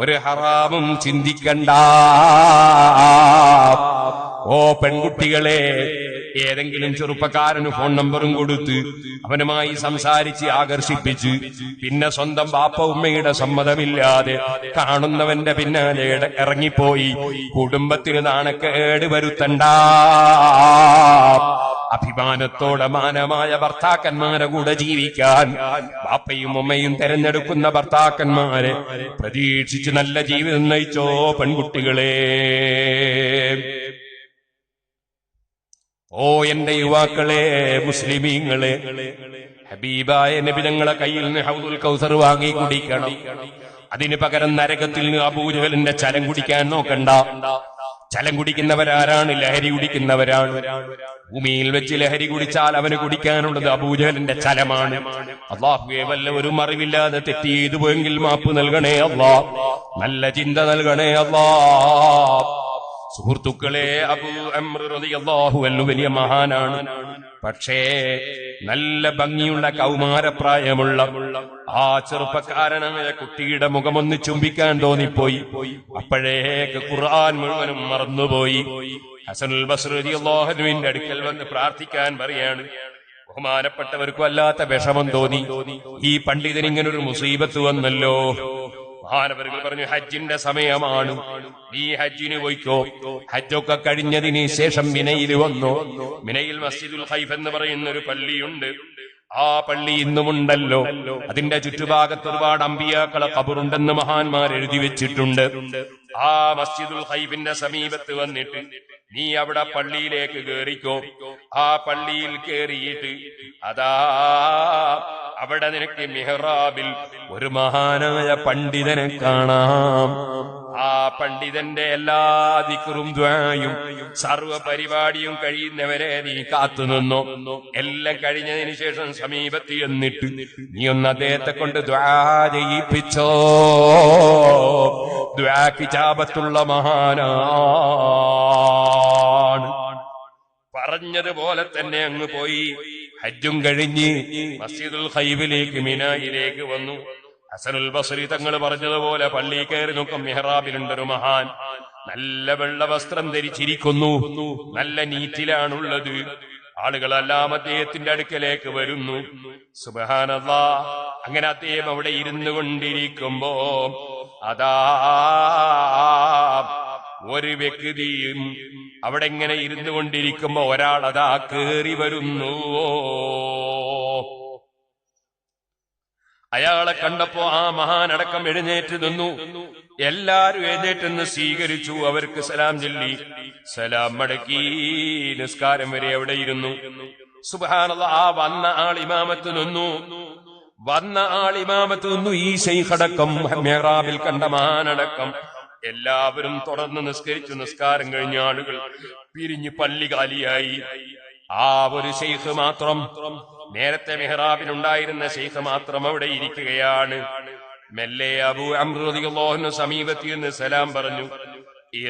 ഒരു ഹറാമും ചിന്തിക്കണ്ട. ഓ പെൺകുട്ടികളെ, ഏതെങ്കിലും ചെറുപ്പക്കാരന് ഫോൺ നമ്പറും കൊടുത്ത് അവനുമായി സംസാരിച്ച് ആകർഷിപ്പിച്ച് പിന്നെ സ്വന്തം ബാപ്പ ഉമ്മയുടെ സമ്മതമില്ലാതെ കാണുന്നവന്റെ പിന്നാലെ ഇറങ്ങിപ്പോയി കുടുംബത്തിന് നാണക്കേട് വരുത്തണ്ട. അഭിമാനത്തോടെ മാനമായ ഭർത്താക്കന്മാരെ കൂടെ ജീവിക്കാൻ ബാപ്പയും ഉമ്മയും തെരഞ്ഞെടുക്കുന്ന ഭർത്താക്കന്മാരെ പ്രതീക്ഷിച്ച് നല്ല ജീവിതം നയിച്ചോ പെൺകുട്ടികളെ. ഓ എന്റെ യുവാക്കളെ, മുസ്ലിമീങ്ങളെ, ഹബീബായ നബി തങ്ങളെ കയ്യിൽ നിന്ന് ഹൗദുൽ കൗസർ വാങ്ങി കുടിക്കണം. അതിന് പകരം നരകത്തിൽ നിന്ന് അബൂജഹലിന്റെ ചലം കുടിക്കാൻ നോക്കണ്ട. ചലം കുടിക്കുന്നവരാരാണ്? ലഹരി കുടിക്കുന്നവരാണ്. ഭൂമിയിൽ വെച്ച് ലഹരി കുടിച്ചാൽ അവന് കുടിക്കാനുള്ളത് അബൂജഹലിന്റെ ചലമാണ്. അല്ലാഹുവേ, വല്ലവരും അറിവില്ലാതെ തെറ്റ് ചെയ്തു പോയെങ്കിൽ മാപ്പ് നൽകണേ അല്ലാ, നല്ല ചിന്ത നൽകണേ അല്ലാ. സുഹൃത്തുക്കളെ, അബൂ അംർ റളിയല്ലാഹു അൻഹു വലിയ മഹാനാണ്. പക്ഷേ നല്ല ഭംഗിയുള്ള കൗമാരപ്രായമുള്ള ആ ചെറുപ്പക്കാരനായ കുട്ടിയുടെ മുഖമൊന്ന് ചുംബിക്കാൻ തോന്നിപ്പോയി. അപ്പോഴേക്ക് ഖുർആൻ മുഴുവനും മറന്നുപോയി. ഹസനുൽ ബസ്രി റളിയല്ലാഹു അൻഹുവിന്റെ അടുക്കൽ വന്ന് പ്രാർത്ഥിക്കാൻ പറയാണ്. ബഹുമാനപ്പെട്ടവർക്കും അല്ലാത്ത വിഷമം തോന്നി. ഈ പണ്ഡിതന് ഇങ്ങനൊരു മുസീബത്ത് വന്നല്ലോ. മഹാനവറുകൾ പറഞ്ഞു, ഹജ്ജിന്റെ സമയമാണ്, നീ ഹജ്ജിന് പോയിക്കോ. ഹജ്ജൊക്കെ കഴിഞ്ഞതിന് ശേഷം മിനയിൽ വന്നു. മിനയിൽ മസ്ജിദുൽ ഖൈഫ് എന്ന് പറയുന്ന ഒരു പള്ളിയുണ്ട്. ആ പള്ളി ഇന്നുമുണ്ടല്ലോ. അതിന്റെ ചുറ്റുഭാഗത്ത് ഒരുപാട് അമ്പിയാക്കളെ ഖബറുണ്ടെന്ന് മഹാന്മാർ എഴുതി വെച്ചിട്ടുണ്ട്. ആ മസ്ജിദുൽ ഖൈഫിന്റെ സമീപത്ത് വന്നിട്ട് നീ അവിടെ പള്ളിയിലേക്ക് കേറിക്കോ. ആ പള്ളിയിൽ കേറിയിട്ട് അതാ അവിടെ നിനക്ക് മിഹ്റാബിൽ ഒരു മഹാനായ പണ്ഡിതനെ കാണാം. ആ പണ്ഡിതന്റെ എല്ലാ ദിക്റും ദുആയും സർവ്വ പരിപാടിയും കഴിയുന്നവരെ നീ കാത്തുനിന്നോ. എല്ലാം കഴിഞ്ഞതിന് ശേഷം സമീപത്ത് എന്നിട്ട് നീ ഒന്ന് അദ്ദേഹത്തെ കൊണ്ട് ദുആ ചെയ്യിപ്പിച്ചോ. ദുആക്ക് ഇജാബത്തുള്ള മഹാനാണ്. പറഞ്ഞതുപോലെ തന്നെ അങ്ങ് പോയി. ഹജ്ജും കഴിഞ്ഞ് മസ്ജിദുൽ ഖൈഫിലേക്ക് മിനായിലേക്ക് വന്നു. ഹസനുൽ ബസ്രി തങ്ങൾ പറഞ്ഞതുപോലെ പള്ളി കയറി നോക്കും. മിഹ്റാബിലുണ്ടൊരു മഹാൻ നല്ല വെള്ള വസ്ത്രം ധരിച്ചിരിക്കുന്നു. നല്ല നീറ്റിലാണുള്ളത്. ആളുകളെല്ലാം അദ്ദേഹത്തിന്റെ അടുക്കലേക്ക് വരുന്നു. സുബ്ഹാനല്ലാഹ്. അങ്ങനെ അദ്ദേഹം അവിടെ ഇരുന്നു കൊണ്ടിരിക്കുമ്പോ അതാ ഒരു വ്യക്തിയും അവിടെ ഇങ്ങനെ ഇരുന്നു കൊണ്ടിരിക്കുമ്പോ ഒരാൾ അതാ കേറി വരുന്നു. അയാളെ കണ്ടപ്പോ ആ മഹാനടക്കം എഴുന്നേറ്റ് നിന്നു. എല്ലാരും എഴുന്നേറ്റെന്ന് സ്വീകരിച്ചു. അവർക്ക് സലാം ചൊല്ലി സലാം മടക്കി നിസ്കാരം വരെ അവിടെ ഇരുന്നു. സുബ്ഹാനല്ലാഹ്. ആ വന്ന ആൾ ഇമാമത്ത് നിന്നു. ഈ ശൈഖടക്കം മിഹ്റാബിൽ കണ്ട മഹാനടക്കം എല്ലാവരും തുടർന്ന് നിസ്കരിച്ചു. നിസ്കാരം കഴിഞ്ഞ ആളുകൾ പിരിഞ്ഞ് പള്ളി കാലിയായി. ആ ഒരു ശൈഖ് മാത്രം, നേരത്തെ മിഹ്റാബിലുണ്ടായിരുന്ന ശൈഖ് മാത്രം അവിടെ ഇരിക്കുകയാണ്. മെല്ലെ അബൂ അംർ റളിയല്ലാഹു അൻഹു സമീപത്ത് നിന്ന് സലാം പറഞ്ഞു.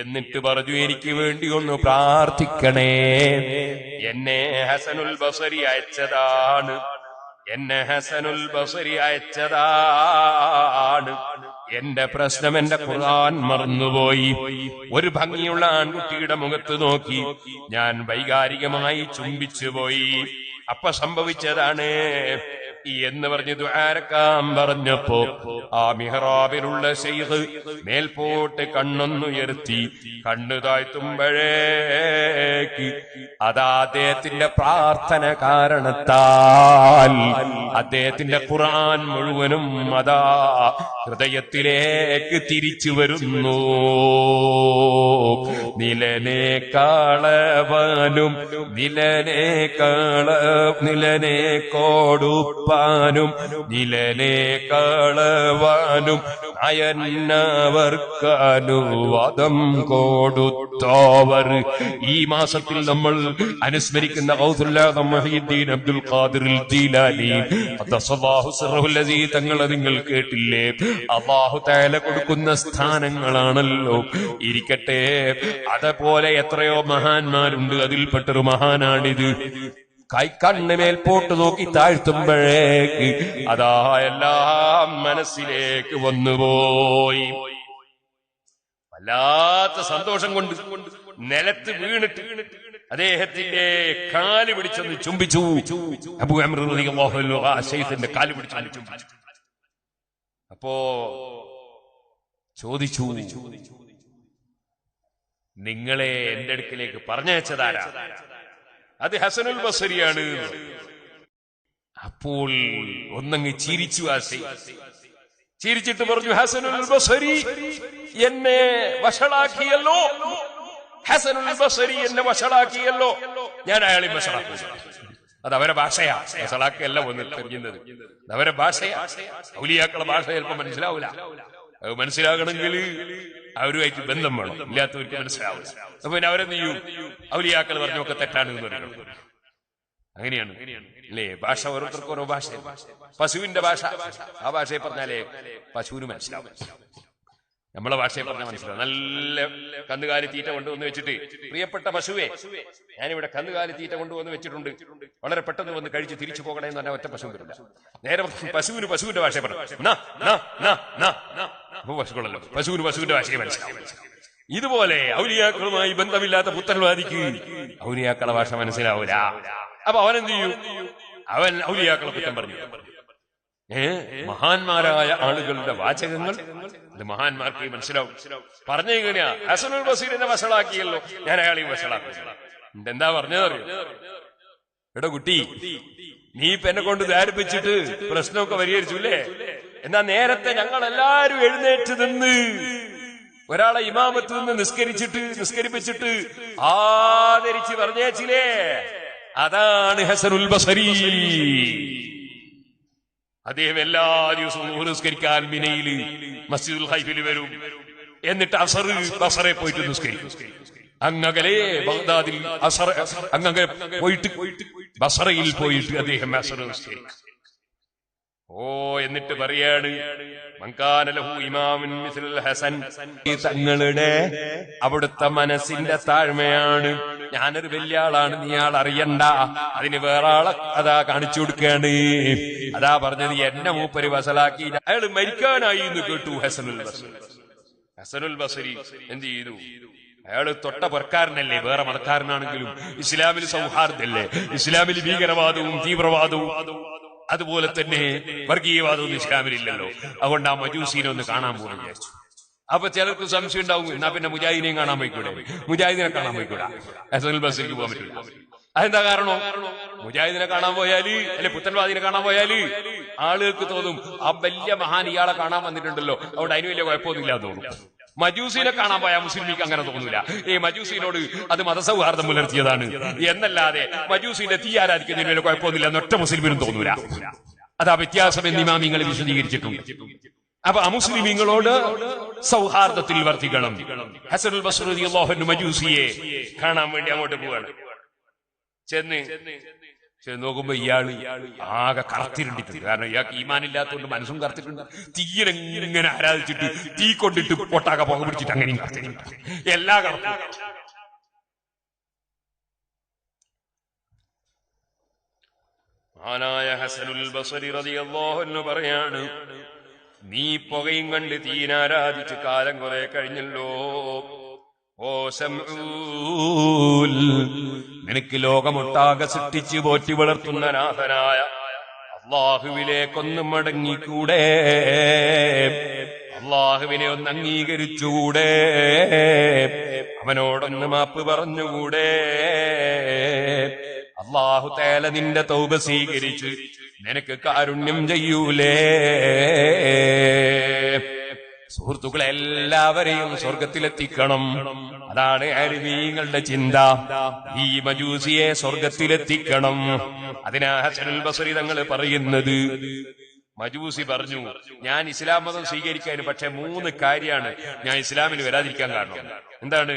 എന്നിട്ട് പറഞ്ഞു, എനിക്ക് വേണ്ടി ഒന്ന് പ്രാർത്ഥിക്കണേ. എന്നെ ഹസനുൽ ബസ്രി അയച്ചതാണ്. എന്റെ പ്രശ്നം എന്റെ ഖുർആൻ മറന്നുപോയി. ഒരു ഭംഗിയുള്ള ആൺകുട്ടിയുടെ മുഖത്ത് നോക്കി ഞാൻ വൈകാരികമായി ചുംബിച്ചുപോയി. അപ്പൊ സംഭവിച്ചതാണ് എന്ന് പറഞ്ഞ് ദുആരക്കാൻ പറഞ്ഞപ്പോ ആ മിഹ്റാബിലുള്ള ശൈഖ് മേൽപോട്ട് കണ്ണൊന്നുയർത്തി. കണ്ണു താഴ്ത്തുമ്പോഴേക്ക് അതാ അദ്ദേഹത്തിന്റെ പ്രാർത്ഥന കാരണത്താൽ അദ്ദേഹത്തിന്റെ ഖുർആൻ മുഴുവനും അതാ ഹൃദയത്തിലേക്ക് തിരിച്ചു വരുന്നു. നിലനെ കാളവനും നിലനെ കോടുപ്പാനും നിലനെ കളവാനും അയന്നവർക്കനുവാദം കൊടുത്തോവർ. ഈ മാസത്തിൽ നമ്മൾ അനുസ്മരിക്കുന്ന ഗൗസുല്ലാദ് മുഹീദ്ദീൻ അബ്ദുൽ ഖാദിർ ജീലാനി ഖദ്ദസല്ലാഹു സിർറഹുൽ അസീസ് തങ്ങളെ നിങ്ങൾ കേട്ടില്ലേ? അല്ലാഹു തആല കൊടുക്കുന്ന സ്ഥാനങ്ങളാണല്ലോ. ഇരിക്കട്ടെ, അതുപോലെ എത്രയോ മഹാന്മാരുണ്ട്. അതിൽപ്പെട്ടൊരു മഹാനാണിത്. കൈക്കണ്ണ് മേൽപോട്ട് നോക്കി താഴ്ത്തുമ്പോഴേക്ക് അതാ എല്ലാം മനസ്സിലേക്ക് വന്നുപോയി. വല്ലാത്ത സന്തോഷം കൊണ്ട് നിലത്ത് വീണിട്ട് അദ്ദേഹത്തിന്റെ കാല് പിടിച്ചൊന്ന് ചുംബിച്ചു. അബൂ അംർ റളിയല്ലാഹു അൻഹു ആ ശൈഖിന്റെ കാല് പിടിച്ചൊന്ന് ചുംബിച്ചു. അപ്പോ ചോദിച്ചു, നിങ്ങളെ എന്റെ അടുക്കിലേക്ക് പറഞ്ഞയച്ചതാരാ? അത് ഹസനുൽ ബസ്രിയാണ്. അപ്പോൾ ഒന്നങ്ങ് ചിരിച്ചു. ചിരിച്ചിട്ട് പറഞ്ഞു, ഹസനുൽ ബസ്രി എന്നെ വഷളാക്കിയല്ലോ. ഹസനുൽ ബസ്രി എന്നെ വഷളാക്കിയല്ലോ. ഞാൻ അയാളെ വഷളാക്കി. അത് അവരെ ഭാഷയാ. വഷളാക്കല്ല ഒന്ന് തെരിയുന്നത്, അവരെ ഭാഷയാ. ഔലിയാക്കളെ ഭാഷ ചിലപ്പോ മനസ്സിലാവൂല. അത് മനസ്സിലാകണമെങ്കിൽ അവരുമായിട്ട് ബന്ധം വേണം. ഇല്ലാത്തവർക്ക് മനസ്സിലാവില്ല. അപ്പൊ പിന്നെ അവരെ നീയും ഔലിയാക്കൾ പറഞ്ഞൊക്കെ തെറ്റാണ് എന്ന് പറയണം. അങ്ങനെയാണ് അല്ലേ? ഭാഷ ഓരോരുത്തർക്കും ഓരോ ഭാഷ. പശുവിന്റെ ഭാഷ, ആ ഭാഷയെ പറഞ്ഞാലേ പശുവിന് മനസ്സിലാവും. നമ്മളെ ഭാഷയെ പറഞ്ഞാൽ മനസ്സിലാവും. നല്ല കന്നുകാലി തീറ്റ കൊണ്ടുവന്ന് വെച്ചിട്ട്, പ്രിയപ്പെട്ട പശുവേ, ഞാനിവിടെ കന്നുകാലി തീറ്റ കൊണ്ടുവന്ന് വെച്ചിട്ടുണ്ട്, വളരെ പെട്ടെന്ന് വന്ന് കഴിച്ച് തിരിച്ചു പോകണേ എന്ന് പറഞ്ഞാൽ ഒറ്റ പശു വരില്ല. നേരെ പശുവിന്റെ ഭാഷയെ പറഞ്ഞു പശുക്കളല്ലോ, പശുവിന്റെ ഭാഷയെ മനസ്സിലാവും. ഇതുപോലെ ഔലിയാക്കളുമായി ബന്ധമില്ലാത്ത പുത്രൻവാദിക്ക് ഔലിയാക്കളെ ഭാഷ മനസ്സിലാവൂല. അപ്പൊ അവനെന്ത് ചെയ്യും? അവൻ ഔലിയാക്കളെ കുറ്റം പറഞ്ഞു. മഹാന്മാരായ ആളുകളുടെ വാചകങ്ങൾ അത് മഹാന്മാർക്ക് മനസ്സിലാവും. പറഞ്ഞു എങ്ങനെയാ? ഹസനുൽ ബസീറിനെ വഷളാക്കിയല്ലോ, ഞാൻ അയാളെയും വഷളാക്കി. എന്താ പറഞ്ഞതറിയോ? എടാ കുട്ടി, നീ ഇപ്പൊ എന്നെ കൊണ്ട് ധാരിപ്പിച്ചിട്ട് പ്രശ്നമൊക്കെ പരിഹരിച്ചുല്ലേ? എന്നാ നേരത്തെ ഞങ്ങൾ എല്ലാരും എഴുന്നേറ്റ് നിന്ന് ഒരാളെ ഇമാമത്ത് നിന്ന് നിസ്കരിപ്പിച്ചിട്ട് ആദരിച്ച് പറഞ്ഞേച്ചില്ലേ? അതാണ് ഹസനുൽ ബസരി. അദ്ദേഹം എല്ലാ ദിവസവും നിസ്കരിക്കാൻ മിനയില് മസ്ജിദുൽ ഹൈഫിൽ വരും. എന്നിട്ട് ബസറെ പോയിട്ട് നിസ്കരിക്കും. അങ്ങകലെ ബഗ്ദാദിൽ അങ്ങകലെ പോയിട്ട് ബസറയിൽ പോയിട്ട് അദ്ദേഹം അസർ നിസ്കരിക്കും. എന്നിട്ട് പറയാണ്, തങ്ങളുടെ അവിടുത്തെ മനസ്സിന്റെ താഴ്മയാണ്. ഞാനൊരു വലിയ ആളാണ്, നീ ആൾ അറിയണ്ട, അതിന് വേറെ ആളെ അതാ കാണിച്ചു കൊടുക്കുകയാണ്. അതാ പറഞ്ഞത്, എന്നെ മൂപ്പര് വസലാക്കി. അയാൾ മരിക്കാനായി എന്ന് കേട്ടു ഹസനുൽ ബസരി എന്ത് ചെയ്തു? അയാള് തൊട്ട പുറക്കാരനല്ലേ, വേറെ മതക്കാരനാണെങ്കിലും ഇസ്ലാമിൽ സൗഹാർദ്ദല്ലേ, ഇസ്ലാമിൽ ഭീകരവാദവും തീവ്രവാദവും അതുപോലെ തന്നെ വർഗീയവാദവും ഇസ്ലാമിലില്ലല്ലോ. അതുകൊണ്ട് ആ മജൂസിനെ ഒന്ന് കാണാൻ പോകാൻ വിചാരിച്ചു. അപ്പൊ ചിലർക്ക് സംശയം ഉണ്ടാവും, എന്നാ പിന്നെ മുജാഹിദിനെയും കാണാൻ പോയിക്കൂടെ? മുജാഹിദിനെ കാണാൻ പോയിക്കൂടാ, ഹസനുൽ ബസരിക്ക് പോകാൻ പറ്റില്ല. അതെന്താ കാരണം? മുജാഹിദിനെ കാണാൻ പോയാല്, അല്ലെ പുത്തൻവാദിനെ കാണാൻ പോയാല് ആളുകൾക്ക് തോന്നും ആ വലിയ മഹാൻ ഇയാളെ കാണാൻ വന്നിട്ടുണ്ടല്ലോ, അതുകൊണ്ട് അതിന് വലിയ കുഴപ്പമൊന്നുമില്ലാന്ന് തോന്നും. മജൂസിനെ കാണാൻ പോയാൽ മുസ്ലിമിക്ക് അങ്ങനെ തോന്നൂല. മജൂസിനോട് അത് മതസൗഹാർദ്ദം പുലർത്തിയതാണ് എന്നല്ലാതെ മജൂസിന്റെ തീ ആരാധിക്കുന്നതിന് വലിയ കുഴപ്പമൊന്നുമില്ല എന്നൊറ്റ മുസ്ലിമിനും തോന്നൂല. അതാ വ്യത്യാസം എന്ന് ഇമാമിങ്ങൾ വിശദീകരിച്ചിട്ടുണ്ട്. അപ്പൊ അമുസ്ലിമീങ്ങളോട് സൗഹാർദ്ദത്തിൽ വർത്തിക്കണം. ഹസനുൽ ബസ്രി റളിയല്ലാഹു അൻഹു മജൂസിയെ കാണാൻ വേണ്ടി അങ്ങോട്ട് പോവാണ്. ചെന്ന് നോക്കുമ്പോ ഇയാള് ആകെ കറുത്തിരുണ്ടിട്ടുണ്ട്. കാരണം ഇയാൾക്ക് ഈമാനില്ലാത്തതുകൊണ്ട് മനസ്സും കറുത്തിട്ടുണ്ട്. തീയിലെങ്ങനെ ആരാധിച്ചിട്ട് തീ കൊണ്ടിട്ട് പൊട്ടാകെ പുക പിടിച്ചിട്ട് അങ്ങനെയും കറുത്തിട്ടുണ്ട്. എല്ലാ കറുത്തും. മഹാനായ ഹസനുൽ ബസ്രി റളിയല്ലാഹു അൻഹു പറയാണ്, നീ പുകയും കണ്ട് തീനാരാധിച്ച് കാലം കുറെ കഴിഞ്ഞല്ലോ. ഓ ശംഊൽ, നിനക്ക് ലോകമൊട്ടാകെ സൃഷ്ടിച്ച് പോറ്റി വളർത്തുന്ന നാഥനായ അള്ളാഹുവിലേക്കൊന്ന് മടങ്ങിക്കൂടെ? അള്ളാഹുവിനെ ഒന്ന് അംഗീകരിച്ചുകൂടെ? അവനോടൊന്ന് മാപ്പ് പറഞ്ഞുകൂടെ? അള്ളാഹു തആല നിന്റെ തൗബ സ്വീകരിച്ച് നിനക്ക് കാരുണ്യം ചെയ്യൂലേ? സുഹൃത്തുക്കളെ, എല്ലാവരെയും സ്വർഗത്തിലെത്തിക്കണം. അതാണ് ആലിമീങ്ങളുടെ ചിന്ത. ഈ മജൂസിയെ സ്വർഗത്തിലെത്തിക്കണം. അതിനാ ഹസനുൽ ബസ്രി തങ്ങൾ പറയുന്നത്. മജൂസി പറഞ്ഞു, ഞാൻ ഇസ്ലാം മതം സ്വീകരിക്കാൻ, പക്ഷെ 3 കാര്യമാണ് ഞാൻ ഇസ്ലാമിൽ വരാതിരിക്കാൻ കാരണം. എന്താണ്?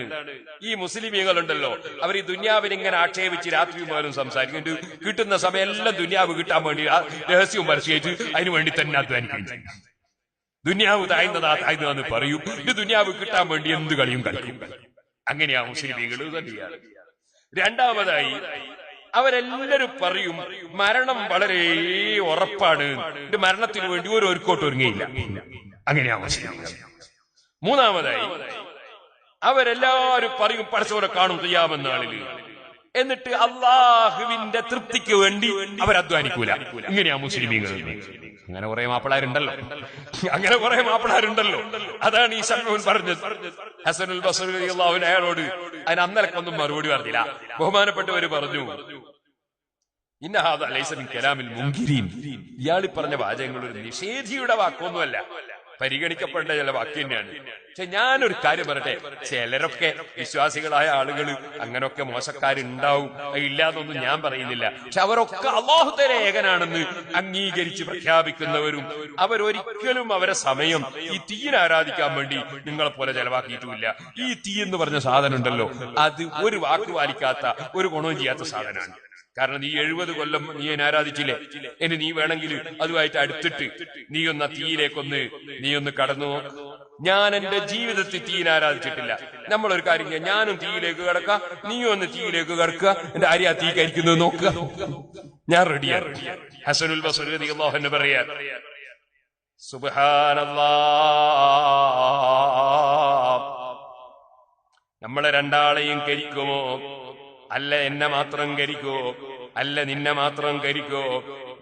ഈ മുസ്ലിമീങ്ങളുണ്ടല്ലോ, അവർ ഈ ദുന്യാവിനെ ഇങ്ങനെ ആക്ഷേപിച്ച് രാത്രിയും പോലും സംസാരിക്കും. കിട്ടുന്ന സമയം എല്ലാം ദുന്യാവ് കിട്ടാൻ വേണ്ടി രഹസ്യവും പരസ്യമായിട്ട് അതിനു വേണ്ടി തന്നെ അധ്വാനിക്കുകയും ചെയ്യും. ദുന്യാവ് താഴ്ന്നതാന്ന് പറയും. ഇത് ദുന്യാവ് കിട്ടാൻ വേണ്ടി എന്ത് കളിയും കളിക്കും. അങ്ങനെയാ മുസ്ലിമീങ്ങൾ തന്നെയാണ്. രണ്ടാമതായി, അവരെല്ലാരും പറയും മരണം വളരെ ഉറപ്പാണ്, മരണത്തിന് വേണ്ടി ഒരു ഒരുക്കോട്ട് ഒരുങ്ങിയില്ല. അങ്ങനെയാ മുസ്ലിമീങ്ങൾ. മൂന്നാമതായി, അവരെല്ലാരും പറയും പടച്ചവനെ കാണും ചെയ്യാമെന്നാളിൽ. എന്നിട്ട് അള്ളാഹുവിന്റെ തൃപ്തിക്ക് വേണ്ടി അവരധ്വാനിക്കൂല. ഇങ്ങനെയാ മുസ്ലിമീങ്ങൾ. അങ്ങനെ കുറെ മാപ്പിളാരുണ്ടല്ലോ. അതാണ് ഈ ശംഊൽ പറഞ്ഞത്. ഹസനുൽ ബസ്രി റളിയല്ലാഹു അൻഹു അയാളോട് അതിന് അന്നലക്കൊന്നും മറുപടി പറഞ്ഞില്ല. ബഹുമാനപ്പെട്ടവര് പറഞ്ഞു, ഇന്ന ഹാദാ ലൈസ മിൻ കലാമിൽ മുൻകിരീൻ. ഇയാളി പറഞ്ഞ വാചകങ്ങൾ ഒരു നിഷേധിയുടെ വാക്കൊന്നുമല്ല, പരിഗണിക്കപ്പെട്ട ചില വാക്ക് തന്നെയാണ്. പക്ഷെ ഞാനൊരു കാര്യം പറയട്ടെ, ചിലരൊക്കെ വിശ്വാസികളായ ആളുകൾ അങ്ങനൊക്കെ മോശക്കാരുണ്ടാവും, ഇല്ലാന്നൊന്നും ഞാൻ പറയുന്നില്ല. പക്ഷെ അവരൊക്കെ അല്ലാഹു തആല ഏകനാണെന്ന് അംഗീകരിച്ച് പ്രഖ്യാപിക്കുന്നവരും അവരൊരിക്കലും അവരെ സമയം ഈ തീയിനെ ആരാധിക്കാൻ വേണ്ടി നിങ്ങളെ പോലെ ചെലവാക്കിയിട്ടുമില്ല. ഈ തീ എന്ന് പറഞ്ഞ സാധനം ഉണ്ടല്ലോ, അത് ഒരു വാക്ക് പാലിക്കാത്ത, ഒരു ഗുണവും ചെയ്യാത്ത സാധനമാണ്. കാരണം നീ 70 കൊല്ലം നീ ആരാധിച്ചില്ലേ, ഇനി നീ വേണമെങ്കിൽ അതുമായിട്ട് അടുത്തിട്ട് നീ ഒന്ന് തീയിലേക്കൊന്ന് കടന്നു. ഞാൻ എന്റെ ജീവിതത്തിൽ തീയിനെ ആരാധിച്ചിട്ടില്ല. നമ്മളൊരു കാര്യം ചെയ്യാം, ഞാനും തീയിലേക്ക് കിടക്കുക, നീയും ഒന്ന് തീയിലേക്ക് കിടക്കുക, എന്റെ ആര്യ തീ കരിക്കുന്നത് നോക്കുക, ഞാൻ റെഡിയാണ്. ഹസനുൽ ബസ്രി റളിയല്ലാഹു അൻഹു പറയാ, സുബ്ഹാനല്ലാഹ്, നമ്മളെ രണ്ടാളെയും കരിക്കുമോ? അല്ല എന്നെ മാത്രം കരിക്കോ? അല്ല നിന്നെ മാത്രം കരിക്കോ?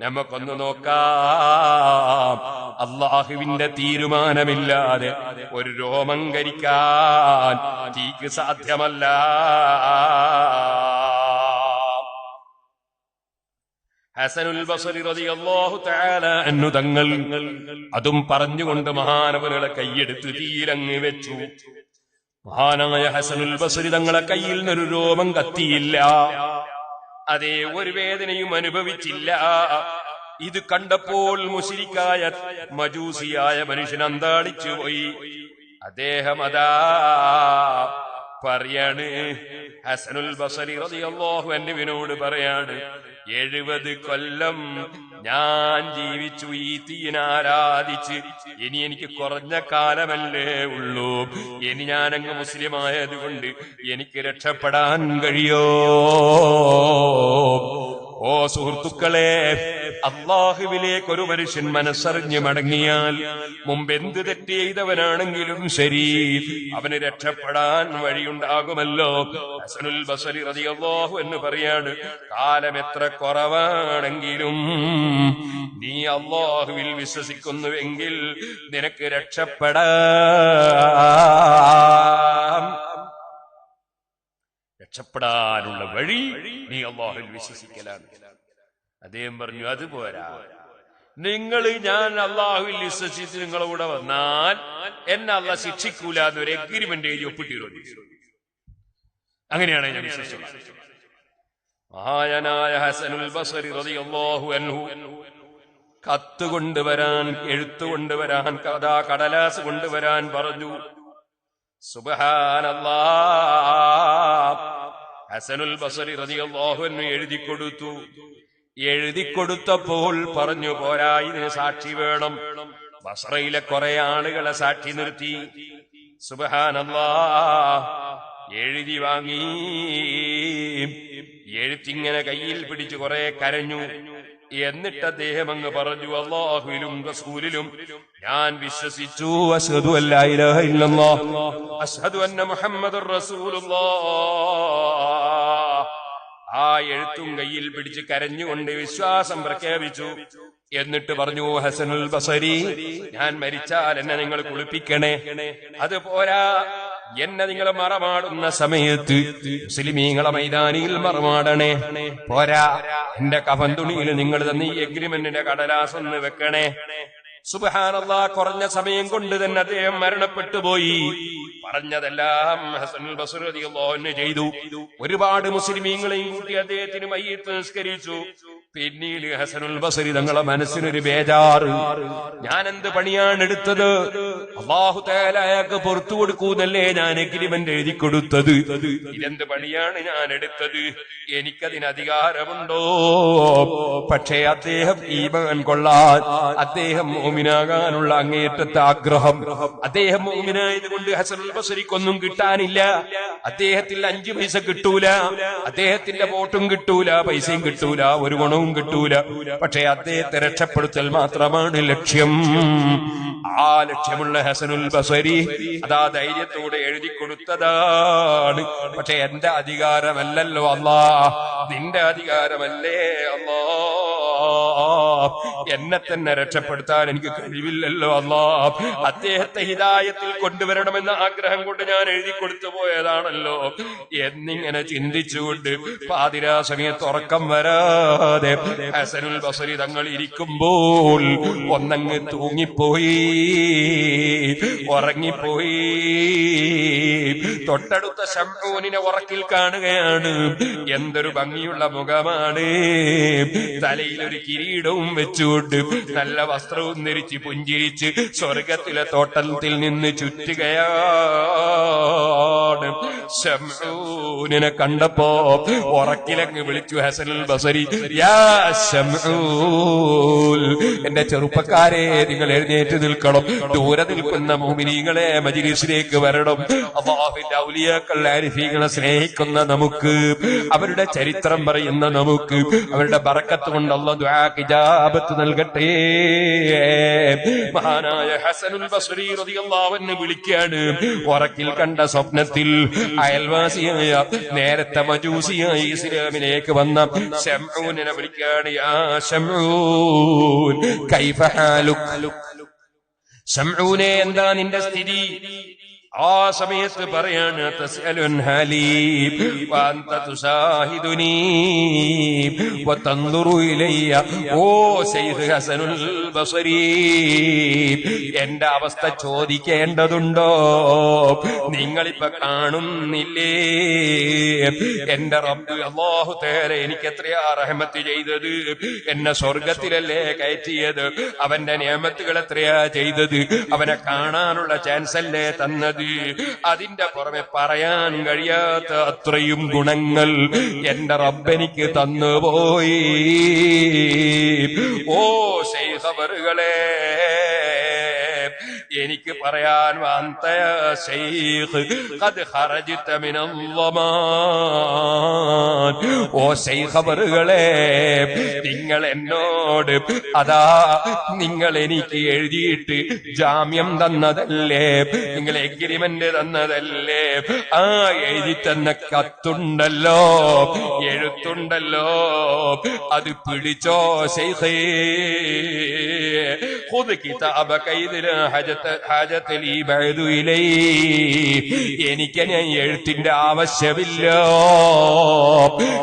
നമുക്കൊന്ന് നോക്കാം. അള്ളാഹുവിന്റെ തീരുമാനമില്ലാതെ ഒരു രോമം കരിക്കാൻ തീക്ക് സാധ്യമല്ല. ഹസനുൽ ബസ്രി റളിയല്ലാഹു തആല അൻഹു തങ്ങൾ അതും പറഞ്ഞുകൊണ്ട് മഹാനവരുടെ കൈയെടുത്ത് തീയിലങ്ങ് വെച്ചു. മഹാനായ ഹസനുൽ ബസ്രി തങ്ങളെ കയ്യിൽ നിന്നൊരു രോമം കത്തിയില്ല, അതേ ഒരു വേദനയും അനുഭവിച്ചില്ല. ഇത് കണ്ടപ്പോൾ മുശ്രിക്കായ മജൂസിയായ മനുഷ്യൻ അന്താളിച്ചു പോയി. അദ്ദേഹം അതാ പറയാണ്, ഹസനുൽ ബസ്രി റളിയല്ലാഹു അൻഹുവിനോട് പറയാണ്, 70 കൊല്ലം ഞാൻ ജീവിച്ചു ഈ തീയിനെ ആരാധിച്ച്. ഇനി എനിക്ക് കുറഞ്ഞ കാലമല്ലേ ഉള്ളൂ. ഇനി ഞാനങ്ങ് മുസ്ലിമായതുകൊണ്ട് എനിക്ക് രക്ഷപ്പെടാൻ കഴിയോ? ഓ സുഹൃത്തുക്കളെ, അള്ളാഹുവിലേക്ക് ഒരു മനുഷ്യൻ മനസ്സറിഞ്ഞ് മടങ്ങിയാൽ മുമ്പെന്ത് തെറ്റ് ചെയ്തവനാണെങ്കിലും ശരി, അവന് രക്ഷപ്പെടാൻ വഴിയുണ്ടാകുമല്ലോ. ഹസനുൽ ബസ്രി റളിയല്ലാഹു അൻഹു പറയാണ്, കാലം എത്ര കുറവാണെങ്കിലും നീ അള്ളാഹുവിൽ വിശ്വസിക്കുന്നുവെങ്കിൽ നിനക്ക് രക്ഷപ്പെടാം. രക്ഷപ്പെടാനുള്ള വഴി നീ അള്ളാഹുവിൽ വിശ്വസിക്കലാണ്. അദ്ദേഹം പറഞ്ഞു, അതുപോരാ, ഞാൻ അള്ളാഹുവിൽ വിശ്വസിച്ച് നിങ്ങളുടെ കൂടെ വന്നാൽ എന്നെ അള്ളാഹ് ശിക്ഷിക്കൂല എന്നൊരു എഗ്രിമെന്റ് എഴുതി ഒപ്പിട്ടിരുന്നു. അങ്ങനെയാണ് ഞാൻ വിശ്വസിച്ചത്. മഹാനായ ഹസനുൽ ബസ്രി റളിയല്ലാഹു അൻഹു കത്ത് കൊണ്ടുവരാൻ, എഴുത്തു കൊണ്ടുവരാൻ, കടലാസ് കൊണ്ടുവരാൻ പറഞ്ഞു. സുബ്ഹാനല്ലാഹ്, ഹസനുൽ ബസ്രി റളിയല്ലാഹു അൻഹു എഴുതി കൊടുത്തപ്പോൾ പറഞ്ഞു, പോരാ, ഇതിന് സാക്ഷി വേണം. ബസ്രയിലെ കുറെ ആളുകളെ സാക്ഷി നിർത്തി. സുബ്ഹാനല്ലാഹ്, എഴുതി വാങ്ങി. എഴുത്തിങ്ങനെ കയ്യിൽ പിടിച്ച് കുറെ കരഞ്ഞു. എന്നിട്ട് അദ്ദേഹം അങ്ങ് പറഞ്ഞു, അല്ലാഹുവിലും റസൂലിലും ഞാൻ വിശ്വസിച്ചു. അശ്ഹദു അല്ലാ ഇലാഹ ഇല്ലല്ലാഹ് അശ്ഹദു അന്ന മുഹമ്മദുർ റസൂലുള്ളാഹ്. ആ എഴുത്തും കയ്യിൽ പിടിച്ച് കരഞ്ഞുകൊണ്ട് വിശ്വാസം പ്രഖ്യാപിച്ചു. എന്നിട്ട് പറഞ്ഞു, ഹസനുൽ ബസ്രി, ഞാൻ മരിച്ചാൽ എന്നെ നിങ്ങൾ കുളിപ്പിക്കണേ. അതുപോരാ, എന്നെ നിങ്ങൾ മറമാടുന്ന സമയത്ത് മുസ്ലിമീങ്ങളെ മൈതാനിയിൽ മറമാടണേ. പോരാ, എന്റെ കഫൻ തുണിയിൽ നിങ്ങൾ തന്നെ ഈ എഗ്രിമെന്റിന്റെ കടലാസ് ഒന്ന് വെക്കണേ. സുബ്ഹാനല്ലാഹ്, കുറഞ്ഞ സമയം കൊണ്ട് തന്നെ അദ്ദേഹം മരണപ്പെട്ടു പോയി. പറഞ്ഞതെല്ലാം ഹസനുൽ ബസ്രി റളിയല്ലാഹു അൻഹു ചെയ്തു. ഒരുപാട് മുസ്ലിമീങ്ങളെയും കൂട്ടി അദ്ദേഹത്തിന് മയ്യിത്ത് നിസ്കരിച്ചു. പിന്നീട് ഹസനുൽ ബസ്രി തങ്ങളെ മനസ്സിനൊരു ബേജാറ്, ഞാൻ എന്ത് പണിയാണ് എടുത്തത്? അല്ലാഹു തആല അയാൾക്ക് പുറത്തു കൊടുക്കൂന്നല്ലേ ഞാൻ എഗ്രിമെന്റ് എഴുതി കൊടുത്തത്. ഇതെന്ത് പണിയാണ് ഞാൻ എടുത്തത്? എനിക്കതിന് അധികാരമുണ്ടോ? പക്ഷേ അദ്ദേഹം ഈമാൻ കൊള്ളാൻ, അദ്ദേഹം മുഅ്മിനാകാനുള്ള അങ്ങേയറ്റത്തെ ആഗ്രഹം, അദ്ദേഹം മുഅ്മിനായത് കൊണ്ട് ഹസനുൽ ബസ്രിക്കൊന്നും കിട്ടാനില്ല. അദ്ദേഹത്തിൽ 5 പൈസ കിട്ടൂല, അദ്ദേഹത്തിന്റെ വോട്ടും കിട്ടൂല, പൈസയും കിട്ടൂല, ഒരു ഗുണവും കിട്ടൂല. പക്ഷേ അദ്ദേഹത്തെ രക്ഷപ്പെടുത്തൽ മാത്രമാണ് ലക്ഷ്യം. ആ ലക്ഷ്യമുള്ള ഹസനുൽ ബസ്രി അതാ ധൈര്യത്തോടെ എഴുതി കൊടുത്തതാണ്. പക്ഷെ എന്റെ അധികാരമല്ലല്ലോ അല്ലാഹ്, നിന്റെ അധികാരമല്ലേ അല്ലാഹ്. എന്നെ തന്നെ രക്ഷപ്പെടുത്താൻ എനിക്ക് കഴിവില്ലല്ലോ അല്ലാഹ്. അദ്ദേഹത്തെ ഹിദായത്തിൽ കൊണ്ടുവരണമെന്ന ആഗ്രഹം കൊണ്ട് ഞാൻ എഴുതി കൊടുത്തു പോയതാണല്ലോ എന്നിങ്ങനെ ചിന്തിച്ചുകൊണ്ട് പാതിരാ സമയത്ത് ഉറക്കം വരാതെ ഹസനുൽ ബസ്രി തങ്ങൾ ഇരിക്കുമ്പോൾ ഒന്നങ്ങ് തൂങ്ങിപ്പോയി, ഉറങ്ങിപ്പോയി. തൊട്ടടുത്ത ശംഊനിനെ ഉറക്കിൽ കാണുകയാണ്. എന്തൊരു ഭംഗിയുള്ള മുഖമാണ്, തലയിൽ ഒരു കിരീടവും വെച്ചുകൊണ്ട് നല്ല വസ്ത്രവും ധരിച്ച് പുഞ്ചിരിച്ച് സ്വർഗത്തിലെ തോട്ടത്തിൽ നിന്ന് ചുറ്റുകയാണ്. ശംഊനിനെ കണ്ടപ്പോ ഉറക്കിലങ്ങ് വിളിച്ചു ഹസനുൽ ബസരി, യാ ശംഊൽ, എന്റെ ചെറുപ്പക്കാരെ നിങ്ങൾ എഴുന്നേറ്റ് നിൽക്കണം. ദൂരെ നിൽക്കുന്ന മുഅ്മിനീങ്ങളെ മജ്‌ലിസിലേക്ക് വരണം. അല്ലാഹുവിന്റെ ഔലിയാക്കൾ ആരിഫീങ്ങളെ സ്നേഹിക്കുന്ന നമുക്ക്, അവരുടെ ചരിത്രം പറയുന്ന നമുക്ക്, അവരുടെ ബറക്കത്ത് കൊണ്ട് അല്ലാഹു ദുആക്ക് ഇജാബത്ത് നൽകട്ടെ. മഹാനായ ഹസനുൽ ബസ്രി റളിയല്ലാഹു അൻഹു വിളിക്കാണ്. ഉറക്കിൽ കണ്ട സ്വപ്നത്തിൽ അയൽവാസിയായ നേരത്തെ മജൂസിയായി ഇസ്ലാമിലേക്ക് വന്ന ശംഊനിനെ വിളിക്കാണ്. യാ ശംഊൻ കൈഫ ഹാലുക്, ശംഊനെ എന്താ നിന്റെ സ്ഥിതി? ആ സമയത്ത് പറയാണ്, തസ്അലുൻ ഹാലി വഅൻത തുസാഹിദുനി വതൻദുറു ഇലയ്യ. ഓ ശൈഖ് ഹസനുൽ ബസ്രി, എന്റെ അവസ്ഥ ചോദിക്കേണ്ടതുണ്ടോ? നിങ്ങളിപ്പോ കാണുന്നില്ലേ എന്റെ റബ്ബ് അല്ലാഹു തആല എനിക്ക് എത്രയാ റഹ്മത്ത് ചെയ്തത്. എന്നെ സ്വർഗത്തിലല്ലേ കയറ്റിയത്. അവന്റെ നിഅമത്തുകൾ എത്രയാ ചെയ്തത്. അവനെ കാണാനുള്ള ചാൻസ് അല്ലേ തന്നത്. അതിന്റെ പുറമെ പറയാൻ കഴിയാത്ത അത്രയും ഗുണങ്ങൾ എന്റെ റബ്ബെനിക്ക് തന്നുപോയി. ഓ ശൈഖവറുകളെ, എനിക്ക് പറയാൻ വന്ന ശൈഖ് ഖദ് ഖറജ്ത മിനൽ ളമാൻ. ഓ ശൈഖവറുകളെ, നിങ്ങൾ എന്നോട് അതാ നിങ്ങൾ എനിക്ക് എഴുതിയിട്ട് ജാമ്യം തന്നതല്ലേ, നിങ്ങൾ എഗ്രിമെന്റ് തന്നതല്ലേ, ആ എഴുതി തന്ന കത്തുണ്ടല്ലോ, എഴുത്തുണ്ടല്ലോ, അത് പിടിച്ചോ ശൈഖേ. ഖുദ് കിതാബക ഇദ്ലാ ഹാജത ലീ ബഅദു ഇലൈ. എനിക്ക് ഞാൻ എഴുത്തിന്റെ ആവശ്യമില്ല,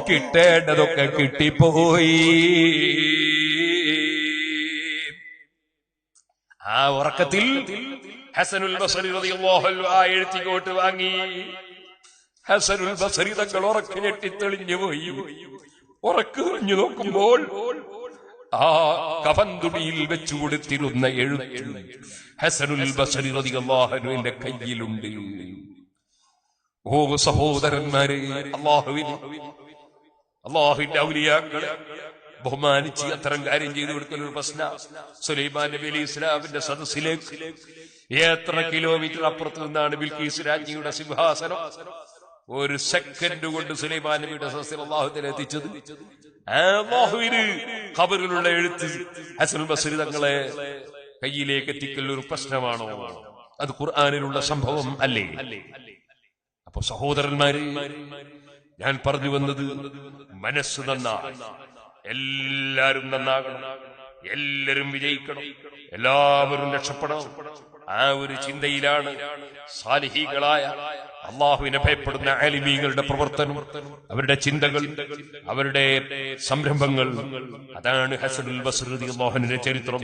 കിട്ടേണ്ടതൊക്കെ കിട്ടിപ്പോയി. ആ ഉറക്കത്തിൽ ഹസനുൽ ബസ്രി റളിയല്ലാഹു അൻഹു ആ എഴുത്തിങ്ങോട്ട് വാങ്ങി. ഹസനുൽ ബസ്രി തങ്ങൾ ഉറക്ക് ഞെട്ടിത്തെളിഞ്ഞു പോയി. ഉറക്ക് തെളിഞ്ഞു നോക്കുമ്പോൾ ആ കഫൻതുണിയിൽ വെച്ചു കൊടുത്തിരുന്ന എഴുത്ത് ഹസനുൽ ബസ്രി റളിയല്ലാഹു അൻഹുവിന്റെ കയ്യിലുണ്ട്. ഓ സഹോദരന്മാരെ, അല്ലാഹുവിന്റെ ഔലിയാക്കളെ ബഹുമാനിച്ച് അത്തരം കാര്യം ചെയ്തു കൊടുക്കുന്ന ഒരു പ്രശ്ന. സുലൈമാൻ നബി അലൈഹി ഇസ്ലാമിന്റെ സദസ്സിലേക്ക് എത്ര കിലോമീറ്റർ അപ്പുറത്ത് നിന്നാണ് ബിൽഖീസ് രാജ്ഞിയുടെ സിംഹാസനം. ഒരു സെക്കൻഡ് കൊണ്ട് സുലൈമാൻ നബിയുടെ സദസ്സിൽ അല്ലാഹു തആല എത്തിച്ചത്. അല്ലാഹുവിന് ഖബറിലുള്ള എഴുത്ത് ഹസനുൽ ബസ്രി തങ്ങളെ കയ്യിലേക്ക് എത്തിക്കൽ ഒരു പ്രശ്നമാണോ? അത് ഖുർആനിലുള്ള സംഭവം അല്ലേ? അപ്പൊ സഹോദരന്മാരെ, ഞാൻ പറഞ്ഞു വന്നത് മനസ്സ് നന്നാണ്. എല്ലാരും നന്നാകണം, എല്ലാരും വിജയിക്കണം, എല്ലാവരും രക്ഷപ്പെടണം. ആ ഒരു ചിന്തയിലാണ് സാലിഹീകളായ അള്ളാഹുവിനെ ഭയപ്പെടുന്ന ആലിമീങ്ങളുടെ പ്രവർത്തനം, അവരുടെ ചിന്തകൾ, അവരുടെ സംരംഭങ്ങൾ. അതാണ് ഹസനുൽ ബസ്രി റളിയല്ലാഹു അൻഹുവിന്റെ ചരിത്രം.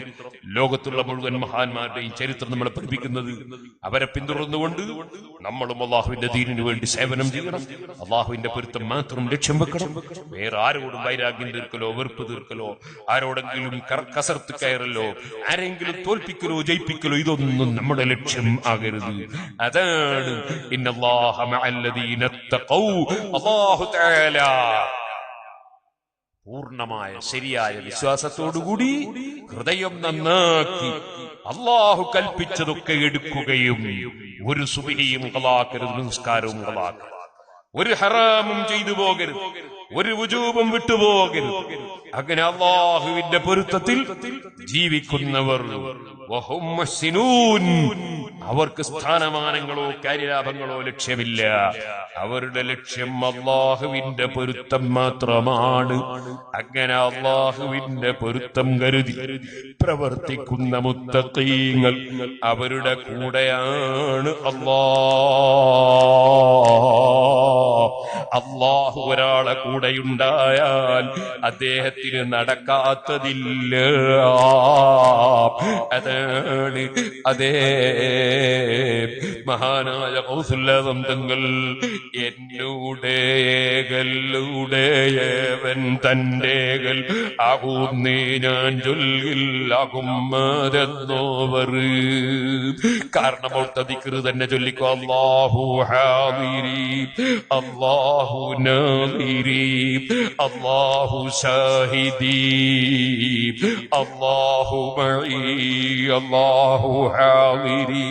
ലോകത്തുള്ള മുഴുവൻ മഹാന്മാരുടെയും ചരിത്രം നമ്മളെ പഠിപ്പിക്കുന്നത്. അവരെ പിന്തുടർന്നുകൊണ്ട് നമ്മളും അള്ളാഹുവിന്റെ ദീനിനു വേണ്ടി സേവനം ചെയ്യണം. അള്ളാഹുവിന്റെ പൊരുത്തം മാത്രം ലക്ഷ്യം വെക്കണം. വേറെ ആരോടും വൈരാഗ്യം തീർക്കലോ വെറുപ്പ് തീർക്കലോ, ആരോടെങ്കിലും കസർത്ത് കയറലോ, ആരെങ്കിലും തോൽപ്പിക്കലോ ജയിപ്പിക്കലോ, ഇതൊന്നും നമ്മുടെ ലക്ഷ്യം ആകരുത്. അതാണ് ഇന്നല്ലാഹ മഅല്ലദീന തഖൗ. അല്ലാഹു തആല പൂർണ്ണമായ ശരിയായ വിശ്വാസത്തോടുകൂടി ഹൃദയം നന്നാക്കി അല്ലാഹു കൽപ്പിച്ചതൊക്കെ എടുക്കുകയും ഒരു സുബ്ഹിയും ഖളാക്കരുത്, നിസ്കാരവും ഖളാക്കരുത്, ഒരു ഹറാമും ചെയ്തു പോകരുത്, ഒരു വുജൂബും വിട്ടുപോകരുത്. അങ്ങനെ അല്ലാഹുവിന്റെ പൊരുത്തത്തിൽ ജീവിക്കുന്നവർ വഹും മുഹ്സിനൂൻ, അവർക്ക് സ്ഥാനമാനങ്ങളോ കാര്യലാഭങ്ങളോ ലക്ഷ്യമില്ല. അവരുടെ ലക്ഷ്യം അല്ലാഹുവിന്റെ പൊരുത്തം മാത്രമാണ്. അങ്ങനെ അല്ലാഹുവിന്റെ പൊരുത്തം കരുതി പ്രവർത്തിക്കുന്ന മുത്തഖീങ്ങൾ അവരുടെ കൂടെയാണ് അല്ലാഹ്. അള്ളാഹു ഒരാളെ കൂടെയുണ്ടായാൽ അദ്ദേഹത്തിന് നടക്കാത്തതില്ല. അതാണ് അതേ മഹാനായ ഗൗസുൽ ആസം തങ്ങൾ എന്നൂടേകല്ലുടേയവൻ തന്റേകൽ ആകുന്നേ ഞാൻ ചൊല്ലില്ലാകുന്നോവർ. കാരണം അവിടുത്തെ ദിക്ർ തന്നെ ചൊല്ലിക്കോ. അല്ലാഹു ഹാദിരി, അല്ലാഹു നാദിരി, അല്ലാഹു ഷാഹിദി, അല്ലാഹു മഈ, അല്ലാഹു ഹാദിരി,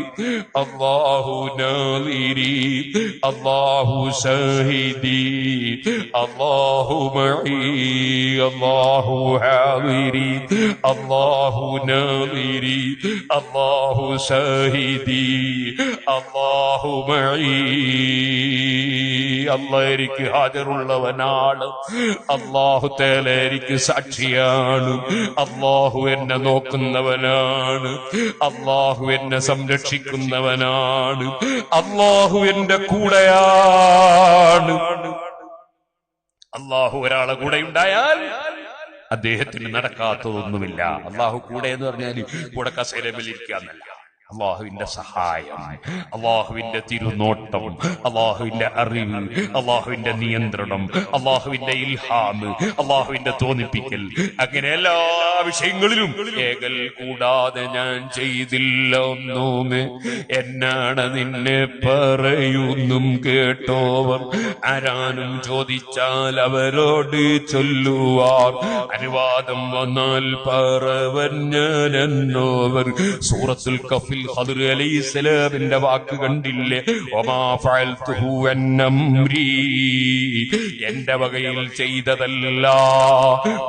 അല്ലാഹു നാദിരി, അല്ലാഹു ഷാഹിദി, അല്ലാഹു മഈ, അല്ലാഹു ഹാദിരി, അല്ലാഹു നാദിരി, അല്ലാഹു ഷാഹിദി, അല്ലാഹു മഈ. അല്ലാഹ് എനിക്ക് ഹാജറുള്ളവനാണ്, അല്ലാഹു തആല എനിക്ക് സാക്ഷിയാണ്, അല്ലാഹു എന്നെ നോക്കുന്നവനാണ്, അല്ലാഹു എന്നെ സംരക്ഷിക്കുന്നവനാണ്, അല്ലാഹു എന്റെ കൂടെയാണ്. അല്ലാഹു ഒരാളെ കൂടെ ഉണ്ടായാൽ അദ്ദേഹത്തിന് നടക്കാത്തതൊന്നുമില്ല. അല്ലാഹു കൂടെ എന്ന് പറഞ്ഞാൽ കൂടെ കസേരയിൽ ഇരിക്കാന്നല്ല. അള്ളാഹുവിന്റെ സഹായം, അള്ളാഹുവിന്റെ തിരുനോട്ടം, അള്ളാഹുവിന്റെ അറിവ്, അള്ളാഹുവിന്റെ നിയന്ത്രണം, അള്ളാഹുവിന്റെ ഇൽഹാമ്, അള്ളാഹുവിന്റെ തോന്നിപ്പിക്കൽ, അങ്ങനെ എല്ലാ വിഷയങ്ങളിലും ഏകൽ കൂടാതെ ഞാൻ ചെയ്തില്ല ഒന്നുമേ. എന്നാണ് നിന്നെ പറയുന്നും കേട്ടോവർ ആരാനും ചോദിച്ചാൽ അവരോട് ചൊല്ലുവാർ. അനുവാദം വന്നാൽ പറവൻ ഞാൻ എന്നോവർ. സൂറത്തുൽ കഫിൽ ഖദർ അലൈഹിസ്സലാമിന്റെ വാക്ക് കണ്ടില്ലേ? വമാ ഫഅൽതുഹു അൻ അംരി, എന്റെ വകയിൽ ചെയ്തതല്ല,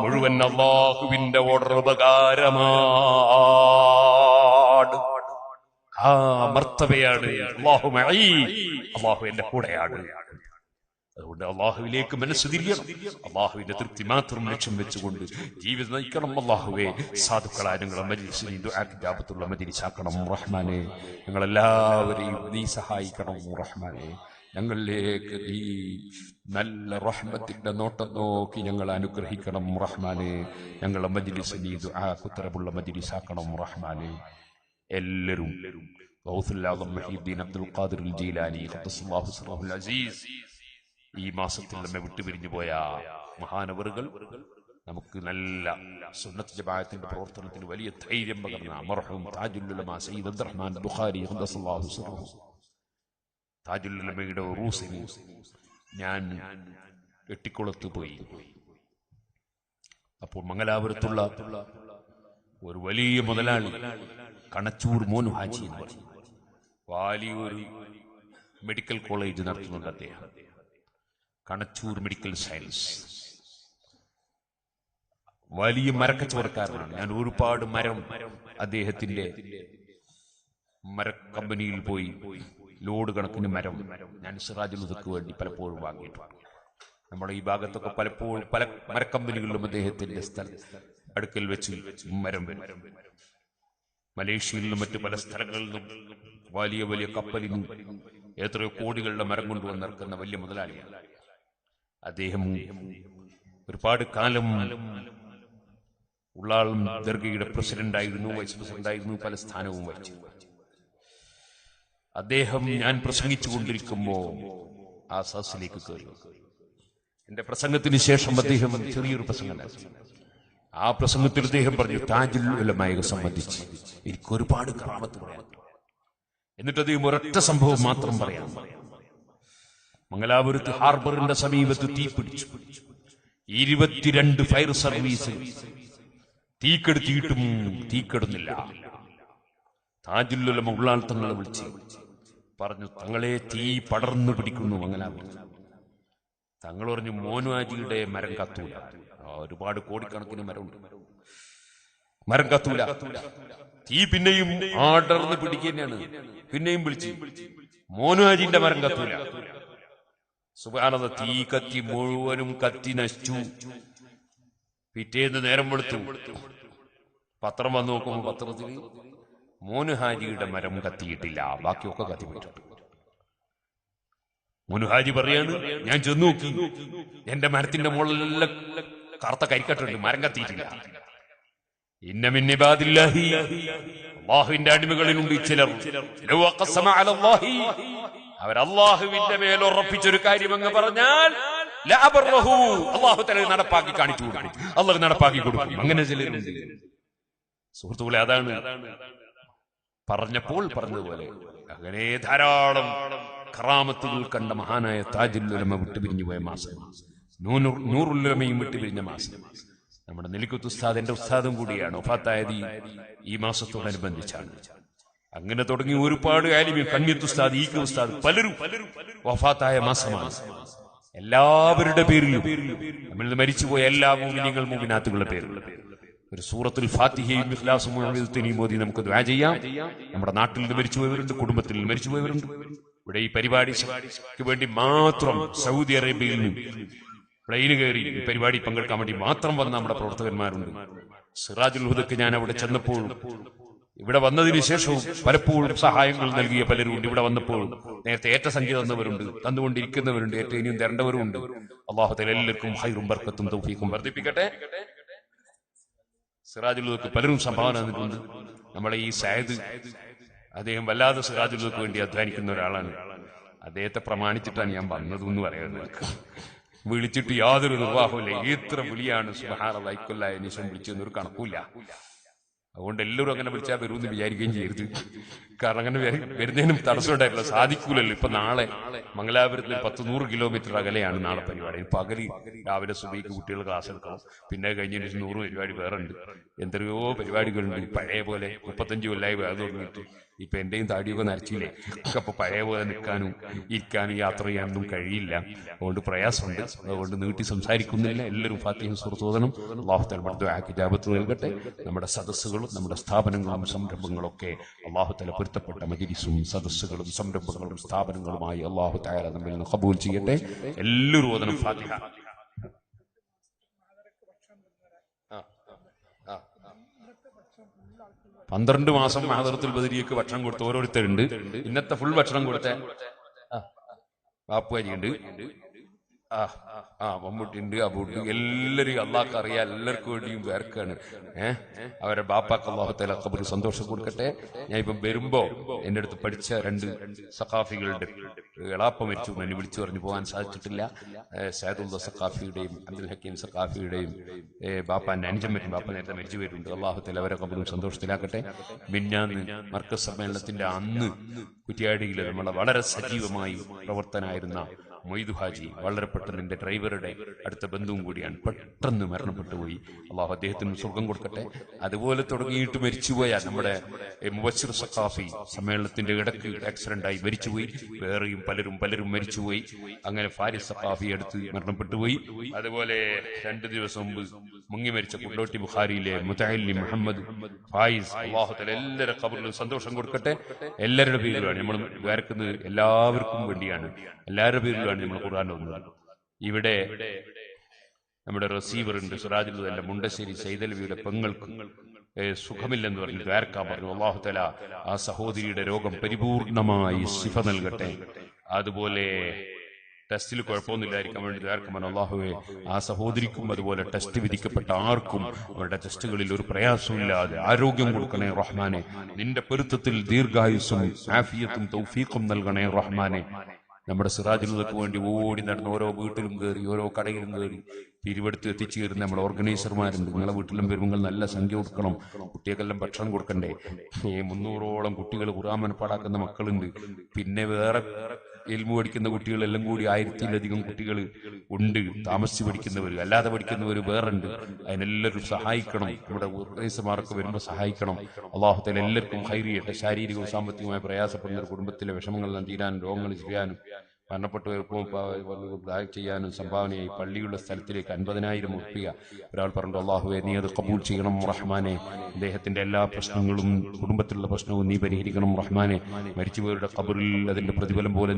മുഴുവൻ അല്ലാഹുവിന്റെ ഓർഡർ പ്രകാരമാണ്. ആ മർത്തബയാണ് അല്ലാഹു മഈ, അല്ലാഹു എന്റെ കൂടെയാണ്. അതുകൊണ്ട് അള്ളാഹുവിലേക്ക് മനസ്സ് തിരിയണം, അള്ളാഹുവിന്റെ തൃപ്തി മാത്രം ലക്ഷ്യം വെച്ചുകൊണ്ട് ജീവിതം നയിക്കണം. അള്ളാഹുവേ, സാധുക്കളായ ഞങ്ങളെ മജ്‌ലിസിനെ ദുആ-ഇജാബത്തുള്ള മജ്‌ലിസാക്കണം റഹ്മാനെ. ഞങ്ങളെല്ലാവരെയും നീ സഹായിക്കണം റഹ്മാനെ. ഞങ്ങളിലേക്ക് നീ നല്ല റഹ്മത്തിന്റെ നോട്ടം നോക്കി ഞങ്ങളെ അനുഗ്രഹിക്കണം റഹ്മാനെ. ഞങ്ങളെ മജ്‌ലിസ് നീ ദുആക്ക് ഉത്തരവുള്ള മജ്‌ലിസാക്കണം റഹ്മാനെ. എല്ലാവരും ഗൗസുൽ ആസം മുഹീദ്ദീൻ അബ്ദുൽ ഖാദിർ ജീലാനി ഖദ്ദസല്ലാഹു സിർറഹുൽ അസീസ് ഈ മാസത്തിൽ നമ്മെ വിട്ടുപിരിഞ്ഞു പോയ മഹാനവറുകൾ നമുക്ക് നല്ല സുന്നത്ത് ജമാഅത്തിന്റെ പ്രവർത്തനത്തിന് വലിയ ധൈര്യം പകർന്ന മർഹൂം താജുൽ ഉലമാ സയ്യിദ് അബ്ദുറഹ്മാൻ ബുഖാരി ഖദ്ദസല്ലാഹു സിർറഹു താജുൽ ഉലമയുടെ ഉറൂസിന് ഞാൻ എട്ടിക്കുളത്ത് പോയി. അപ്പോൾ മംഗലാപുരത്തുള്ള ഒരു വലിയ മുതലാളി കണച്ചൂർ മോനു ഹാജി എന്ന് പറഞ്ഞു, വലിയൊരു മെഡിക്കൽ കോളേജ് നടത്തുന്നുണ്ട് അദ്ദേഹം, കണച്ചൂർ മെഡിക്കൽ സയൻസ്. വലിയ മരക്കച്ചവടക്കാരനാണ്. ഞാൻ ഒരുപാട് മരം അദ്ദേഹത്തിന്റെ മര കമ്പനിയിൽ പോയി ലോഡ് കണക്കിന് മരം ഞാൻ സിറാജുൽ ഹുദക്ക് വേണ്ടി പലപ്പോഴും വാങ്ങിയിട്ടുണ്ട്. നമ്മുടെ ഈ ഭാഗത്തൊക്കെ പലപ്പോഴും പല മരക്കമ്പനികളിലും അദ്ദേഹത്തിന്റെ അടുക്കൽ വെച്ച് മരം വരും. മലേഷ്യയിലും മറ്റു പല സ്ഥലങ്ങളിൽ നിന്നും വലിയ വലിയ കപ്പലിനും എത്രയോ കോടികളുടെ മരം കൊണ്ടുവന്നിറക്കുന്ന വലിയ മുതലാളിയാണ് അദ്ദേഹം. ഒരുപാട് കാലം ഉള്ളാളം ദർഗയുടെ പ്രസിഡന്റ് ആയിരുന്നു, വൈസ് പ്രസിഡന്റ് ആയിരുന്നു, പല സ്ഥാനവും വഹിച്ചു. അദ്ദേഹം ഞാൻ പ്രസംഗിച്ചു കൊണ്ടിരിക്കുമ്പോ ആ സദസ്സിലേക്ക് കയറി. എന്റെ പ്രസംഗത്തിന് ശേഷം അദ്ദേഹം ചെറിയൊരു പ്രസംഗം നടത്തി. ആ പ്രസംഗത്തിൽ അദ്ദേഹം പറഞ്ഞു, താജുൽ ഉലമായെ സംബന്ധിച്ച് എനിക്ക് ഒരുപാട് കറാമത്ത് പറയാം. എന്നിട്ട് അദ്ദേഹം ഒരൊറ്റ സംഭവം മാത്രം പറയാം. മംഗലാപുരത്ത് ഹാർബറിന്റെ സമീപത്ത് തീ പിടിച്ചു. 22 ഫയർ സർവീസ് തീക്കെടുത്തിയിട്ടും തീക്കെടുന്നില്ല. താജുൽ ഉലമ ഉള്ളാൾ തങ്ങളെ വിളിച്ച് പറഞ്ഞു, തങ്ങളെ തീ പടർന്നു പിടിക്കുന്നു മംഗലാപുരത്ത്. തങ്ങൾ പറഞ്ഞു, മോനുഹാജിയുടെ മരം കത്തൂല. ഒരുപാട് കോടിക്കണക്കിന് മരമുണ്ട്, മരം കത്തൂല. തീ പിന്നെയും ആടർന്ന് പിടിക്കുകയാണ്. പിന്നെയും വിളിച്ച്, മോനുഹാജിന്റെ മരം കത്തൂല. സുബ്ഹാനല്ലാഹ്, തീ കത്തി മുഴുവനും കത്തി നശിച്ചു. പിറ്റേന്ന് നേരം വെളുത്തു, പത്രം വന്നു നോക്കുമ്പോൾ പത്രത്തിൽ മോനുഹാജിയുടെ മരം കത്തിയിട്ടില്ല, ബാക്കിയൊക്കെ കത്തിപ്പോയിട്ടുണ്ട്. മുനുഹാജി പറയാണ്, ഞാൻ ചെന്ന് നോക്കി, എന്റെ മരത്തിന്റെ മുകളിലെല്ലാം കറുത്ത കരിക്കട്ടുണ്ട്, മരം കത്തിയിട്ടില്ല. ഇന്ന മിൻ ഇബാദില്ലാഹി, അല്ലാഹുവിന്റെ അടിമകളിലുണ്ട് ചിലർ, ലൗ ഖസമ അലല്ലാഹി, അവർ അല്ലാഹുവിന്റെ മേൽ ഉറപ്പിച്ചൊരു കാര്യം അങ്ങ് പറഞ്ഞാൽ ലഅബറഹു, അല്ലാഹു തആല നടപ്പാക്കി കാണിച്ചു കൊടുക്കും, അല്ലാഹു നടപ്പാക്കി കൊടുക്കും. അങ്ങനെ ചിലരുണ്ട്. സുഹൃത്തുക്കളെ, അതാണ് പറഞ്ഞപ്പോൾ പറഞ്ഞതുപോലെ അങ്ങനെ ധാരാളം കറാമത്തുകൾ കണ്ട മഹാനായ താജുൽ ഉലമ വിട്ടുപിരിഞ്ഞു പോയ മാസം, നൂറുൽ ഉലമയും വിട്ടുപിരിഞ്ഞ മാസം. നമ്മുടെ നെല്ലിക്കുത്ത് ഉസ്താദ് എന്റെ ഉസ്താദും കൂടിയാണ്. വഫാത്തായത് ഈ മാസത്തോടനുബന്ധിച്ചാണ്. അങ്ങനെ തുടങ്ങി ഒരുപാട് ആലിമീൻ, കണ്യത്ത് ഉസ്താദ്, ഈക്ക ഉസ്താദ്, പലരും വഫാത്തായ മാസമാണ്. എല്ലാവരുടെ പേരിലും നമ്മൾ മരിച്ചുപോയ എല്ലാ മുഅ്മിനീങ്ങൾ മുഅ്മിനാത്തുകളുടെ പേരിലും ഒരു സൂറത്തുൽ ഫാത്തിഹയും ഇഖ്ലാസും മുഅവ്വിദത്തൈനും ഓതി നമുക്ക് ദുആ ചെയ്യാം. നമ്മുടെ നാട്ടിൽ നിന്ന് മരിച്ചുപോയവരുണ്ട്, കുടുംബത്തിൽ നിന്ന് മരിച്ചുപോയവരുണ്ട്. ഇവിടെ ഈ പരിപാടിക്ക് വേണ്ടി മാത്രം സൗദി അറേബ്യയിൽ നിന്ന് പ്ലെയിന് കയറി ഈ പരിപാടി പങ്കെടുക്കാൻ വേണ്ടി മാത്രം വന്ന നമ്മുടെ പ്രവർത്തകന്മാരുണ്ട്. സിറാജുൽ ഹുദക്ക് ഞാൻ അവിടെ ചെന്നപ്പോഴും ഇവിടെ വന്നതിന് ശേഷവും പലപ്പോഴും സഹായങ്ങൾ നൽകിയ പലരുണ്ട്. ഇവിടെ വന്നപ്പോഴും നേരത്തെ ഏറ്റ സംഖ്യ തന്നവരുണ്ട്, തന്നുകൊണ്ടിരിക്കുന്നവരുണ്ട്, ഏറ്റ ഇനിയും തരേണ്ടവരുണ്ട്. അല്ലാഹു തആല എല്ലാവർക്കും ഹൈറും ബർക്കത്തും തൗഫീഖും വർദ്ധിപ്പിക്കട്ടെ. സിറാജുൽ ഹുദക്ക് പലരും സംഭാവന തന്നിട്ടുണ്ട്. നമ്മളെ ഈ സയ്യിദ്, അദ്ദേഹം വല്ലാതെ സിറാജുൽ ഹുദക്ക് വേണ്ടി അധ്വാനിക്കുന്ന ഒരാളാണ്. അദ്ദേഹത്തെ പ്രമാണിച്ചിട്ടാണ് ഞാൻ വന്നതെന്ന് പറയുന്നത്. വിളിച്ചിട്ട് യാതൊരു നിർവാഹമില്ല. എത്ര വിളിയാണ് സുബ്ഹാനല്ലാഹ്, ഇക്കൊല്ലായ നിശം വിളിച്ചെന്നൊരു കണക്കൂല്ല. അതുകൊണ്ട് എല്ലാവരും അങ്ങനെ വിളിച്ചാൽ വരുമെന്ന് വിചാരിക്കുകയും ചെയ്യരുത്. കാരണം അങ്ങനെ വരുന്നതിനും തടസ്സം ഉണ്ടായിട്ടില്ല, സാധിക്കൂലല്ലോ. ഇപ്പൊ നാളെ മംഗലാപുരത്തിൽ 100 കിലോമീറ്റർ അകലെയാണ് നാളെ പരിപാടി. പകല് രാവിലെ സുബഹിക്ക് കുട്ടികൾ ക്ലാസ് എടുക്കണം, പിന്നെ കഴിഞ്ഞതിന് 100 പരിപാടി വേറെ ഉണ്ട്. എത്രയോ പരിപാടികളുണ്ട്. പഴയ പോലെ 35 കൊല്ലായി വേറെ തുടങ്ങിയിട്ട് ഇപ്പൊ എന്റെയും താടിയൊക്കെ നരച്ചില്ലേ. അപ്പൊ പഴയ പോലെ നിൽക്കാനും ഇരിക്കാനും യാത്ര ചെയ്യാനൊന്നും കഴിയില്ല. അതുകൊണ്ട് പ്രയാസമുണ്ട്. അതുകൊണ്ട് നീട്ടി സംസാരിക്കുന്നില്ല. എല്ലാവരും ഫാത്തിഹ സൂറത്ത് ഓതണം. അല്ലാഹു തആല ദുആക്ക് ഇജാബത്ത് നൽകട്ടെ. നമ്മുടെ സദസ്സുകളും നമ്മുടെ സ്ഥാപനങ്ങളും സംരംഭങ്ങളും ഒക്കെ അല്ലാഹു തആല പൊരുത്തപ്പെട്ട മജ്‌ലിസും സദസ്സുകളും സംരംഭങ്ങളും സ്ഥാപനങ്ങളുമായി അല്ലാഹു തആല നമ്മിൽ നിന്ന് ഖബൂൽ ചെയ്യട്ടെ. എല്ലാവരും ഓതണം ഫാത്തിഹ. 12 മാസം മഹദറത്തുൽ ബദരിയക്ക് ഭക്ഷണം കൊടുത്ത ഓരോരുത്തരുണ്ട്. ഇന്നത്തെ ഫുൾ ഭക്ഷണം കൊടുത്ത ബാപ്പുവാരിയുണ്ട്, മമ്മൂട്ടിയുണ്ട്, അബൂട്ടി, എല്ലാവരും അള്ളാഹ്ക്ക് അറിയാം. എല്ലാവർക്കും വേണ്ടിയും വേർക്കാണ്. അവരെ ബാപ്പാക്ക് അല്ലാഹു തആല ഖബർ സന്തോഷം കൊടുക്കട്ടെ. ഞാൻ ഇപ്പം വരുമ്പോ എന്റെ അടുത്ത് പഠിച്ച 2 സഖാഫികളുടെ എളാപ്പ മരിച്ചു. എന്നെ വിളിച്ചു പറഞ്ഞു പോകാൻ സാധിച്ചിട്ടില്ല. സയ്യിദുള്ള സഖാഫിയുടെയും അബ്ദുൽ ഹക്കീം സഖാഫിയുടെയും ബാപ്പാന്റെ അനുജമ്മറ്റും ബാപ്പ നേരത്തെ മരിച്ചു വരുന്നുണ്ട്. അല്ലാഹു തആല അവരെ ഖബറും സന്തോഷത്തിലാക്കട്ടെ. മിന്നാന്ന് മർക്കസ് സമ്മേളനത്തിന്റെ അന്ന് കുറ്റിയാടിയിൽ നമ്മളെ വളരെ സജീവമായി പ്രവർത്തനായിരുന്ന മൊയ്തു ഹാജി വളരെ പെട്ടെന്ന് എന്റെ ഡ്രൈവറുടെ അടുത്ത ബന്ധുവും കൂടിയാണ്, പെട്ടെന്ന് മരണപ്പെട്ടു പോയി. അള്ളാഹു അദ്ദേഹത്തിന് സ്വർഗം കൊടുക്കട്ടെ. അതുപോലെ തുടങ്ങിയിട്ട് മരിച്ചുപോയ നമ്മുടെ മുബശ്ശിർ സഖാഫി സമ്മേളനത്തിന്റെ ഇടയ്ക്ക് ആക്സിഡന്റ് ആയി മരിച്ചുപോയി. വേറെയും പലരും മരിച്ചുപോയി. അങ്ങനെ ഫാരിസ് സഖാഫി അടുത്ത് മരണപ്പെട്ടു പോയി. അതുപോലെ 2 ദിവസം മുമ്പ് മുങ്ങി മരിച്ച കുണ്ടോട്ടി ബുഖാരിയിലെ മുതഅല്ലി മുഹമ്മദ് ഫായിസ്, അല്ലാഹു തആല എല്ലാവരുടെ ഖബറിലും സന്തോഷം കൊടുക്കട്ടെ. എല്ലാവരുടെ പേരിലുമാണ് നമ്മൾ വേർക്കുന്നത്, എല്ലാവർക്കും വേണ്ടിയാണ്, എല്ലാവരുടെ പേരിലുമാണ് നമ്മൾ ഖുർആൻ ഓതുന്നത്. ഇവിടെ നമ്മുടെ റസീവർ ഉണ്ട്, സിറാജുൽ ഹുദ മുണ്ടശ്ശേരി സൈദലവിയുടെ പെങ്ങൾക്ക് സുഖമില്ലെന്ന് പറഞ്ഞ് ദ്വാരക്കാൻ പറഞ്ഞു. അല്ലാഹു തആല ആ സഹോദരിയുടെ രോഗം പരിപൂർണമായി ശിഫ നൽകട്ടെ. അതുപോലെ ടെസ്റ്റിൽ കുഴപ്പമൊന്നുമില്ലായിരിക്കാൻ വേണ്ടി ദ്വാരക്കാൻ അല്ലാഹുവേ ആ സഹോദരിക്കും അതുപോലെ ടെസ്റ്റ് വിധിക്കപ്പെട്ട ആർക്കും അവരുടെ ടെസ്റ്റുകളിൽ ഒരു പ്രയാസമില്ലാതെ ആരോഗ്യം കൊടുക്കണേ റഹ്മാനെ. നിന്റെ പൊരുത്തത്തിൽ ദീർഘായുസ്സും ആഫിയത്തും തൗഫീഖും നൽകണേ റഹ്മാനെ. നമ്മുടെ സിറാജുൽ ഹുദക്ക് വേണ്ടി ഓടി നടന്ന് ഓരോ വീട്ടിലും കയറി ഓരോ കടയിലും കയറി പിരിവെടുത്ത് എത്തിച്ചു കയറുന്ന നമ്മുടെ ഓർഗനൈസർമാരുണ്ട്. നിങ്ങളെ വീട്ടിലും വരുമ്പോൾ നല്ല സംഖ്യ കൊടുക്കണം, കുട്ടികൾക്കെല്ലാം ഭക്ഷണം കൊടുക്കണ്ടേ. 300ഓളം കുട്ടികൾ ഖുർആൻ മനപ്പാടാക്കുന്ന മക്കളുണ്ട്. പിന്നെ വേറെ ഇൽമു പഠിക്കുന്ന കുട്ടികളെല്ലാം കൂടി 1000-ലധികം കുട്ടികൾ ഉണ്ട്. താമസിച്ച് പഠിക്കുന്നവർ, അല്ലാതെ പഠിക്കുന്നവർ വേറെ ഉണ്ട്. അതിനെല്ലാവരും സഹായിക്കണം. നമ്മുടെ ഓർഗനൈസർമാർക്ക് വരുമ്പോൾ സഹായിക്കണം. അല്ലാഹു തആല എല്ലാവർക്കും ഖൈർ ചെയ്യട്ടെ. ശാരീരികവും സാമ്പത്തികമായി പ്രയാസപ്പെടുന്ന കുടുംബത്തിലെ വിഷമങ്ങളെല്ലാം തീരാനും രോഗങ്ങൾ ചെയ്യാനും മരണപ്പെട്ടവർക്കും ചെയ്യാനും സംഭാവനയായി പള്ളിയുള്ള സ്ഥലത്തിലേക്ക് 50,000 ഉറുപ്പിക ഒരാൾ പറഞ്ഞു. അല്ലാഹുവേ നീ അത് ഖബൂൽ ചെയ്യണം റഹ്മാനെ. അദ്ദേഹത്തിന്റെ എല്ലാ പ്രശ്നങ്ങളും കുടുംബത്തിലുള്ള പ്രശ്നവും നീ പരിഹരിക്കണം റഹ്മാനെ. മരിച്ചുപോയവരുടെ ഖബറിൽ അതിന്റെ പ്രതിഫലം പോലെ